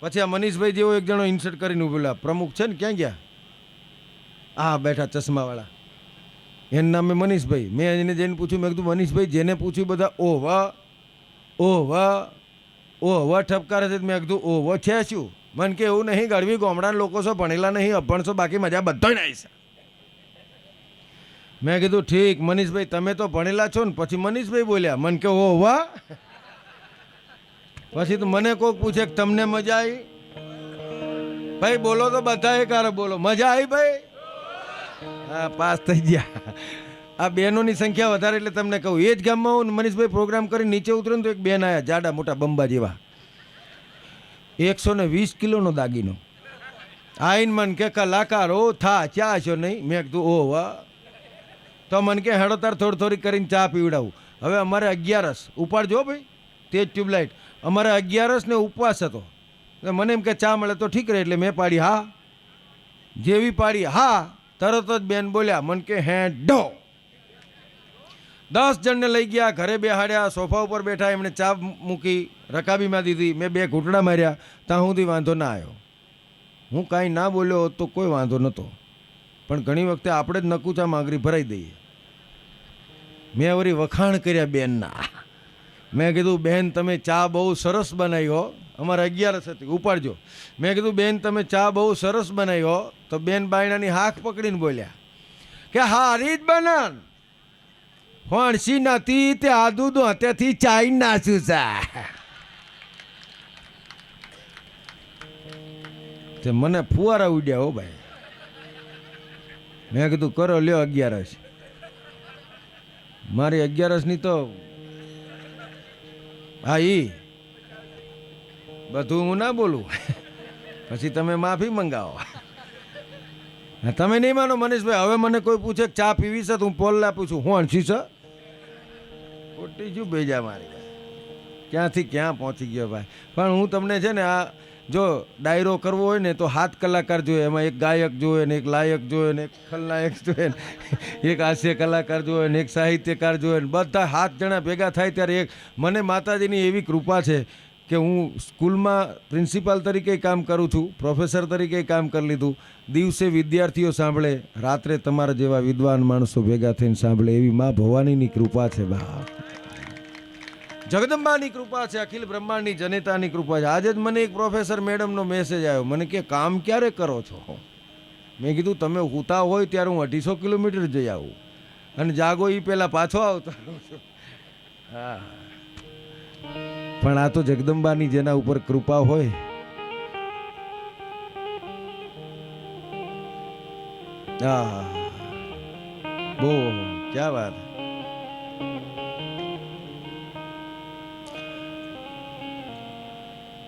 પછી આ મનીષભાઈ જેવો એક જણો ઇન્સર્ટ કરીને ઉભેલા પ્રમુખ છે ને, ક્યાં ગયા? હા, બેઠા ચશ્માવાળા. એનું નામ મનીષભાઈ. મેં એને જઈને પૂછ્યું, મેં કીધું મનીષભાઈ, જેને પૂછ્યું બધા ઓ વાહ, ઓ વાહ, ઓ વાહ ઠપકારે છે. મેં કીધું ઓ વાહ છે શું? મને કે એવું નહીં, ગળવી ગામડાના લોકો છો, ભણેલા નહીં, અભણ છો, બાકી મજા બધો નહીં છે. મેં કીધું ઠીક મનીષભાઈ, તમે તો ભણેલા છો ને. પછી મનીષભાઈ બોલ્યા. મને કે ઓ વાહ. પછી તો મને કોઈક પૂછે કે તમને મજા આવી? ભાઈ બોલો તો બધા એકારે બોલો. મજા આવી ભાઈ? હા, પાસ થઈ ગયા. આ બહેનોની સંખ્યા વધારે એટલે તમને કહું. એ જ ગામમાં હું મનીષભાઈ પ્રોગ્રામ કરી નીચે ઉતરે ને તો એક બેન આવ્યા, જાડા મોટા બંબા જેવા, 120 કિલોનો દાગીનો. આઈન મન કે કલાકારો થા ચા છો નહીં? મેં કીધું ઓ વાહ. તો મન કે હેડો તાર થોડી થોડી કરીને ચા પીવડાવું. હવે અમારે 11 ઉપાડજો ભાઈ, તેજ ટ્યુબલાઇટ. અમારે 11 ને ઉપવાસ હતો. મને એમ કે ચા મળે તો ઠીક રહે એટલે મેં પાડી હા. જેવી પાડી હા, તરત જ બેન બોલ્યા. મન કે હે ડો. 10 જણને લઈ ગયા, ઘરે બેહાડ્યા, સોફા ઉપર બેઠા, એમણે ચા મૂકી, રકાબીમાં દીધી. મેં 2 ઘૂંટડા માર્યા, ત્યાં સુધી વાંધો ના આવ્યો. હું કાંઈ ના બોલ્યો તો કોઈ વાંધો નહોતો, પણ ઘણી વખતે આપણે જ નકુચા માંગરી ભરાઈ દઈએ. મેં વળી વખાણ કર્યા બેનના. મેં કીધું બેન તમે ચા બહુ સરસ બનાવી હો. અમારે 11 હતી, ઉપાડજો. મેં કીધું બેન તમે ચા બહુ સરસ બનાવી હો. તો બેન બાયણાની હાથ પકડીને બોલ્યા કે હારી જ બનાન, ફણસી નથી તે આદુ દોત્યાથી ચાઈ નાખ્યું છે. તે મને ફુવારા ઉડ્યા હો ભાઈ. મેં કીધું કરો લ્યો 11. મારી 11ની તો હા ઈ બધું હું ના બોલું. પછી તમે માફી મંગાવો. તમે નહીં માનો મનીષભાઈ, હવે મને કોઈ પૂછે ચા પીવી છે તો હું પોલ આપું છું. હું હણસી છે ખોટી છું ભેજા મારી. ક્યાંથી ક્યાં પહોંચી ગયો ભાઈ. પણ હું તમને છે ને આ જો ડાયરો કરવો હોય ને તો 7 કલાકાર જોઈએ. એમાં એક ગાયક જોઈએ ને, એક લાયક જોઈએ ને, એક ખલનાયક જોઈએ ને, એક હાસ્ય કલાકાર જોઈએ ને, એક સાહિત્યકાર જોઈએ ને. બધા 7 જણા ભેગા થાય ત્યારે એક. મને માતાજીની એવી કૃપા છે કે હું સ્કૂલમાં પ્રિન્સિપાલ તરીકે કામ કરું છું, પ્રોફેસર તરીકે કામ કરી લીધું. દિવસે વિદ્યાર્થીઓ સાંભળે, રાત્રે તમારા જેવા વિદ્વાન માણસો ભેગા થઈને સાંભળે, એવી મા ભવાનીની કૃપા છે બા. જગદંબાની કૃપા છે, અખિલ બ્રહ્માંડની જનેતાની કૃપા છે. આજે જ મને એક પ્રોફેસર મેડમનો મેસેજ આવ્યો. મને કે કામ ક્યારે કરો છો? મેં કીધું તમે હુતા હોય ત્યારે હું 250 કિલોમીટર જઈ આવું અને જાગો એ પહેલાં પાછો આવતો. હા, પણ આ તો જગદંબાની જેના ઉપર કૃપા હોય. હા, બહુ ક્યાં વાત.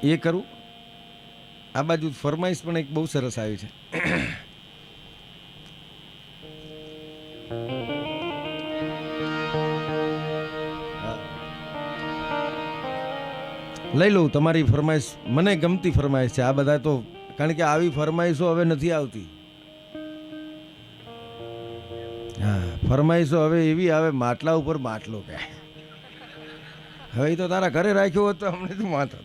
એ કરું. આ બાજુ ફરમાઈશ પણ એક બહુ સરસ આવી છે. લઈ લઉં તમારી ફરમાઈશ. મને ગમતી ફરમાઈશ છે આ બધા તો, કારણ કે આવી ફરમાઈશો હવે નથી આવતી. હા, ફરમાઈશો હવે એવી આવે માટલા ઉપર માટલો કે હવે તો તારા ઘરે રાખ્યો હોત તો અમને શું વાંધો.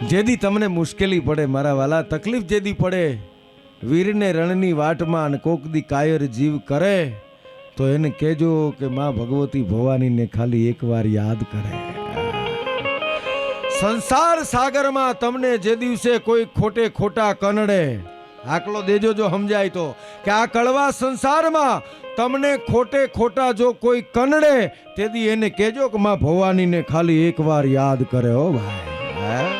જેદી તમને મુશ્કેલી પડે મારા વાલા, તકલીફ જેદી પડે, વીરને રણની વાટમાં અને કોક દી કાયર જીવ કરે તો એને કહેજો કે માં ભગવતી ભવાનીને ખાલી એકવાર યાદ કરે. સંસાર સાગરમાં તમને જે દિવસે કોઈ ખોટે ખોટા કનડે, આકલો દેજો જો સમજાય તો, કે આ કડવા સંસારમાં તમને ખોટે ખોટા જો કોઈ કનડે, તેથી એને કહેજો કે માં ભવાનીને ખાલી એકવાર યાદ કરે હો ભાઈ.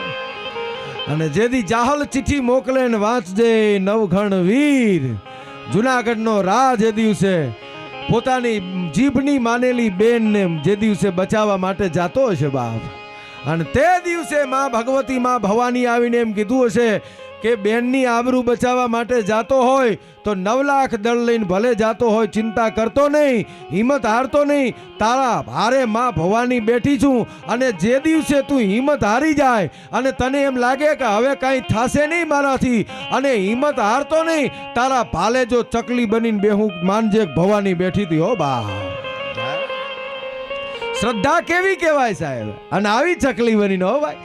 અને જેથી જાહલ ચિઠ્ઠી મોકલે ને વાંચજે નવઘણ વીર, જુનાગઢનો રાજ એ દિવસે પોતાની જીભની માનેલી બેનને જે દિવસે બચાવવા માટે જાતો હશે બાપ, અને તે દિવસે માં ભગવતી માં ભવાની આવીને એમ કીધું હશે કે બેનની આબરૂ બચાવવા માટે જાતો હોય તો 9 લાખ દળ લઈને ભલે જાતો હોય, ચિંતા કરતો નહીં, હિંમત હારતો નહીં, તારા ભારે માં ભવાની બેઠી છું. અને જે દિવસે તું હિંમત હારી જાય અને તને એમ લાગે કે હવે કાંઈ થશે નહીં મારાથી, અને હિંમત હારતો નહીં, તારા ભાલે જો ચકલી બનીને બેહું માનજે ભવાની બેઠી હતી હો બા. શ્રદ્ધા કેવી કહેવાય સાહેબ, અને આવી ચકલી બનીને હો ભાઈ.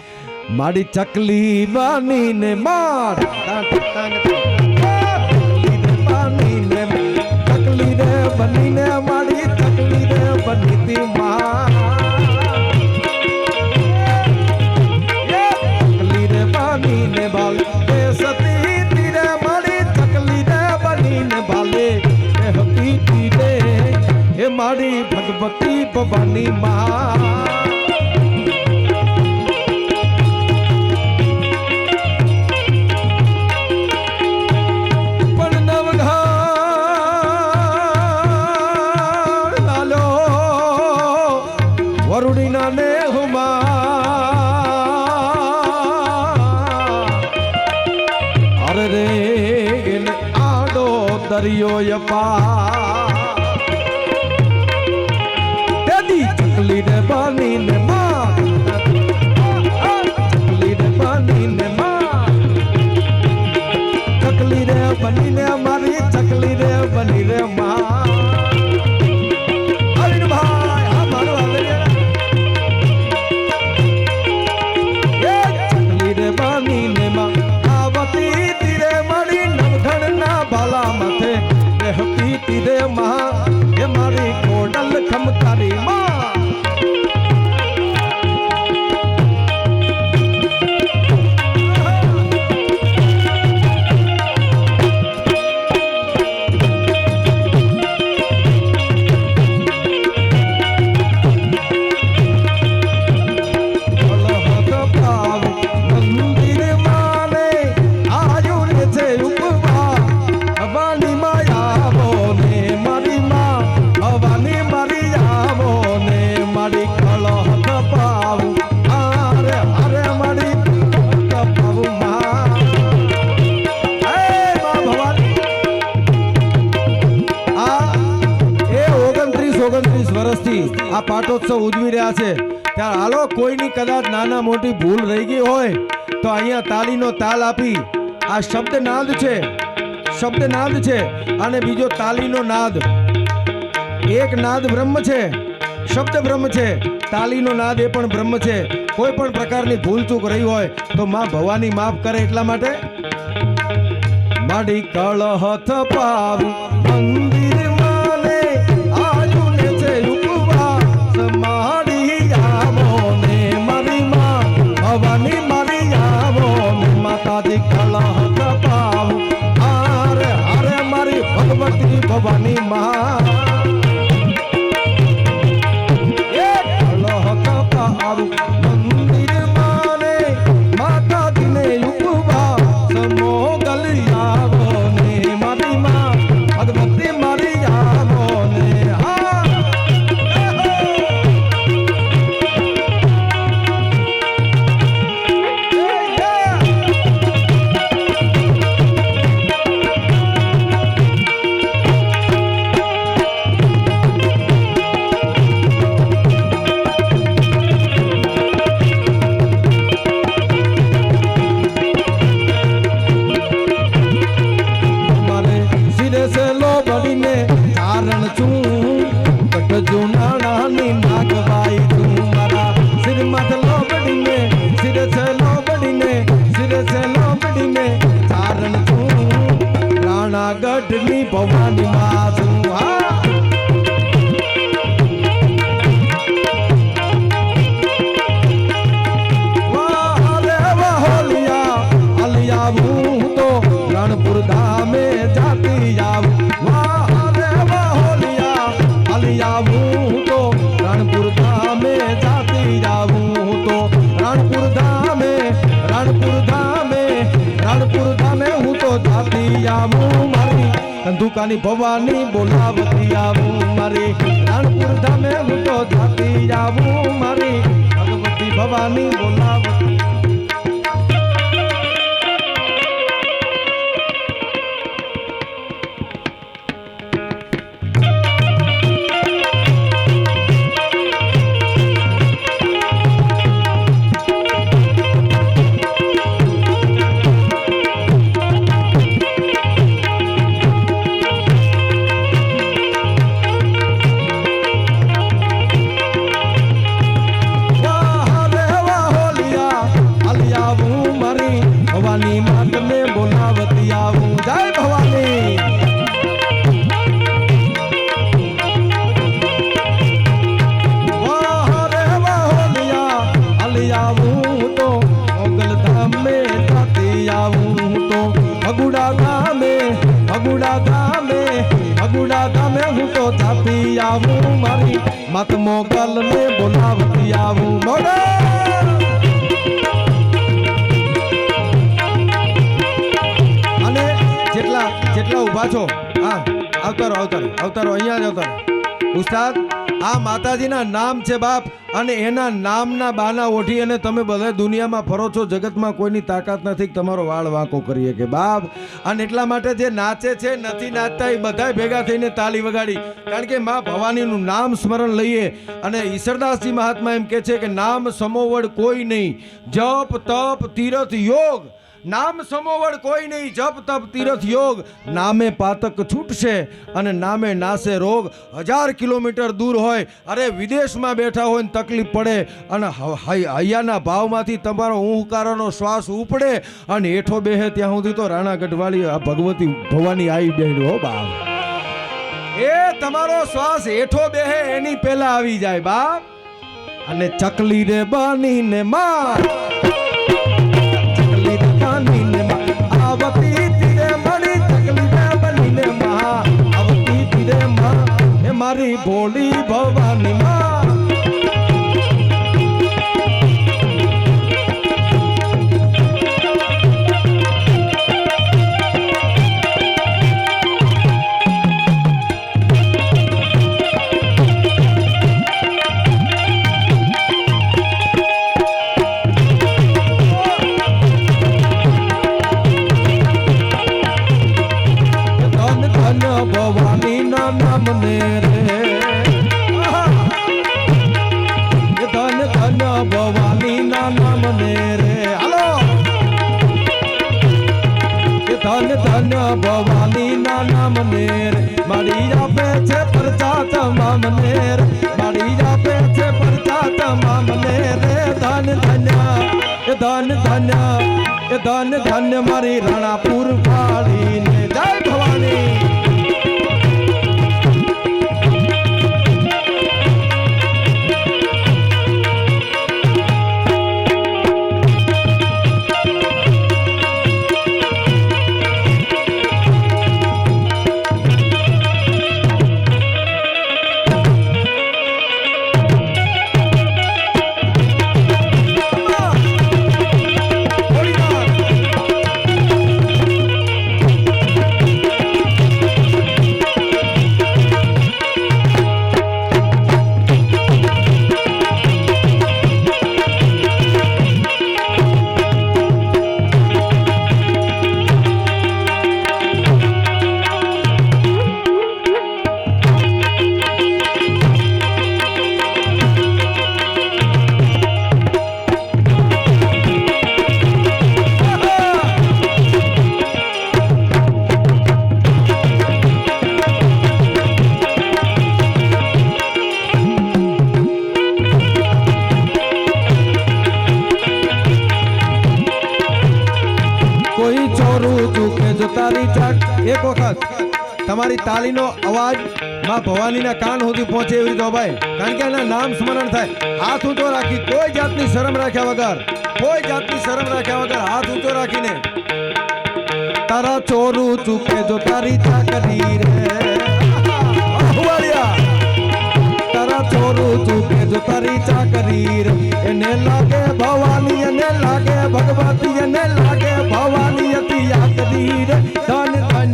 મારી ચકલી બનીને માર ચકલી રે બનીને મારી ચકલી રે બનીતી માં, ચકલી રે બનીને બાલ એ સતી તીરે મારી ચકલી રે બનીને બાલે એ હકીકી રે એ મારી ભગવતી ભવાની માં. વરુડીના ને હુમા અરે રે એને આડો દરિયો યપા, તેદી ચકલી ને બનીને માં, ચકલી ને બનીને માં, ચકલી રે બનીને મારી ચકલી રે બની રે માં. રે માં એ મારી કોડલ ખમકારી માં. આ પાટોત્સવ ઉજવી રહ્યા છે ત્યારે હાલો કોઈની કદાચ નાના મોટી ભૂલ રહી ગઈ હોય તો અહીંયા તાલીનો તાલ આપી, આ શબ્દનાદ છે, શબ્દનાદ છે અને બીજો તાલીનો નાદ. એક નાદ બ્રહ્મ છે, શબ્દ બ્રહ્મ છે, તાલીનો નાદ એ પણ બ્રહ્મ છે. કોઈ પણ પ્રકારની ભૂલ ચૂક રહી હોય તો માં ભવાની માફ કરે. એટલા માટે માડી કળહથ પાવ મંદિર માને આયુને છે ઉપવાસ માડી આવો ને મારી માં ભવાની મારી આવો ને માતાજી કળહથ પાવ હારે હારે મારી ભગવતી ભવાની માં મંદિર માને માતાજીને ઉપવાસ મોગલ આવો ને મારી માં ભગવતી મારી આવું મારી ધંધુકાની ભવાની બોલાવતી આવું મારી રાણપુર ધામે હું તો જાતી આવું મારી ભગવતી ભવાની બોલાવતી મત મોગલ ને બોલાવતી આવું મોગલ અને જેટલા ઉભા છો હા આવતારો અહીંયા જ આવતારો ઉસ્તાદ આ માતાજીના નામ છે બાપ અને એના નામના બાના ઓઢી અને તમે બધા દુનિયામાં ફરો છો જગતમાં કોઈની તાકાત નથી કે તમારો વાળ વાંકો કરીએ કે બાપ અને એટલા માટે જે નાચે છે નથી નાચતા એ બધા ભેગા થઈને તાલી વગાડી કારણ કે માં ભવાનીનું નામ સ્મરણ લઈએ અને ઈશ્વરદાસજી મહાત્મા એમ કહે છે કે નામ સમોવડ કોઈ નહીં જપ તપ તીર્થ યોગ નામ સમોવડ કોઈ નહીં જપ તપ તીર્થ યોગ નામે પાતક છૂટશે અને નામે નાશે રોગ 1000 કિલોમીટર દૂર હોય અરે વિદેશમાં બેઠા હોય ને તકલીફ પડે અને હૈયાના ભાવમાંથી તમારો ઊંહકારોનો શ્વાસ ઉપડે અને હેઠો બેહે ત્યાં સુધી તો રાણા ગઢવાળી આ ભગવતી ભવાની આવી બેહી હો બાપ એ તમારો શ્વાસ હેઠો બેહે એની પહેલા આવી જાય બાપ અને ચકલી રે બાનીને માર આવતી તીરે મળી ચકલી રે બનીને મહા આવતી તીરે માં એ મારી ભોળી ભવાની માં ભવાની ના નામ નેર મારી આપે છે પરચા તમામ નેર મારી આપે છે પરચા તમામ નેર ધન ધન્ય એ ધન ધન્ય એ ધન ધન્ય મારી રાણાપુર વાળી ને જય ભવાની એક વખત તમારી તાલીનો અવાજ માં ભવાનીના કાન સુધી પહોંચે એવી રીતે ભાઈ કારણ કે એના નામ સ્મરણ થાય હાથ ઊંચો રાખી કોઈ જાતની શરમ રાખ્યા વગર હાથ ઊંચો રાખીને તારા ચોરું ચૂકે જો તારી ચાકરી રે તારા ચોરું ચૂકે જો તારી ચાકરી રે એને લાગે ભવાની એને લાગે ભગવતી એને લાગે ભવાની અતિ યાકરી રે ધન ધન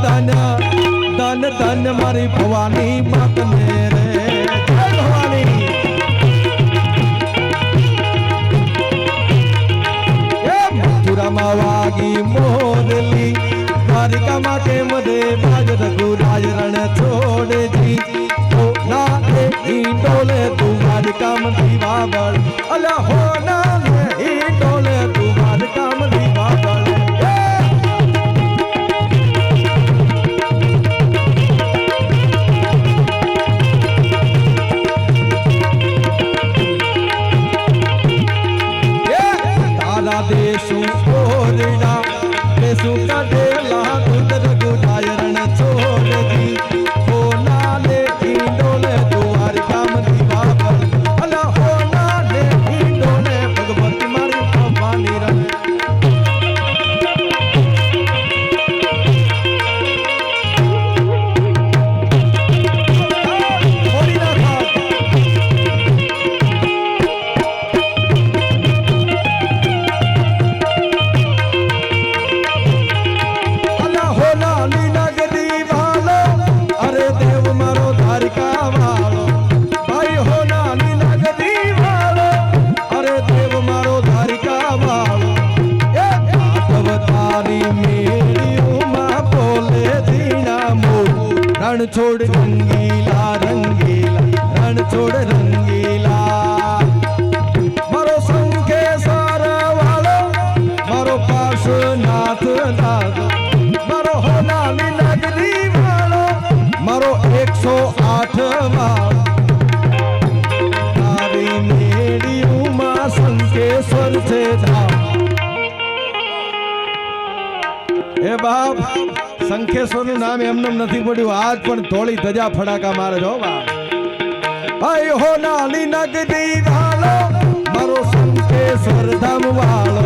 ધન ધન મારી ભવાની માતને રે જય ભવાની એ મથુરામાં વાગી મોરલી દ્વારિકામાં કેમ દે બાજ રઘુરાજ રણ છોડજી ઓ ના એ ડોલે તું દ્વારિકામ દીવા બળ અલા હો ના એ ડોલે તું દ્વારિકામ દીવા બળ દેશું ઓરડા દેશું કડેલા દૂધ રઘુરાજ રણ છોડજી હોના લે ઈંડોલે દ્વારિકામ દીવા પર અલા હોના લે ઈંડોલે ભગવતી મારી ભવાની રણ रण छोड़ रंगीला रंगीला रण छोड़ रंगीला मारो संकेश्वर वालो मारो पार्श्वनाथ दादो मारो होनाली नगरी वालो मारो 108 वालो तारी मेरी उमा संकेश्वर से धाम ए बाप સંખેશ્વર નું નામ એમનેમ નથી પડ્યું આજ પણ ધોળી ધજા ફડાકા મારે જો ભાઈ હો નાલી નગરી વાળો મારો સંખેશ્વર ધામ વાળો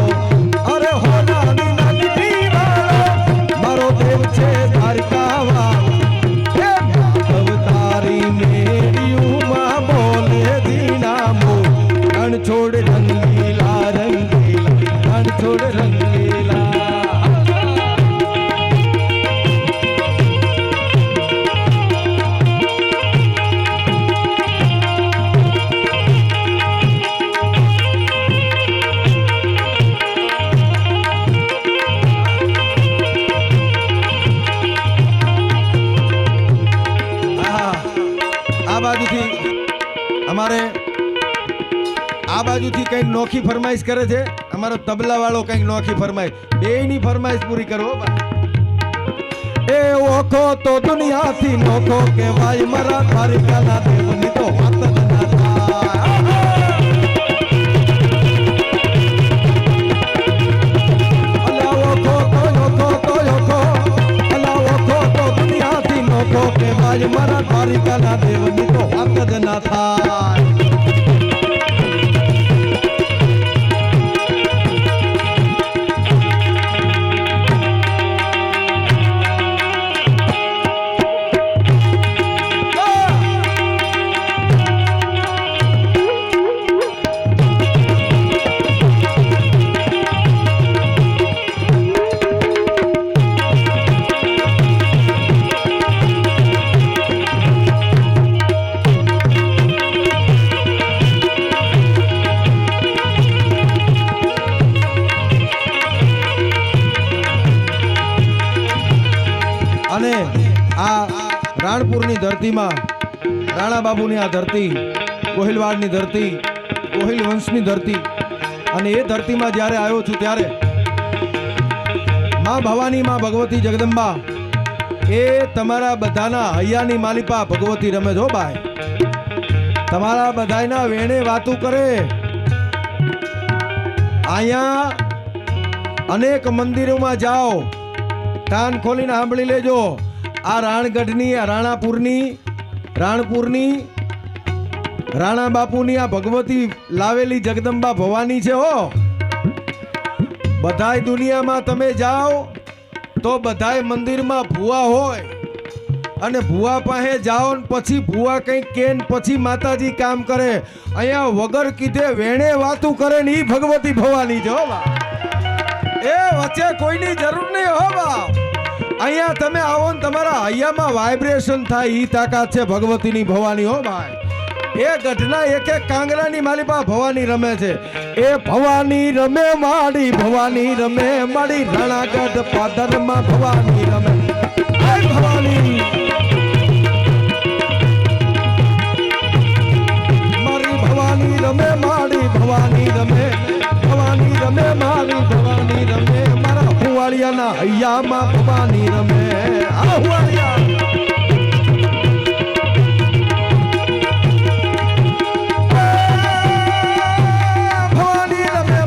અરે હો નાલી નગરી વાળો મારો દેવ છે દ્વારકા વાળો હે માધવ તારી મેરી ઉમા બોલે દીના મો રણ છોડ રંગીલા રંગીલા રણ છોડ રંગીલા આ બાજુથી કઈક નોખી ફરમાઈશ કરે છે અમારો તબલા વાળો કઈક નોખી ફરમાઈશ બેયની ફરમાઈશ પૂરી કરો એ ઓખો તો દુનિયાથી નોખો કહેવાય મારા દ્વારિકાના દેવની તો વાત જ ના થાય અલા ઓખો તો દુનિયાથી નોખો કહેવાય મારા દ્વારિકાના દેવની તો વાત જ ના થાય અને આ રાણપુરની ધરતીમાં રાણા બાબુની આ ધરતી કોહિલવાડની ધરતી કોહિલ વંશની ધરતી અને એ ધરતીમાં જ્યારે આવ્યો છું ત્યારે માં ભવાની માં ભગવતી જગદંબા એ તમારા બધાના હૈયાની માલિપા ભગવતી રમે જો ભાઈ તમારા બધાના વેણે વાતું કરે અહીંયા અનેક મંદિરોમાં જાઓ કાન ખોલીને સાંભળી લેજો આ રાણગઢની આ રાણપુરની રાણા બાપુની આ ભગવતી લાવેલી જગદંબા ભવાની છે હો બધાય દુનિયામાં તમે જાઓ તો બધાય મંદિરમાં ભૂવા હોય અને ભૂવા પાસે જાઓ ને પછી ભૂવા કંઈક કે પછી માતાજી કામ કરે અહીંયા વગર કીધે વેણે વાતું કરે ને ઈ ભગવતી ભવાની છે હો બા એ વચ્ચે કોઈની જરૂર નહીં હો બા અહીંયા તમે આવો ને તમારા હૈયામાં વાઇબ્રેશન થાય ઈ તાકાત છે ભગવતીની ભવાની હો ભાઈ. એ ગઢના એક એક કાંગરાની માલિપા ભવાની રમે છે. એ ભવાની રમે માડી ભવાની રમે માડી રણાગઢ પાદરમાં ભવાની રમે. એ ભવાની મારી ભવાની રમે માડી ભવાની રમે ભવાની રમે મારી ભવાની રમે મારા હુવાળિયાના હૈયામાં ભવાની રમે. આ હુવાળિયા ભવાની રમે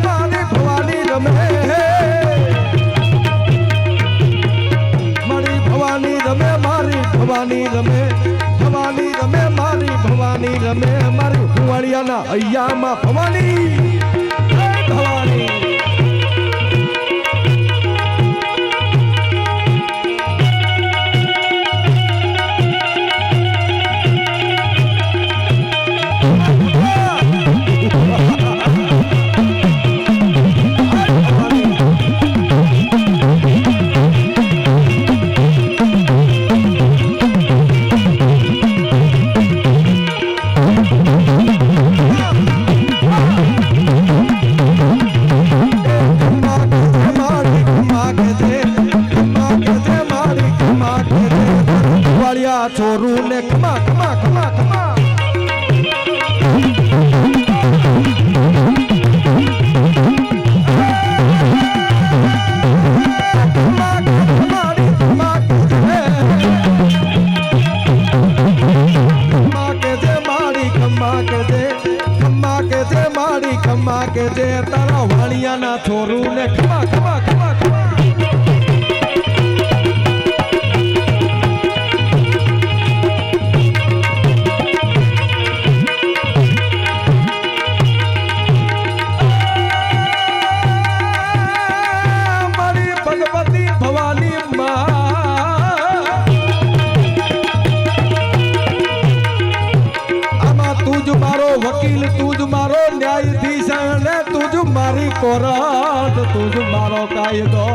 ભવાની રમે મારી ભવાની રમે મારી હુવાળિયાના હૈયામાં ભવાની ભવાની. ચોરું ને ખમા ખમા ખમા ખમા ખમા કે દે તારા વાણિયાના ચોરું ને ખમા ખમા ખમા ખમા. વકીલ તું જ મારો ન્યાયાધીશ અને તું જ મારી કોર્ટ તું જ મારો કાયદો.